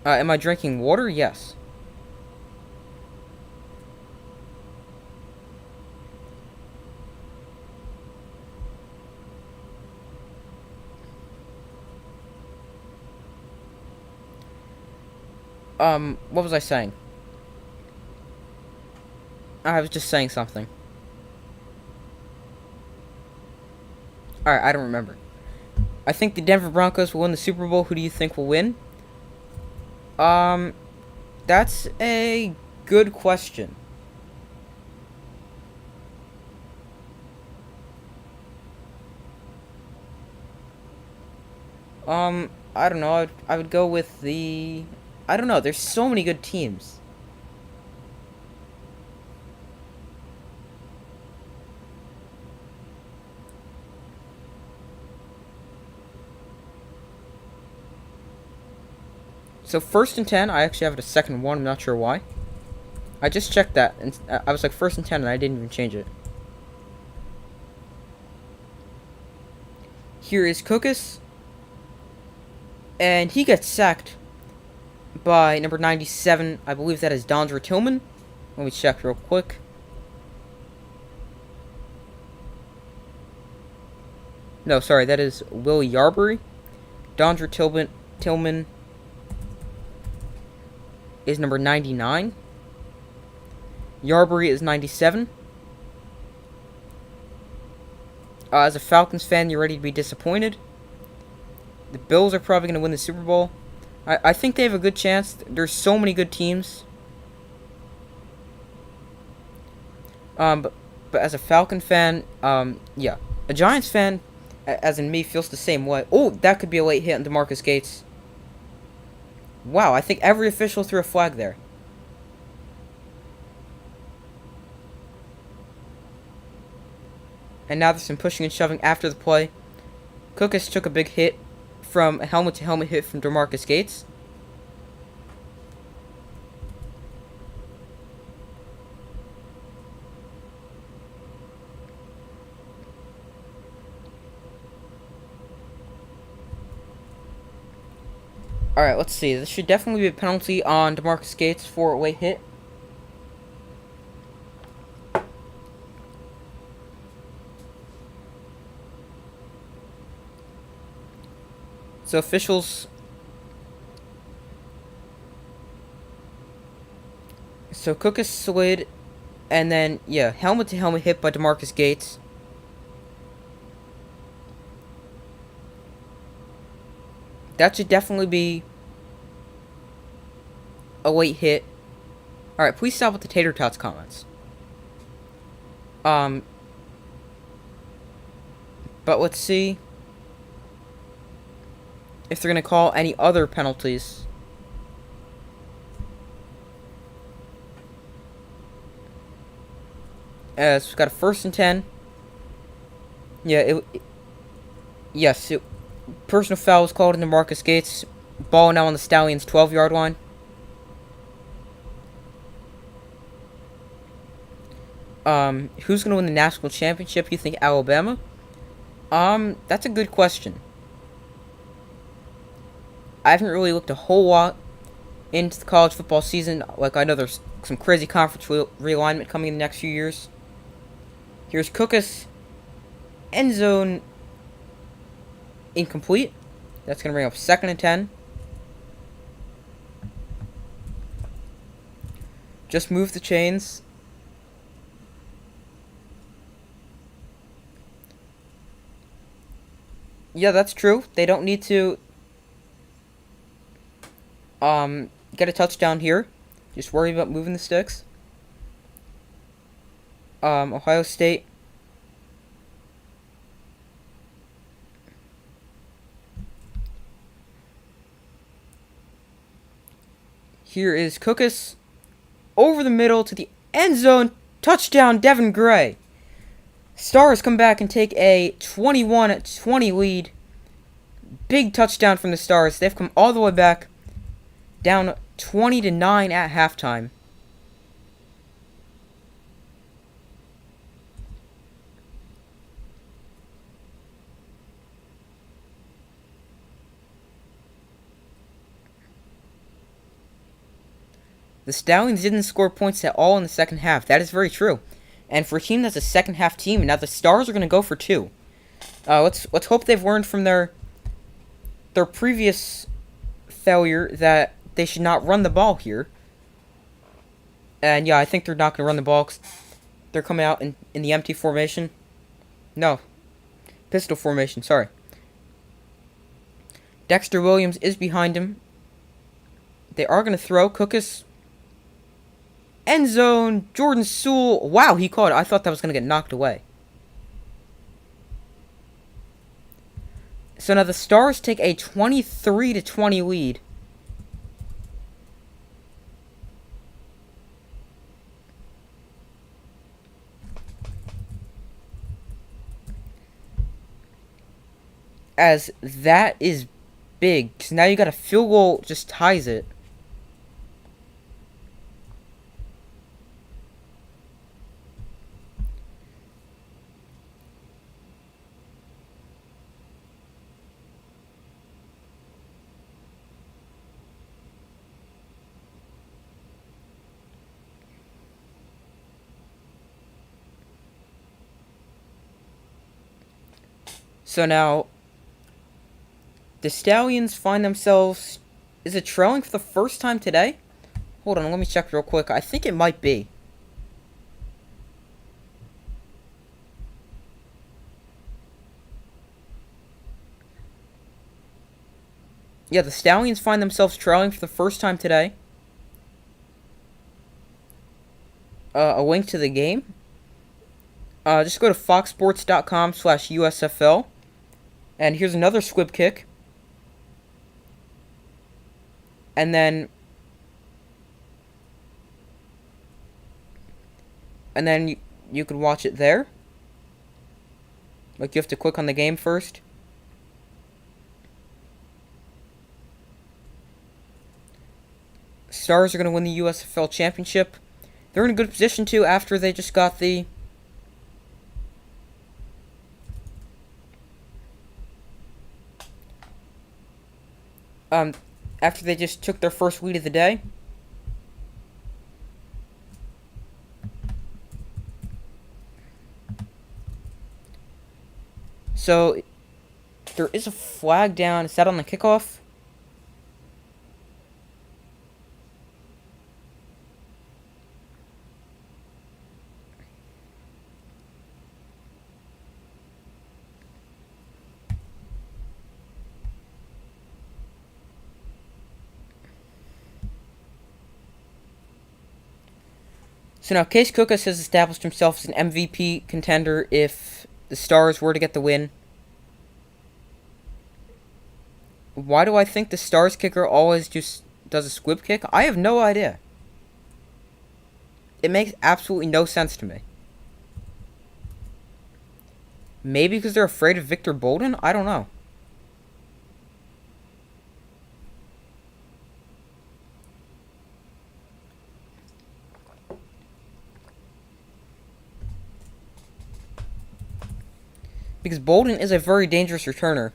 am I drinking water? Yes. What was I saying? I was just saying something. Alright, I don't remember. I think the Denver Broncos will win the Super Bowl. Who do you think will win? That's a good question. I don't know. I would go with the... I don't know. There's so many good teams. So 1st and 10, I actually have it a 2nd and 1. I'm not sure why. I just checked that, and I was like 1st and 10, and I didn't even change it. Here is Cookus. And he gets sacked by number 97. I believe that is Dondra Tillman. Let me check real quick. No, sorry, that is Will Yarbury. Dondra Tillman is number 99. Yarbury is 97. As a Falcons fan, you're ready to be disappointed. The Bills are probably going to win the Super Bowl. I think they have a good chance. There's so many good teams. But as a Falcon fan, yeah. A Giants fan, as in me, feels the same way. Oh, that could be a late hit on DeMarcus Gates. Wow, I think every official threw a flag there. And now there's some pushing and shoving after the play. Cookus took a big hit from a helmet-to-helmet hit from DeMarcus Gates. Alright, let's see. This should definitely be a penalty on DeMarcus Gates for a late hit. So officials... So Cookus slid, and then, yeah, helmet-to-helmet hit by DeMarcus Gates. That should definitely be a late hit. Alright, please stop with the tater tots comments. But let's see if they're going to call any other penalties. As we've got a 1st and 10. Yeah, yes, personal foul was called in DeMarcus Gates. Ball now on the Stallions' 12-yard line. Who's going to win the national championship? You think Alabama? That's a good question. I haven't really looked a whole lot into the college football season. Like, I know there's some crazy conference realignment coming in the next few years. Here's Cookus. End zone incomplete. That's going to bring up 2nd and 10. Just move the chains. Yeah, that's true. They don't need to get a touchdown here. Just worry about moving the sticks. Ohio State. Here is Cookus. Over the middle to the end zone. Touchdown, Devin Gray. Stars come back and take a 21-20 lead. Big touchdown from the Stars. They've come all the way back. Down 20-9 at halftime. The Stallions didn't score points at all in the second half. That is very true. And for a team that's a second half team, now the Stars are going to go for 2. Let's hope they've learned from their previous failure that they should not run the ball here. And yeah, I think they're not going to run the ball 'cause they're coming out in the empty formation. No. Pistol formation, sorry. Dexter Williams is behind him. They are going to throw. Cookus. End zone. Jordan Sewell. Wow, he caught it. I thought that was going to get knocked away. So now the Stars take a 23-20 lead. As that is big, because now you got a field goal just ties it. So now the Stallions find themselves... Is it trailing for the first time today? Hold on, let me check real quick. I think it might be. Yeah, the Stallions find themselves trailing for the first time today. A link to the game. Just go to foxsports.com/USFL. And here's another squib kick. And then you can watch it there. Like, you have to click on the game first. Stars are going to win the USFL championship. They're in a good position too after they just got the after they just took their first lead of the day. So, there is a flag down. Is that on the kickoff? So now Case Cookus has established himself as an MVP contender if the Stars were to get the win. Why do I think the Stars kicker always just does a squib kick? I have no idea. It makes absolutely no sense to me. Maybe because they're afraid of Victor Bolden? I don't know. Because Bolden is a very dangerous returner.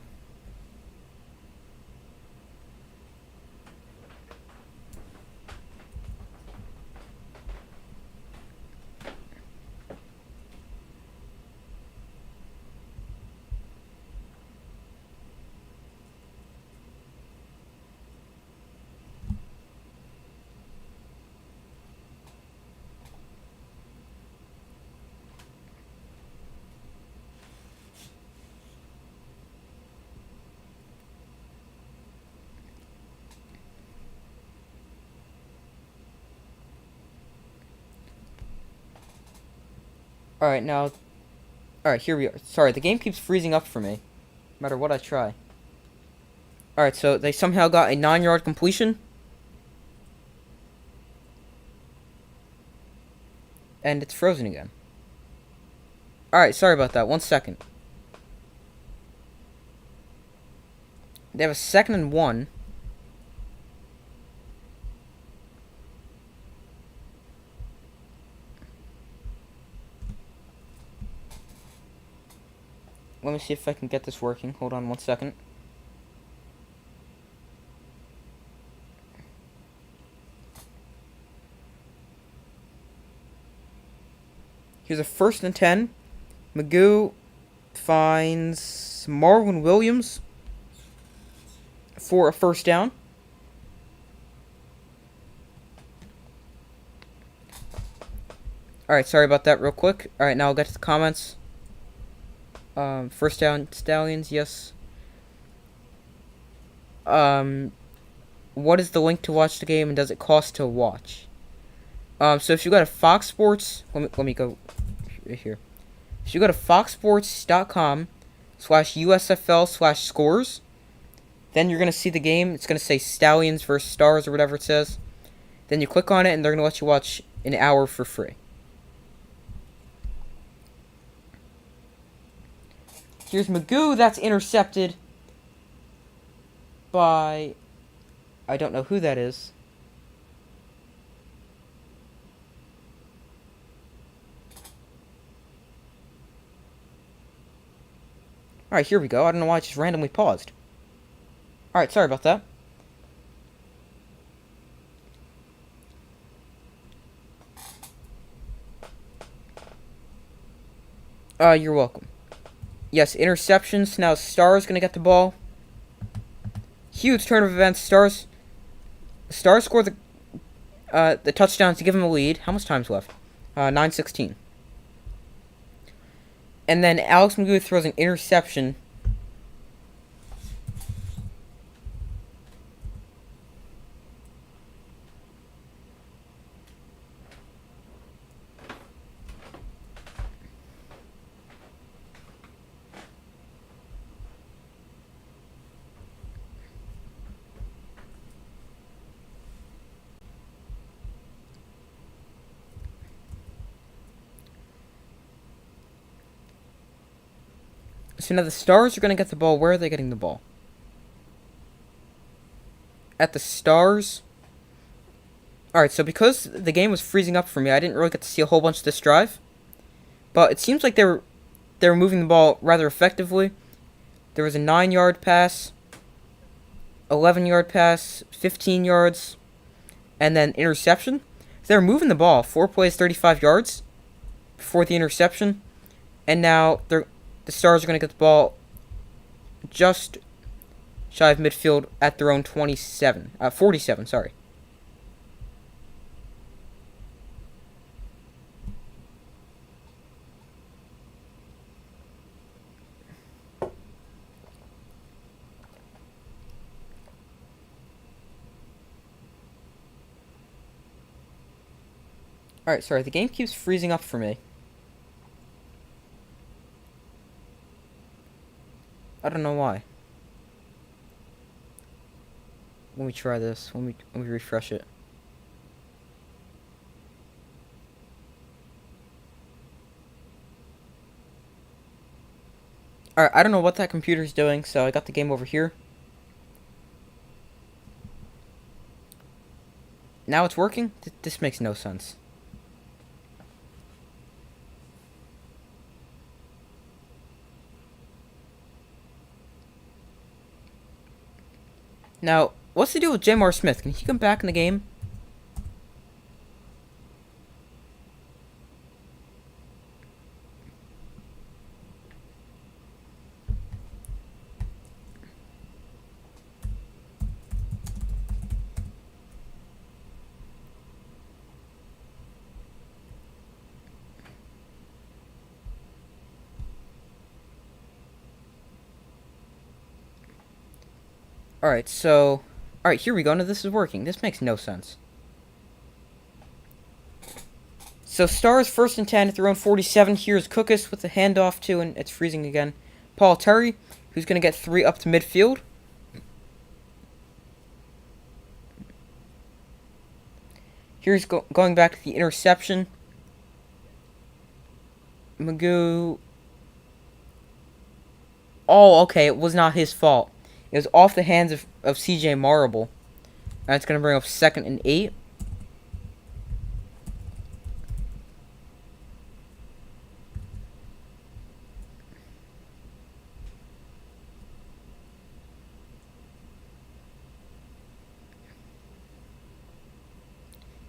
Alright, now... Alright, here we are. Sorry, the game keeps freezing up for me. No matter what I try. Alright, so they somehow got a 9-yard completion. And it's frozen again. Alright, sorry about that. 1 second. They have a 2nd and 1. Let me see if I can get this working. Hold on 1 second. Here's a 1st and 10. Magoo finds Marwin Williams for a 1st down. Alright, sorry about that real quick. Alright, now I'll get to the comments. First down, Stallions, yes. What is the link to watch the game, and does it cost to watch? So if you go to Fox Sports, let me go here. If you go to foxsports.com/USFL/scores, then you're going to see the game. It's going to say Stallions versus Stars or whatever it says. Then you click on it, and they're going to let you watch an hour for free. Here's Magoo. That's intercepted by... I don't know who that is. Alright, here we go. I don't know why it just randomly paused. Alright, sorry about that. You're welcome. Yes, interceptions. Now Stars gonna get the ball. Huge turn of events. Stars score the touchdown to give them a lead. How much time's left? 9:16. And then Alex Magoo throws an interception. So now the Stars are going to get the ball. Where are they getting the ball? At the Stars. Alright, so because the game was freezing up for me, I didn't really get to see a whole bunch of this drive. But it seems like they were moving the ball rather effectively. There was a 9-yard pass, 11-yard pass, 15 yards, and then interception. They were moving the ball. 4 plays, 35 yards before the interception. And now the Stars are going to get the ball just shy of midfield at their own 47, sorry. Alright, sorry, the game keeps freezing up for me. I don't know why. Let me try this. Let me refresh it. Alright, I don't know what that computer's doing, so I got the game over here. Now it's working? This makes no sense. Now, what's the deal with Jamar Smith? Can he come back in the game? Alright, so... Alright, here we go. Now this is working. This makes no sense. So, Stars first and 10 at their own 47. Here's Cookus with the handoff to, and it's freezing again, Paul Terry, who's going to get 3 up to midfield. Here's going back to the interception. Magoo... Oh, okay, it was not his fault. It was off the hands of CJ Marable. And it's going to bring up 2nd and 8.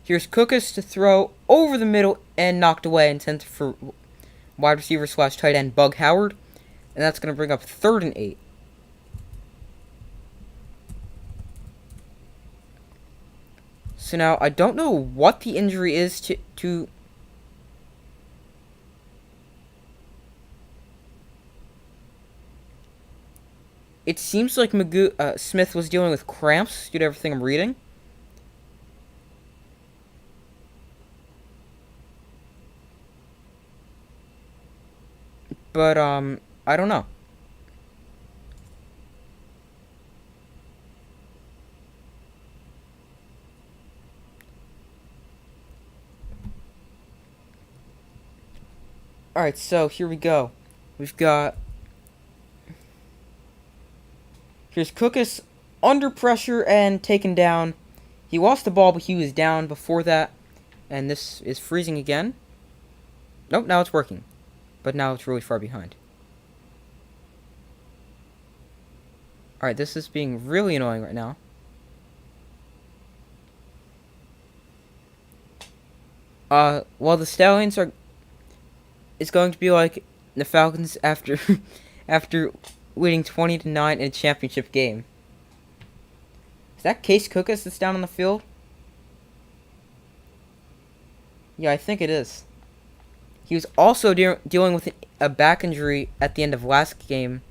Here's Cookus to throw over the middle and knocked away, intended for wide receiver / tight end Bug Howard. And that's going to bring up 3rd and 8. So now, I don't know what the injury is to It seems like Smith was dealing with cramps due to everything I'm reading. But, I don't know. Alright, so here we go. We've got... Here's Cookus under pressure and taken down. He lost the ball, but he was down before that. And this is freezing again. Nope, now it's working. But now it's really far behind. Alright, this is being really annoying right now. Well, the Stallions is going to be like the Falcons after after winning 20-9 in a championship game. Is that Case Cookus that's down on the field? Yeah, I think it is. He was also dealing with a back injury at the end of last game,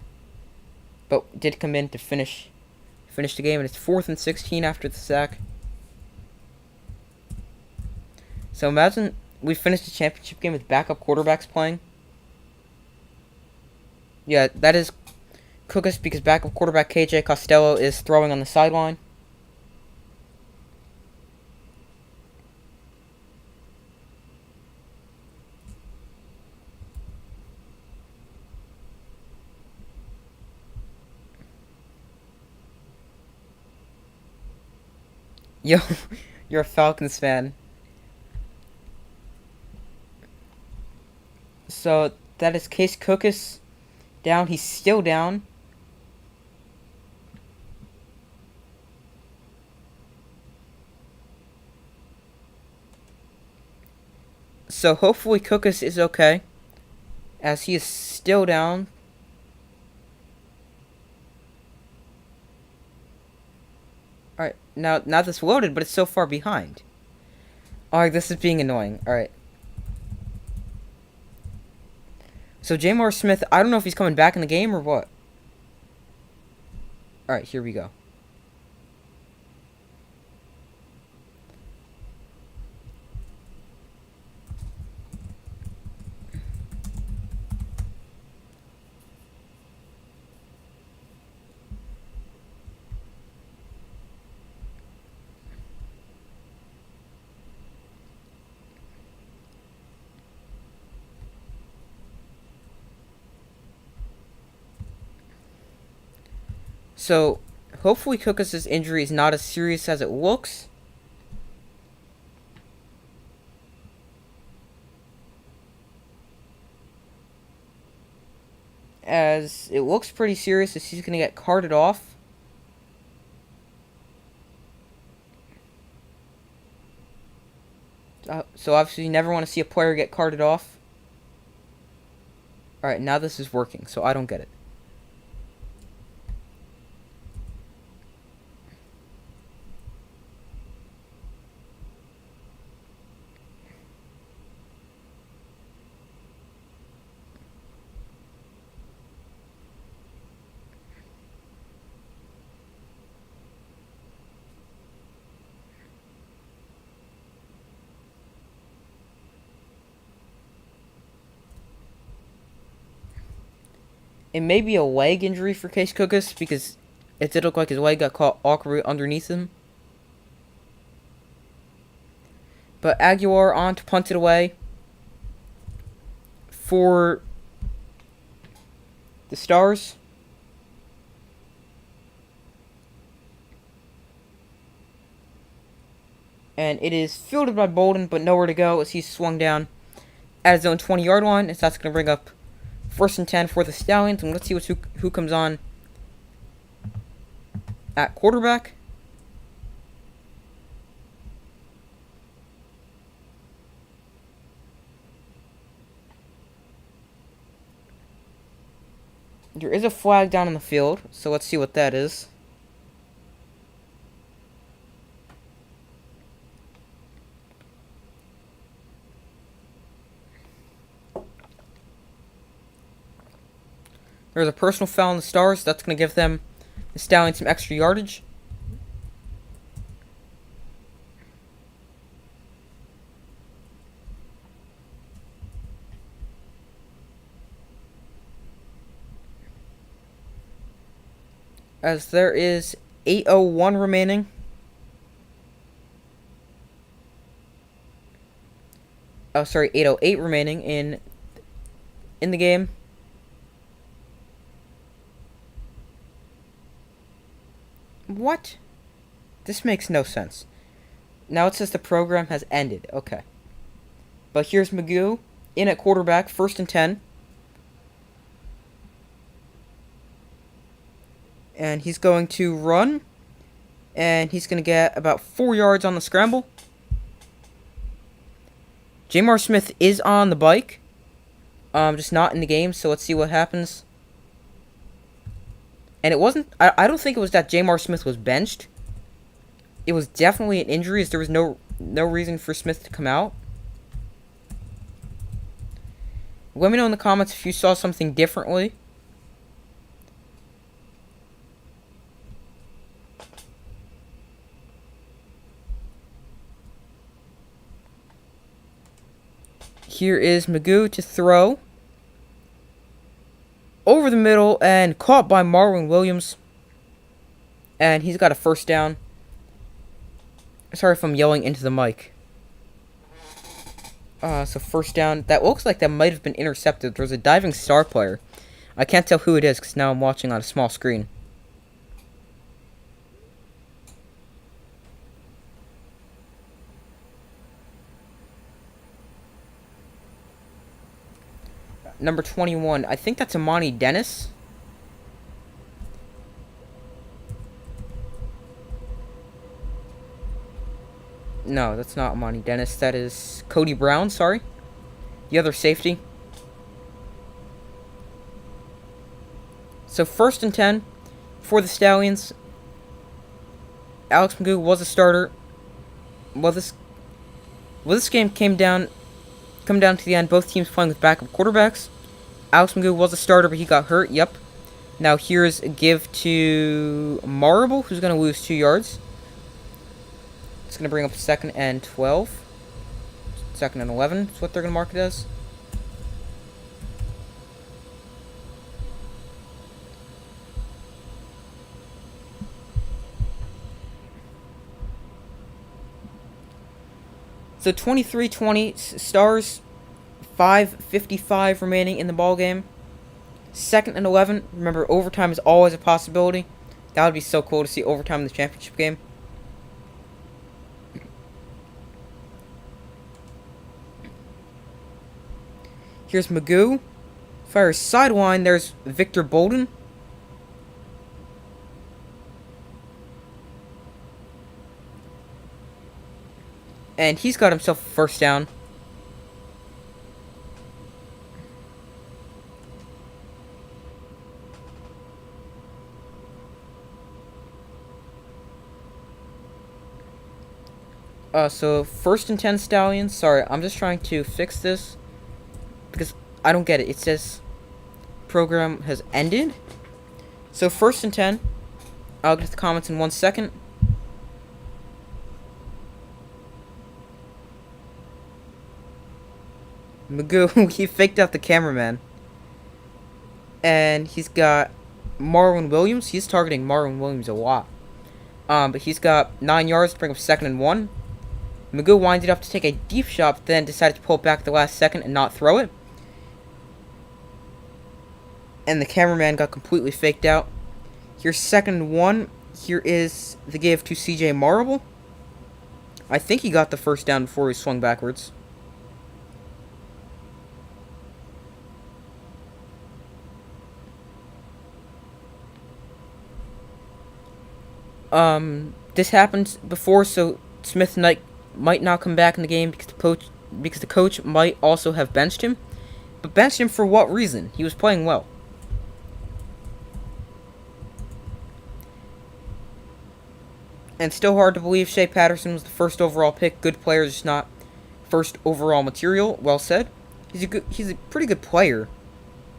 but did come in to finish the game, and it's 4th and 16 after the sack. So imagine we finished a championship game with backup quarterbacks playing. Yeah, that is Cookus because backup quarterback KJ Costello is throwing on the sideline. Yo, you're a Falcons fan. So that is Case Cookus down. He's still down. So hopefully Cookus is okay, as he is still down. Alright, now this loaded, but it's so far behind. Alright, this is being annoying. Alright. So Jamar Smith, I don't know if he's coming back in the game or what. Alright, here we go. So, hopefully Cookus' injury is not as serious as it looks. As it looks pretty serious, as he's going to get carted off. So obviously you never want to see a player get carted off. Alright, now this is working, so I don't get it. It may be a leg injury for Case Cookus because it did look like his leg got caught awkwardly underneath him. But Aguilar on to punt it away for the Stars. And it is fielded by Bolden, but nowhere to go as he's swung down at his own 20-yard line. And that's going to bring up 1st and 10 for the Stallions. And let's see who comes on at quarterback. There is a flag down on the field, so let's see what that is. There's a personal foul on the Stars. That's going to give them the Stallions some extra yardage. As there is 8:01 remaining. Oh, sorry, 8:08 remaining in the game. What? This makes no sense. Now it says the program has ended. Okay. But here's Magoo in at quarterback, 1st and 10. And he's going to run. And he's going to get about 4 yards on the scramble. Jamar Smith is on the bike. Just not in the game, so let's see what happens. And it wasn't... I don't think it was that Jamar Smith was benched. It was definitely an injury, as there was no reason for Smith to come out. Let me know in the comments if you saw something differently. Here is Magoo to throw. Over the middle and caught by Marwin Williams. And he's got a 1st down. Sorry if I'm yelling into the mic. So 1st down. That looks like that might have been intercepted. There's a diving star player. I can't tell who it is because now I'm watching on a small screen. Number 21. I think that's Amani Dennis. No, that's not Amani Dennis. That is Cody Brown, sorry. The other safety. So 1st and 10 for the Stallions. Alex Magoo was a starter. Well, this game come down to the end, both teams playing with backup quarterbacks. Alex Magoo was a starter, but he got hurt. Yep. Now here's a give to Marble, who's going to lose 2 yards. It's going to bring up 2nd and 12. 2nd and 11 is what they're going to mark it as. So 23-20 Stars, 5:55 remaining in the ball game. 2nd and 11. Remember, overtime is always a possibility. That would be so cool to see overtime in the championship game. Here's Magoo. Fires sideline. There's Victor Bolden. And he's got himself a 1st down. So 1st and 10 Stallions. Sorry, I'm just trying to fix this because I don't get it. It says program has ended. So 1st and 10. I'll get the comments in 1 second. Magoo, he faked out the cameraman. And he's got Marwin Williams. He's targeting Marwin Williams a lot. But he's got 9 yards to bring up 2nd and 1. Magoo winds it up to take a deep shot, but then decided to pull it back at the last second and not throw it. And the cameraman got completely faked out. Here's 2nd and 1. Here is the give to CJ Marble. I think he got the 1st down before he swung backwards. This happened before, so Smith might not come back in the game because the coach might also have benched him. But benched him for what reason? He was playing well. And still hard to believe Shea Patterson was the 1st overall pick. Good player, just not 1st overall material. Well said. He's a pretty good player,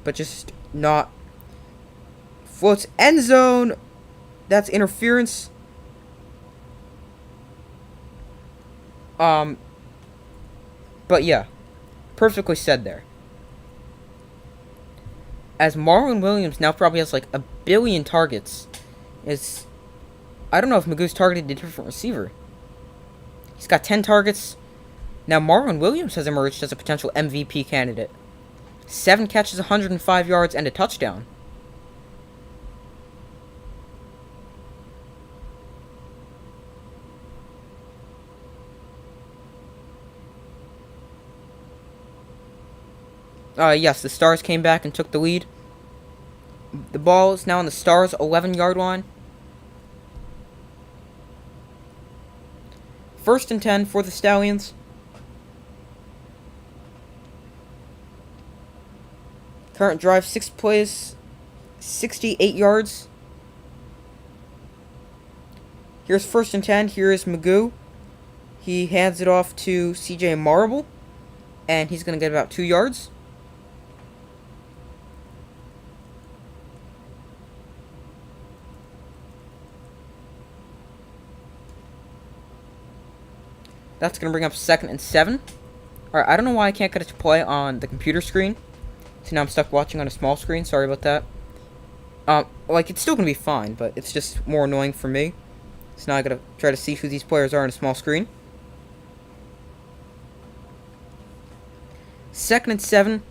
but just not. Floats end zone. That's interference. But yeah, perfectly said there. As Marlon Williams now probably has like a billion targets. I don't know if Magoo's targeted a different receiver. He's got 10 targets. Now Marlon Williams has emerged as a potential MVP candidate. 7 catches, 105 yards, and a touchdown. Yes, the Stars came back and took the lead. The ball is now on the Stars' 11-yard line. 1st and 10 for the Stallions. Current drive, 6 plays, 68 yards. Here's 1st and 10. Here is Magoo. He hands it off to CJ Marble, and he's going to get about 2 yards. That's going to bring up 2nd and 7. Alright, I don't know why I can't get it to play on the computer screen. So now I'm stuck watching on a small screen. Sorry about that. Like, it's still going to be fine, but it's just more annoying for me. So now I got to try to see who these players are on a small screen. 2nd and 7.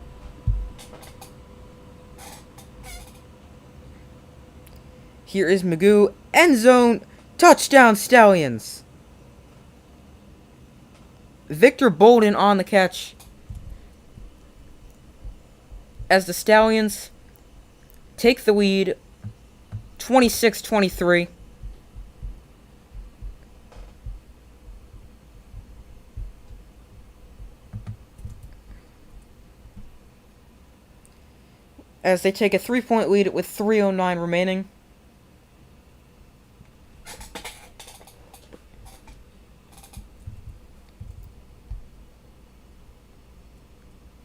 Here is Magoo. End zone. Touchdown, Stallions. Victor Bolden on the catch. As the Stallions take the lead 26-23. As they take a 3-point lead with 3:09 remaining.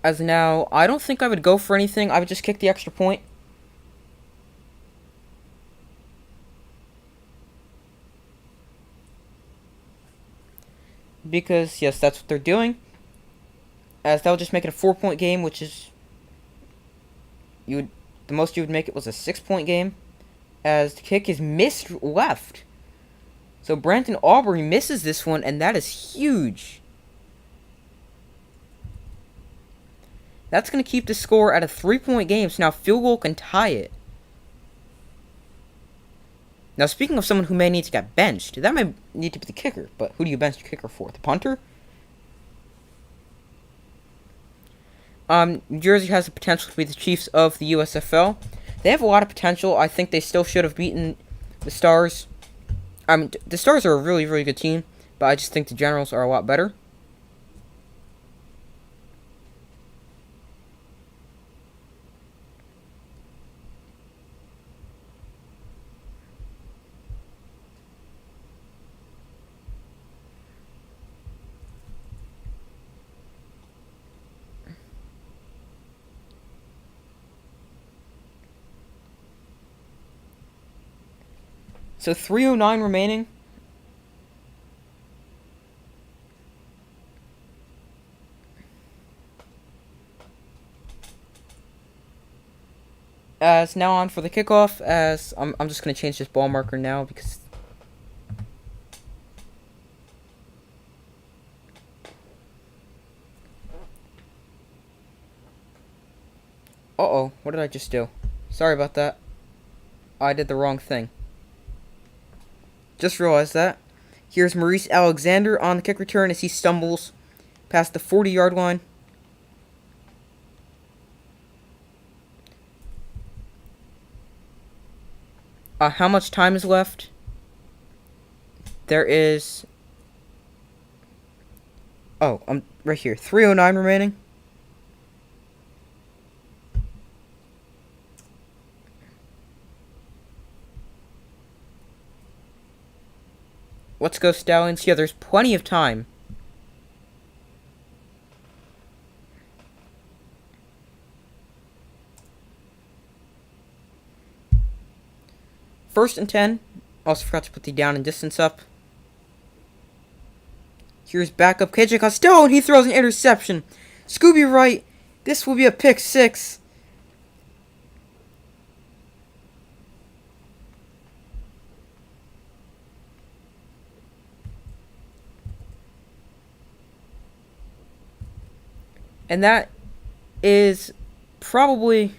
As now, I don't think I would go for anything. I would just kick the extra point. Because, yes, that's what they're doing. As that would just make it a 4-point game, which is... the most you would make it was a 6-point game. As the kick is missed left. So Brandon Aubrey misses this one, and that is huge. That's going to keep the score at a 3-point game, so now field goal can tie it. Now, speaking of someone who may need to get benched, that might need to be the kicker, but who do you bench the kicker for? The punter? New Jersey has the potential to be the Chiefs of the USFL. They have a lot of potential. I think they still should have beaten the Stars. I mean, the Stars are a really, really good team, but I just think the Generals are a lot better. So 3:09 remaining. As now on for the kickoff. As I'm just gonna change this ball marker now because. Uh-oh, what did I just do? Sorry about that. I did the wrong thing. Just realized that. Here's Maurice Alexander on the kick return as he stumbles past the 40-yard line. How much time is left? There is... Oh, I'm right here. 3:09 remaining. Let's go, Stallions. Yeah, there's plenty of time. First and 10 Also forgot to put the down and distance up. Here's backup KJ Costello, and he throws an interception. Scooby Wright, this will be a pick 6. And that is probably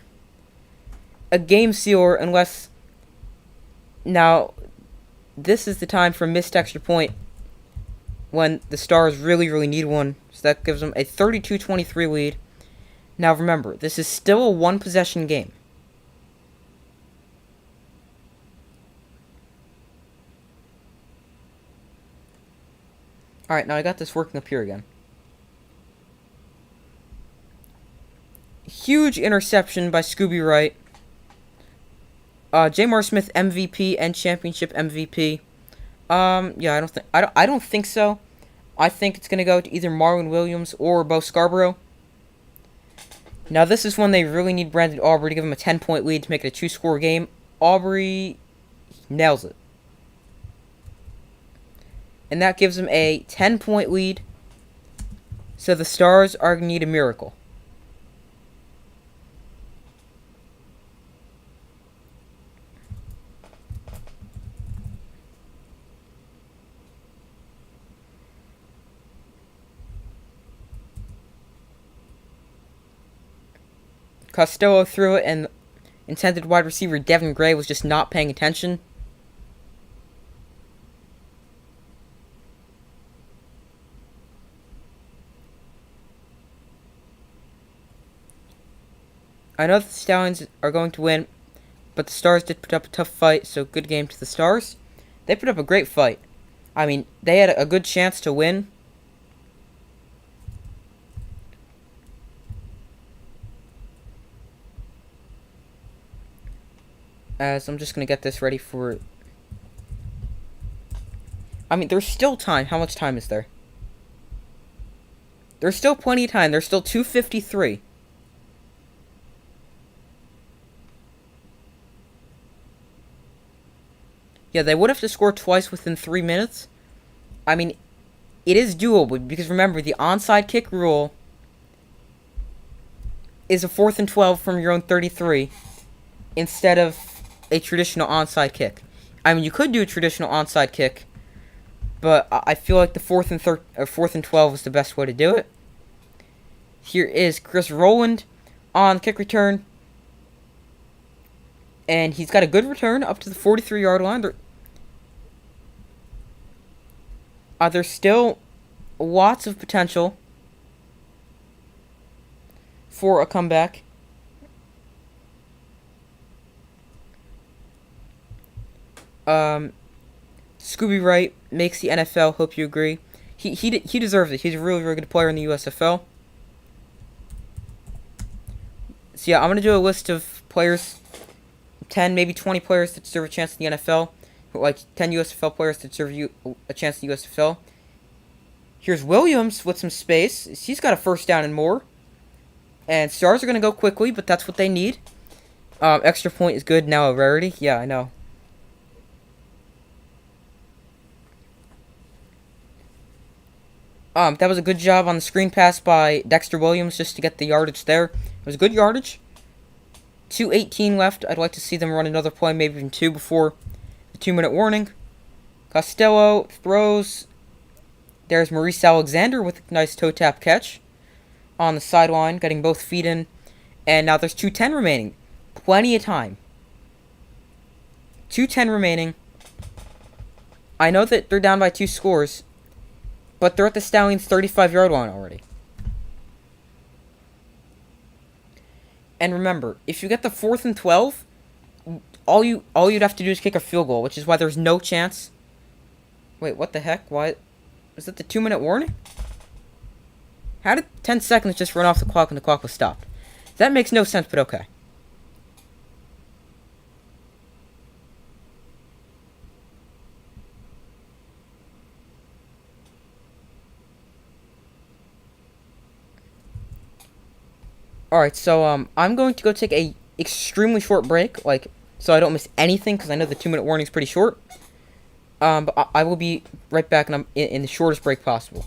a game sealer unless... Now, this is the time for a missed extra point when the Stars really, really need one. So that gives them a 32-23 lead. Now remember, this is still a one-possession game. Alright, now I got this working up here again. Huge interception by Scooby Wright. Jamar Smith MVP and championship MVP. Yeah, I don't think so. I think it's gonna go to either Marlon Williams or Bo Scarborough. Now this is when they really need Brandon Aubrey to give them a 10-point lead to make it a 2-score game. Aubrey nails it. And that gives them a 10-point lead. So the Stars are gonna need a miracle. Costello threw it, and intended wide receiver Devin Gray was just not paying attention. I know the Stallions are going to win, but the Stars did put up a tough fight, so good game to the Stars. They put up a great fight. I mean, they had a good chance to win. As I'm just going to get this ready for... I mean, there's still time. How much time is there? There's still plenty of time. There's still 2:53. Yeah, they would have to score twice within 3 minutes. I mean, it is doable, because remember, the onside kick rule is a 4th and 12 from your own 33 instead of a traditional onside kick. I mean, you could do a traditional onside kick, but I feel like the 4th and 12 is the best way to do it. Here is Chris Rowland on kick return, and he's got a good return up to the 43-yard line. There's still lots of potential for a comeback. Scooby Wright makes the NFL. Hope you agree. He deserves it. He's a really, really good player in the USFL. So yeah, I'm gonna do a list of players, 10, maybe 20 players that deserve a chance in the NFL. Like 10 USFL players that deserve a chance in the USFL. Here's Williams with some space. He's got a first down and more. And Stars are gonna go quickly, but that's what they need. Extra point is good, now a rarity. Yeah, I know. That was a good job on the screen pass by Dexter Williams just to get the yardage there. It was good yardage. 2:18 left. I'd like to see them run another play, maybe even 2 before the 2-minute warning. Costello throws. There's Maurice Alexander with a nice toe tap catch on the sideline, getting both feet in. And now there's 2:10 remaining. Plenty of time. 2:10 remaining. I know that they're down by 2 scores, but they're at the Stallions' 35-yard line already. And remember, if you get the 4th and 12, all you'd have to do is kick a field goal, which is why there's no chance. Wait, what the heck? Why? Was that the 2-minute warning? How did 10 seconds just run off the clock when the clock was stopped? That makes no sense, but okay. Alright, so, I'm going to go take a extremely short break, so I don't miss anything, because I know the 2-minute warning is pretty short. But I will be right back, and I'm in the shortest break possible.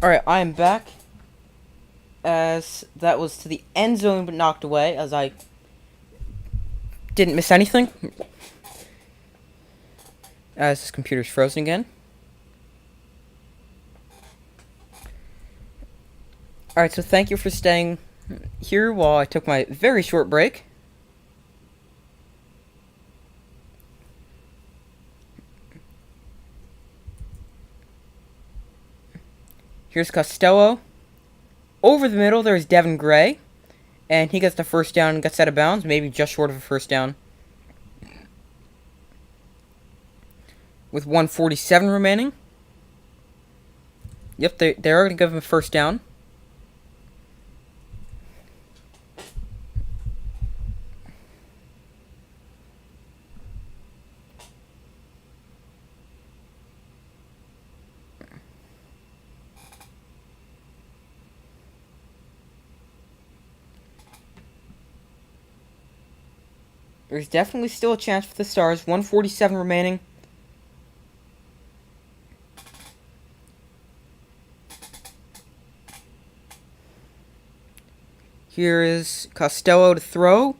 All right, I am back. As that was to the end zone, but knocked away. As I didn't miss anything. As this computer's frozen again. Alright, so thank you for staying here while I took my very short break. Here's Costello. Over the middle, there's Devin Gray. And he gets the first down and gets out of bounds. Maybe just short of a first down. With 1:47 remaining. Yep, they are going to give him a first down. There's definitely still a chance for the Stars. 1:47 remaining. Here is Costello to throw.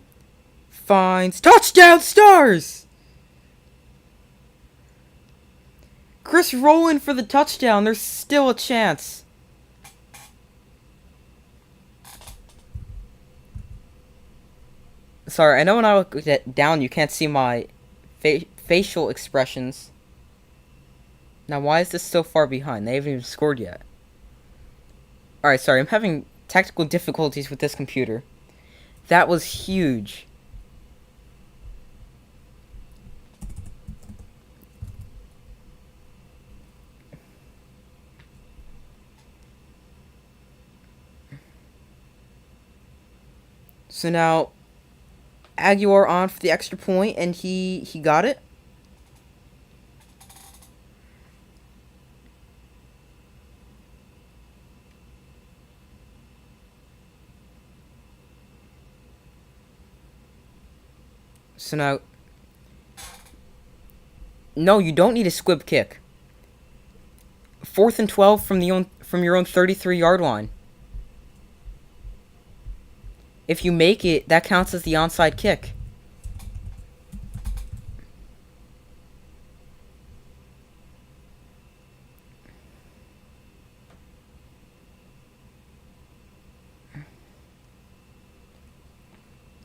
Finds touchdown Stars! Chris Rowland for the touchdown. There's still a chance. Sorry, I know when I look down you can't see my facial expressions. Now, why is this so far behind? They haven't even scored yet. Alright, sorry, I'm having technical difficulties with this computer. That was huge. So now, Aguilar on for the extra point, and he got it. So now, no, you don't need a squib kick. 4th and 12 from your own 33-yard line. If you make it, that counts as the onside kick.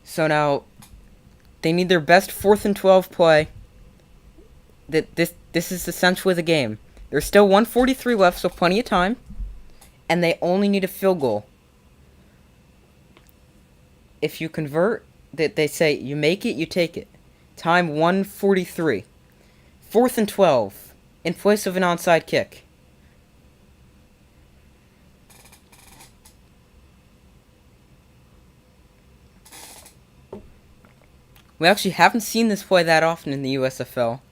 So now, they need their best 4th and 12 play. This is essentially the game. There's still 1:43 left, so plenty of time. And they only need a field goal. If you convert, they say you make it, you take it. Time 1:43. 4th and 12. In place of an onside kick. We actually haven't seen this play that often in the USFL.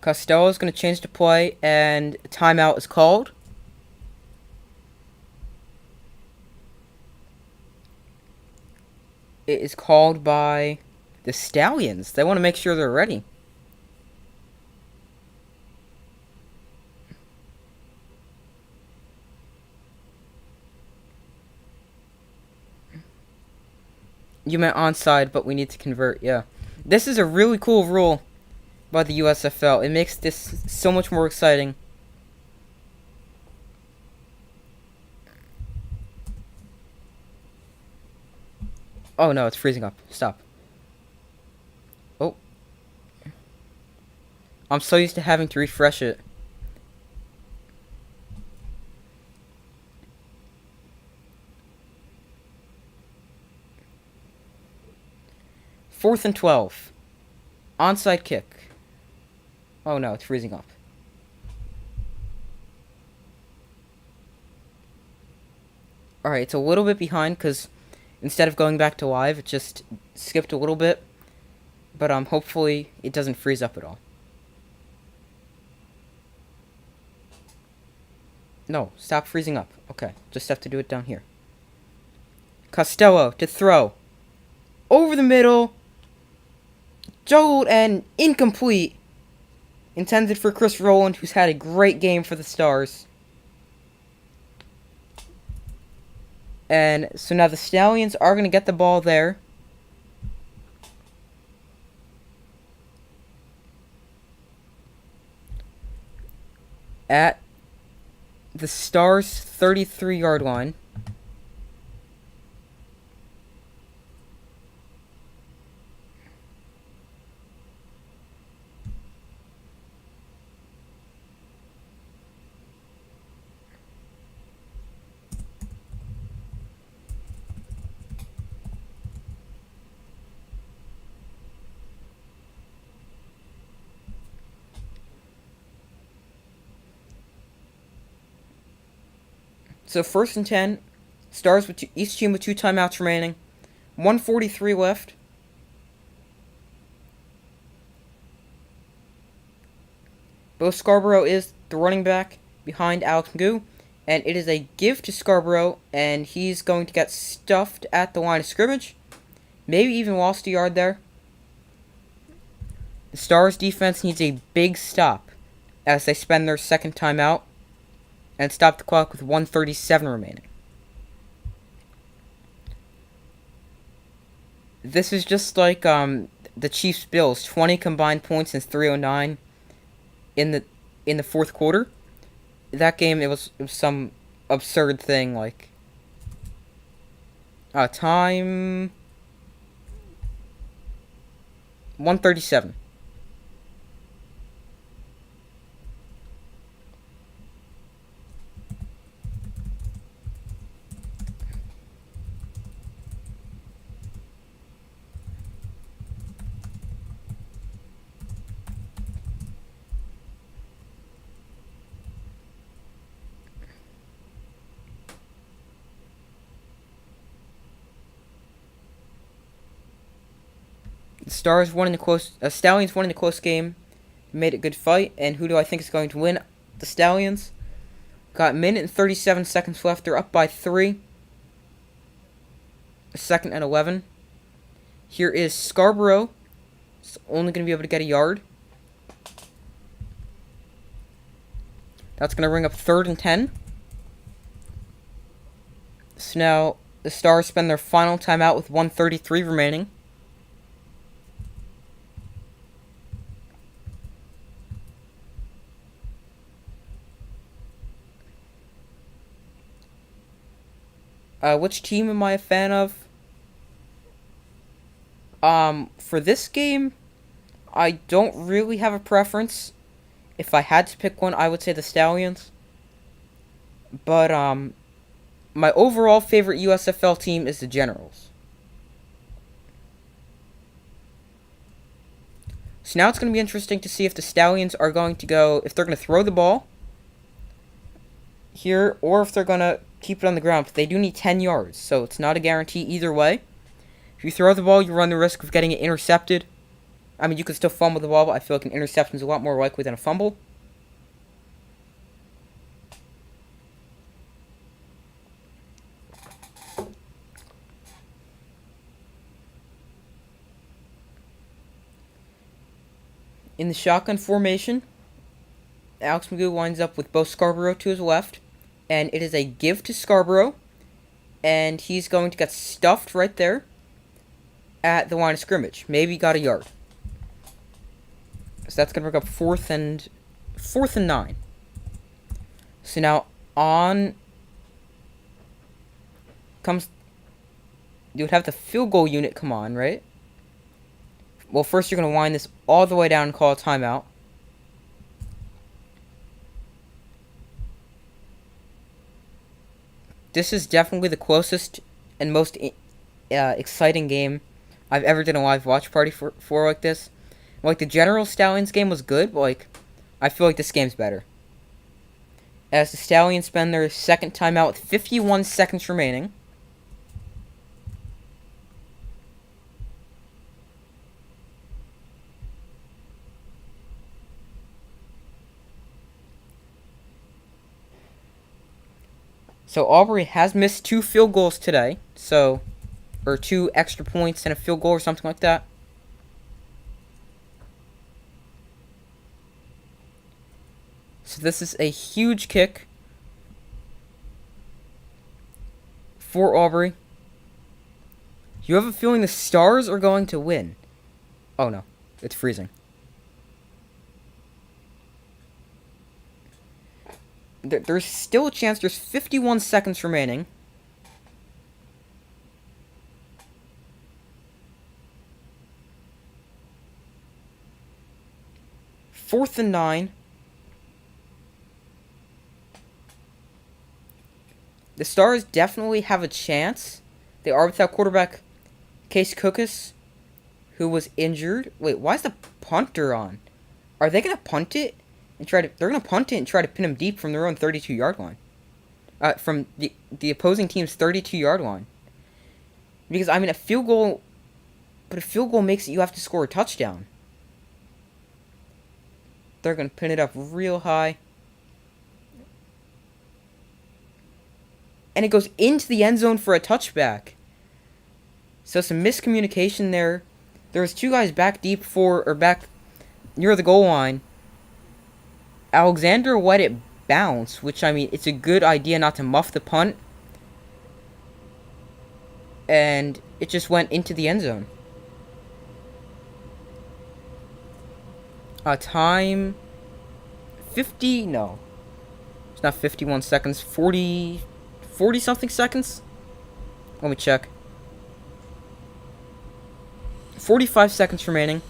Costello is going to change the play, and timeout is called. It is called by the Stallions. They want to make sure they're ready. You meant onside, but we need to convert, yeah. This is a really cool rule by the USFL. It makes this so much more exciting. Oh no, it's freezing up. Stop. Oh. I'm so used to having to refresh it. Fourth and 12. Onside kick. Oh no, it's freezing up. Alright, it's a little bit behind because instead of going back to live, it just skipped a little bit. But hopefully it doesn't freeze up at all. No, stop freezing up. Okay, just have to do it down here. Costello to throw. Over the middle. Juggled and incomplete. Intended for Chris Rowland, who's had a great game for the Stars. And so now the Stallions are going to get the ball there. At the Stars' 33-yard line. So 1st and 10. Stars with each team with 2 timeouts remaining. 1:43 left. Bo Scarborough is the running back behind Alex Magoo. And it is a give to Scarborough. And he's going to get stuffed at the line of scrimmage. Maybe even lost a yard there. The Stars defense needs a big stop as they spend their second timeout. And stop the clock with 1:37 remaining. This is just like the Chiefs-Bills, 20 combined points in 3:09 in the fourth quarter. That game, it was some absurd thing like time 1:37. Stallions won in a close game. Made a good fight. And who do I think is going to win? The Stallions. Got a minute and 37 seconds left. They're up by 3. Second and 11. Here is Scarborough. It's only going to be able to get a yard. That's going to bring up 3rd and 10. So now the Stars spend their final timeout with 1:33 remaining. Which team am I a fan of? For this game, I don't really have a preference. If I had to pick one, I would say the Stallions. But, my overall favorite USFL team is the Generals. So now it's going to be interesting to see if the Stallions are going to go, if they're going to throw the ball here, or if they're going to keep it on the ground. But they do need 10 yards, so it's not a guarantee either way. If you throw the ball, you run the risk of getting it intercepted. I mean, you could still fumble the ball, but I feel like an interception is a lot more likely than a fumble. In the shotgun formation, Alex Magoo winds up with Bo Scarborough to his left, and it is a give to Scarborough, and he's going to get stuffed right there at the line of scrimmage. Maybe got a yard. So that's going to bring up 4th and 9. So now on comes, you would have the field goal unit come on, right? Well, first you're going to wind this all the way down and call a timeout. This is definitely the closest and most exciting game I've ever done a live watch party for like this. Like, the General Stallions game was good, but, like, I feel like this game's better. As the Stallions spend their second timeout with 51 seconds remaining. So Aubrey has missed 2 field goals today, or 2 extra points and a field goal or something like that. So this is a huge kick for Aubrey. You have a feeling the Stars are going to win. Oh no, it's freezing. There's still a chance. There's 51 seconds remaining. Fourth and 9. The Stars definitely have a chance. They are without quarterback Case Cookus, who was injured. Wait, why is the punter on? Are they going to punt it? They're going to punt it and try to pin him deep from their own 32-yard line. From the opposing team's 32-yard line. Because, I mean, a field goal makes it you have to score a touchdown. They're going to pin it up real high. And it goes into the end zone for a touchback. So some miscommunication there. There was 2 guys back deep back near the goal line. Alexander let it bounce, which, I mean, it's a good idea not to muff the punt. And it just went into the end zone. Time 50, no. It's not 51 seconds, 40 something seconds? Let me check. 45 seconds remaining.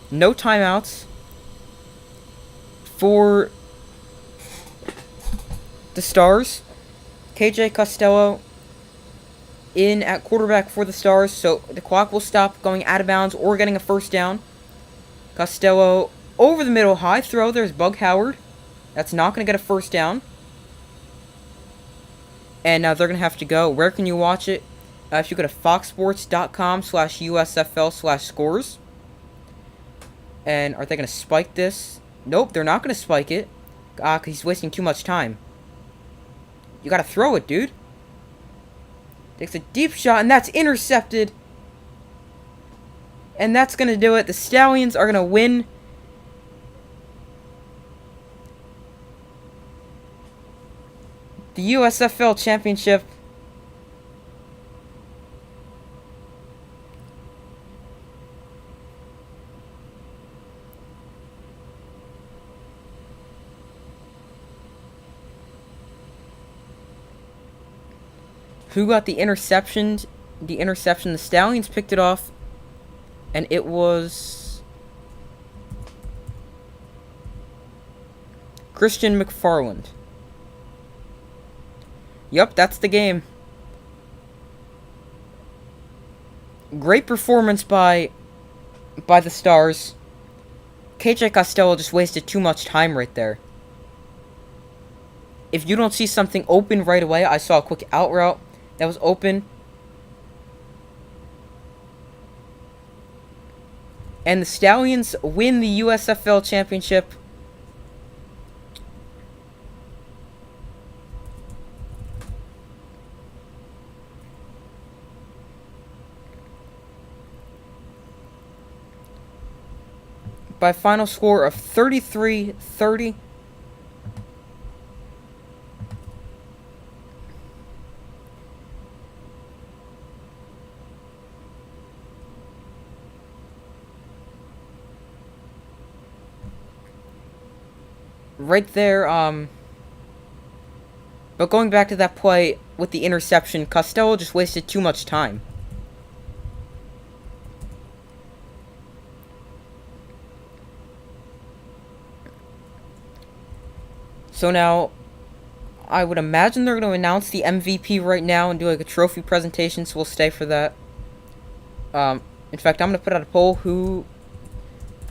No timeouts for the Stars. KJ Costello in at quarterback for the Stars, so the clock will stop going out of bounds or getting a first down. Costello over the middle, high throw. There's Bug Howard. That's not going to get a first down. And now they're going to have to go. Where can you watch it? If you go to foxsports.com/USFL/scores. And are they going to spike this? Nope, they're not going to spike it. Because he's wasting too much time. You got to throw it, dude. Takes a deep shot, and that's intercepted. And that's going to do it. The Stallions are going to win. The USFL Championship. Who got the interception? The interception. The Stallions picked it off. And it was Christian McFarland. Yup, that's the game. Great performance by the Stars. KJ Costello just wasted too much time right there. If you don't see something open right away, I saw a quick out route that was open. And the Stallions win the USFL Championship. By a final score of 33-30. Right there, but going back to that play with the interception, Costello just wasted too much time. So now, I would imagine they're going to announce the MVP right now and do like a trophy presentation, so we'll stay for that. In fact, I'm going to put out a poll, who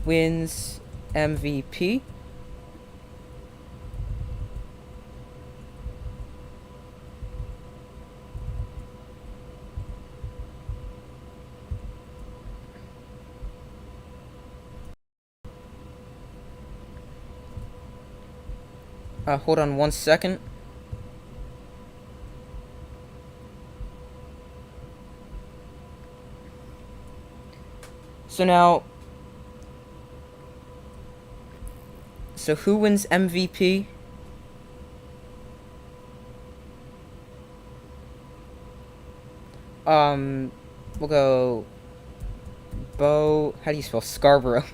wins MVP? Hold on 1 second. So now, who wins MVP? We'll go Bo. How do you spell Scarborough?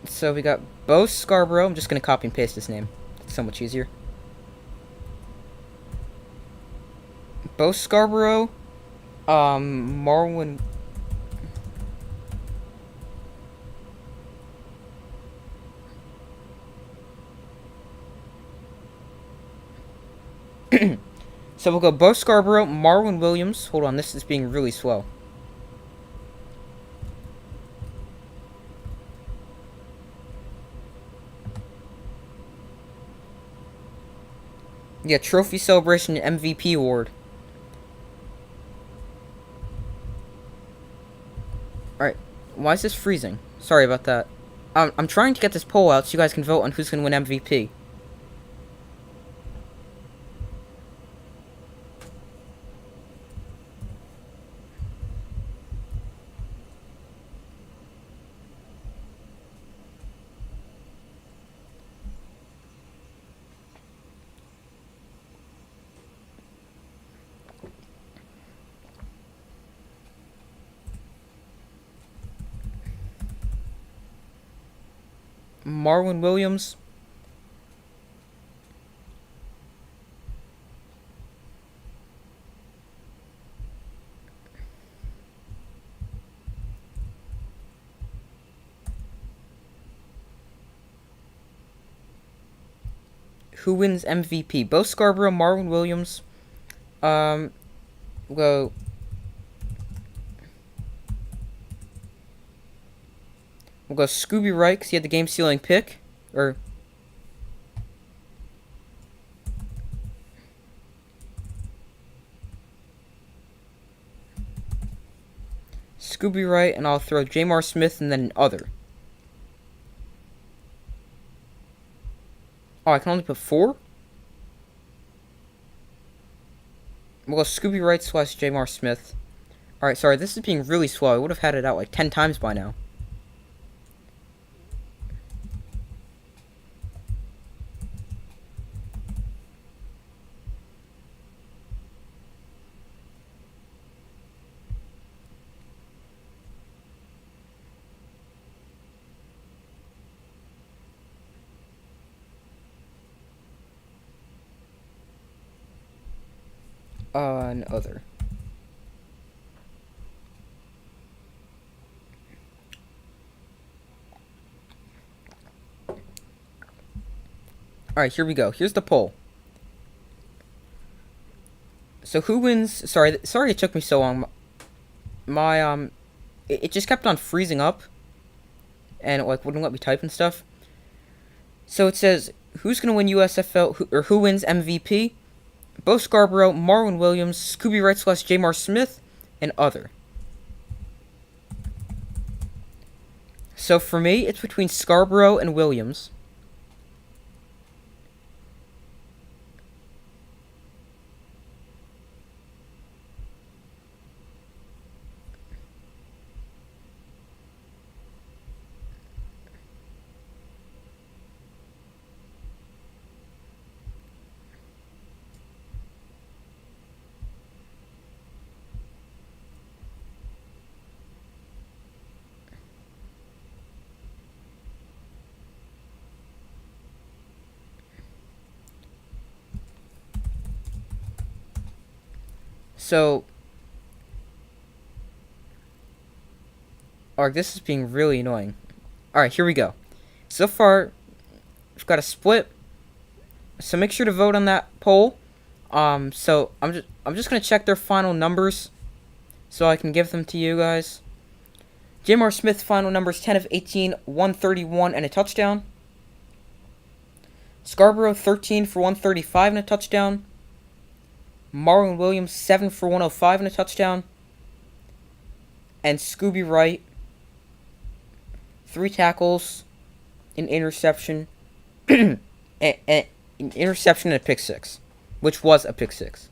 So we got Bo Scarborough. I'm just gonna copy and paste his name. It's so much easier. Bo Scarborough. Marwin. So we'll go Bo Scarborough, Marwin Williams. Hold on, this is being really slow. Yeah, trophy celebration and MVP award. Alright, why is this freezing? Sorry about that. I'm trying to get this poll out so you guys can vote on who's going to win MVP. Marwin Williams. Who wins MVP? Bo Scarborough, Marwin Williams. We'll go. We'll go Scooby Wright because he had the game-sealing pick. Or Scooby Wright, and I'll throw Jamar Smith and then an other. Oh, I can only put 4? Well, Scooby Wright / Jamar Smith. Alright, sorry, this is being really slow. I would have had it out like 10 times by now. And other. Alright, here we go. Here's the poll. So who wins? Sorry it took me so long. It just kept on freezing up, and it like wouldn't let me type and stuff. So it says who's gonna win USFL or who wins MVP? Bo Scarborough, Marlon Williams, Scooby Wright / Jamar Smith, and other. So for me, it's between Scarborough and Williams. So, alright, this is being really annoying. Alright, here we go. So far, we've got a split. So make sure to vote on that poll. So I'm just gonna check their final numbers, so I can give them to you guys. Jamar Smith final numbers 10 of 18, 131 and a touchdown. Scarborough 13 for 135 and a touchdown. Marlon Williams 7 for 105 and a touchdown. And Scooby Wright 3 tackles, an interception, an interception and a pick 6, which was a pick 6.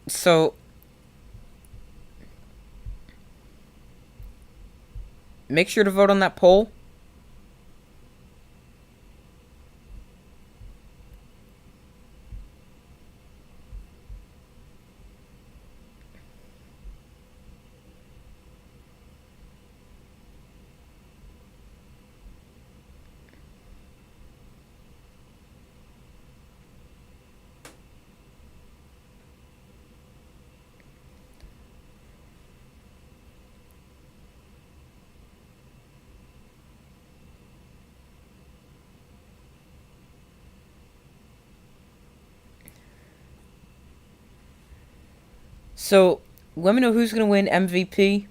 So, make sure to vote on that poll. So, let me know who's going to win MVP.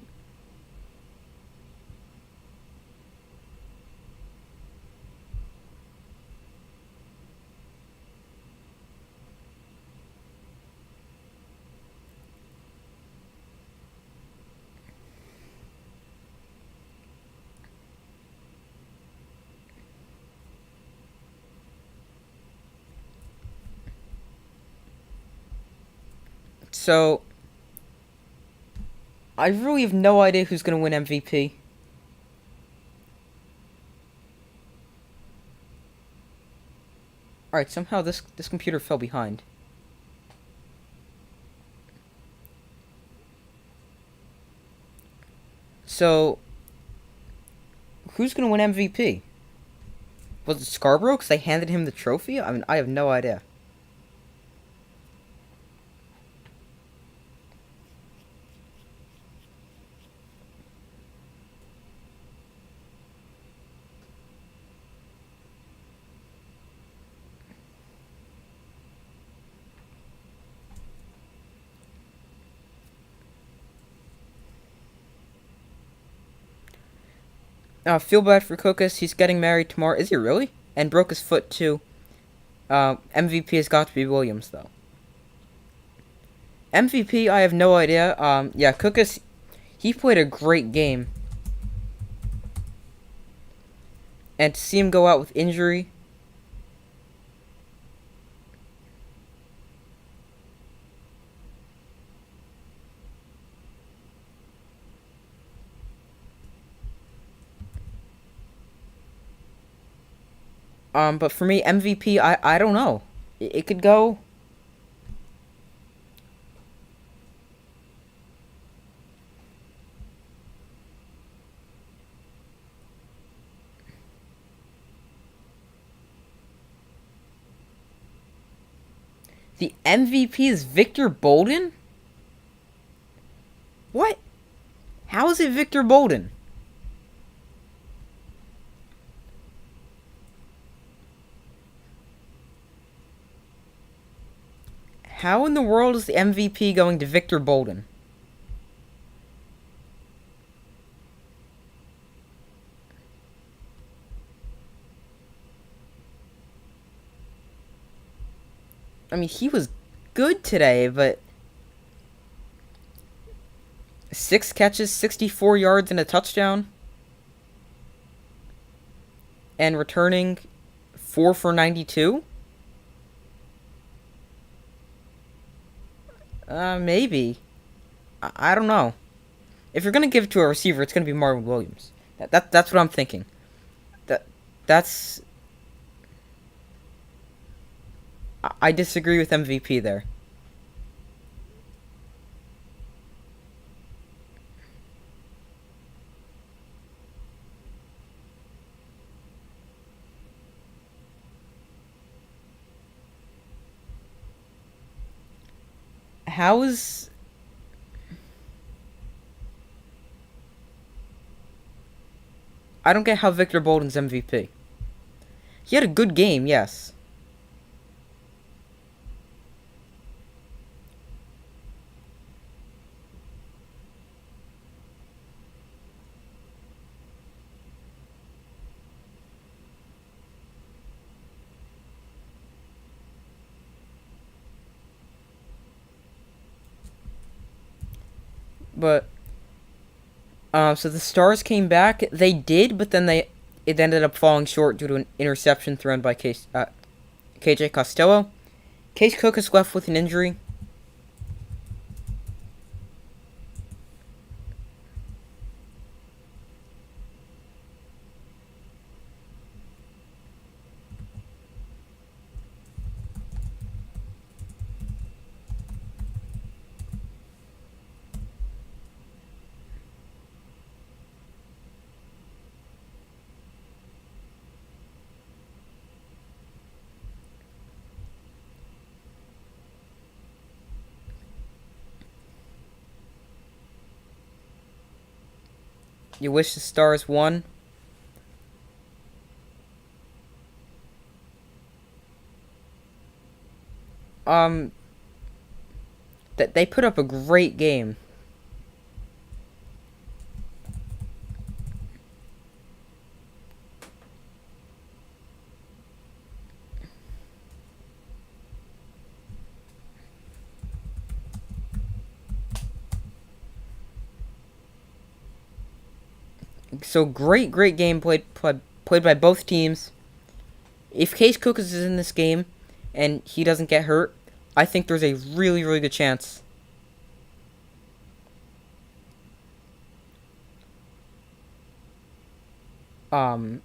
So, I really have no idea who's going to win MVP. Alright, somehow this computer fell behind. So, who's going to win MVP? Was it Scarborough because they handed him the trophy? I mean, I have no idea. Feel bad for Cookus. He's getting married tomorrow. Is he really? And broke his foot too. MVP has got to be Williams though. MVP, I have no idea. Yeah, Cookus, he played a great game. And to see him go out with injury. But for me, MVP, I don't know. It could go. The MVP is Victor Bolden? What? How is it Victor Bolden? How in the world is the MVP going to Victor Bolden? I mean, he was good today, but 6 catches, 64 yards, and a touchdown. And returning 4 for 92? Maybe. I don't know. If you're gonna give it to a receiver, it's gonna be Marvin Williams. That's what I'm thinking. That's. I disagree with MVP there. How is. I don't get how Victor Bolden's MVP. He had a good game, yes. But so the Stars came back. They did, but then it ended up falling short due to an interception thrown by KJ Costello. Case Cook is left with an injury. You wish the Stars won. Um, that they put up a great game. So great game played by both teams. If Case Cook is in this game and he doesn't get hurt, I think there's a really good chance. Um,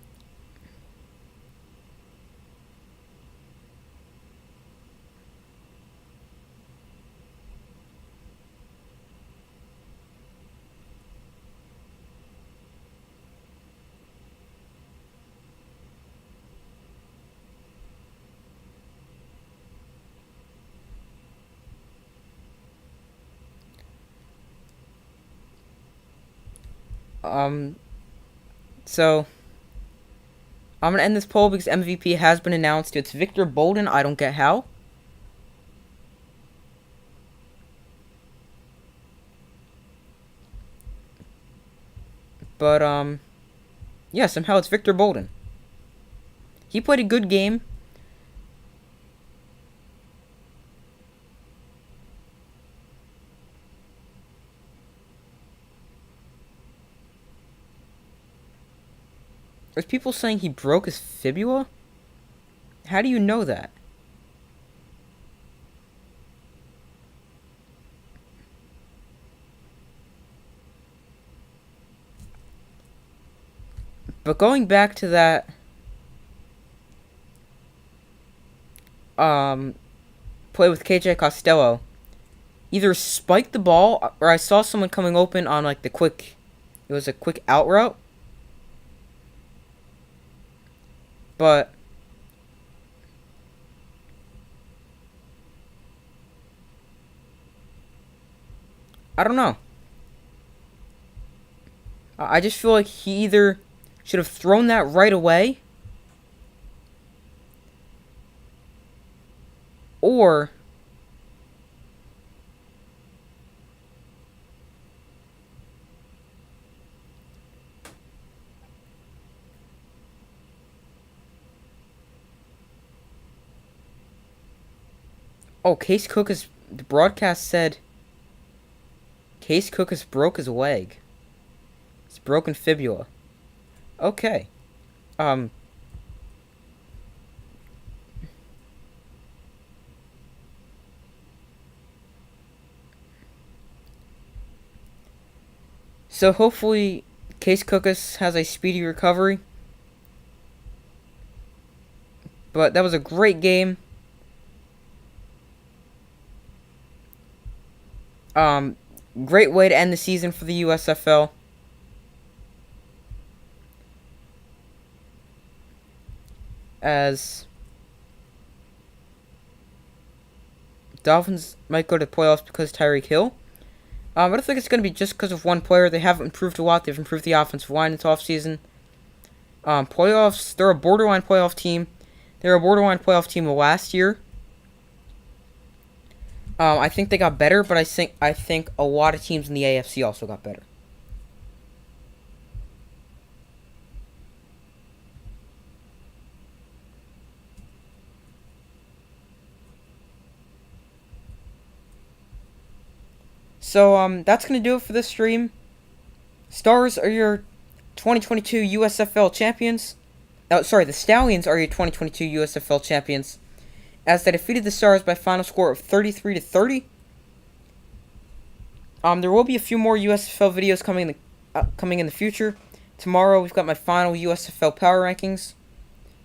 um, so I'm gonna end this poll because MVP has been announced. It's Victor Bolden. I don't get how. But Yeah, somehow it's Victor Bolden. He played a good game. There's people saying he broke his fibula? How do you know that? But going back to that play with KJ Costello, either spike the ball, or I saw someone coming open on like the quick, it was a quick out route. But I don't know. I just feel like he either should have thrown that right away, or Case Cook is, the broadcast said Case Cook has broke his leg. It's broken fibula. Okay. So hopefully Case Cookus has a speedy recovery. But that was a great game. Great way to end the season for the USFL. As Dolphins might go to playoffs because Tyreek Hill. I don't think it's going to be just because of one player. They have improved a lot. They've improved the offensive line this offseason. Playoffs, they're a borderline playoff team. They were a borderline playoff team last year. I think they got better, but I think a lot of teams in the AFC also got better. So, that's going to do it for this stream. Stars are your 2022 USFL champions. Oh, sorry, the Stallions are your 2022 USFL champions, as they defeated the Stars by a final score of 33-30. There will be a few more USFL videos coming in the future. Tomorrow we've got my final USFL power rankings,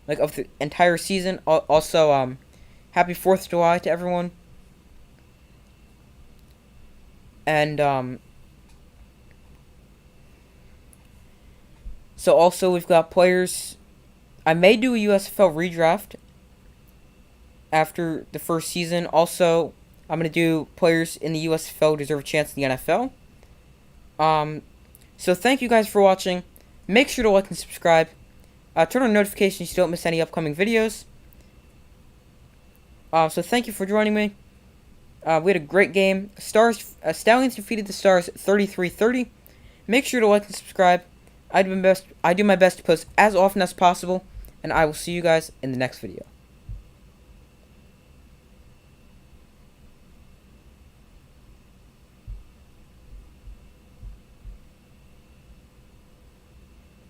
like of the entire season. Also, happy 4th of July to everyone. And so also we've got players. I may do a USFL redraft after the first season. Also, I'm going to do players in the USFL who deserve a chance in the NFL. So thank you guys for watching. Make sure to like and subscribe. Turn on notifications so you don't miss any upcoming videos. So thank you for joining me. We had a great game. Stallions defeated the Stars 33-30. Make sure to like and subscribe. I do my best to post as often as possible, and I will see you guys in the next video.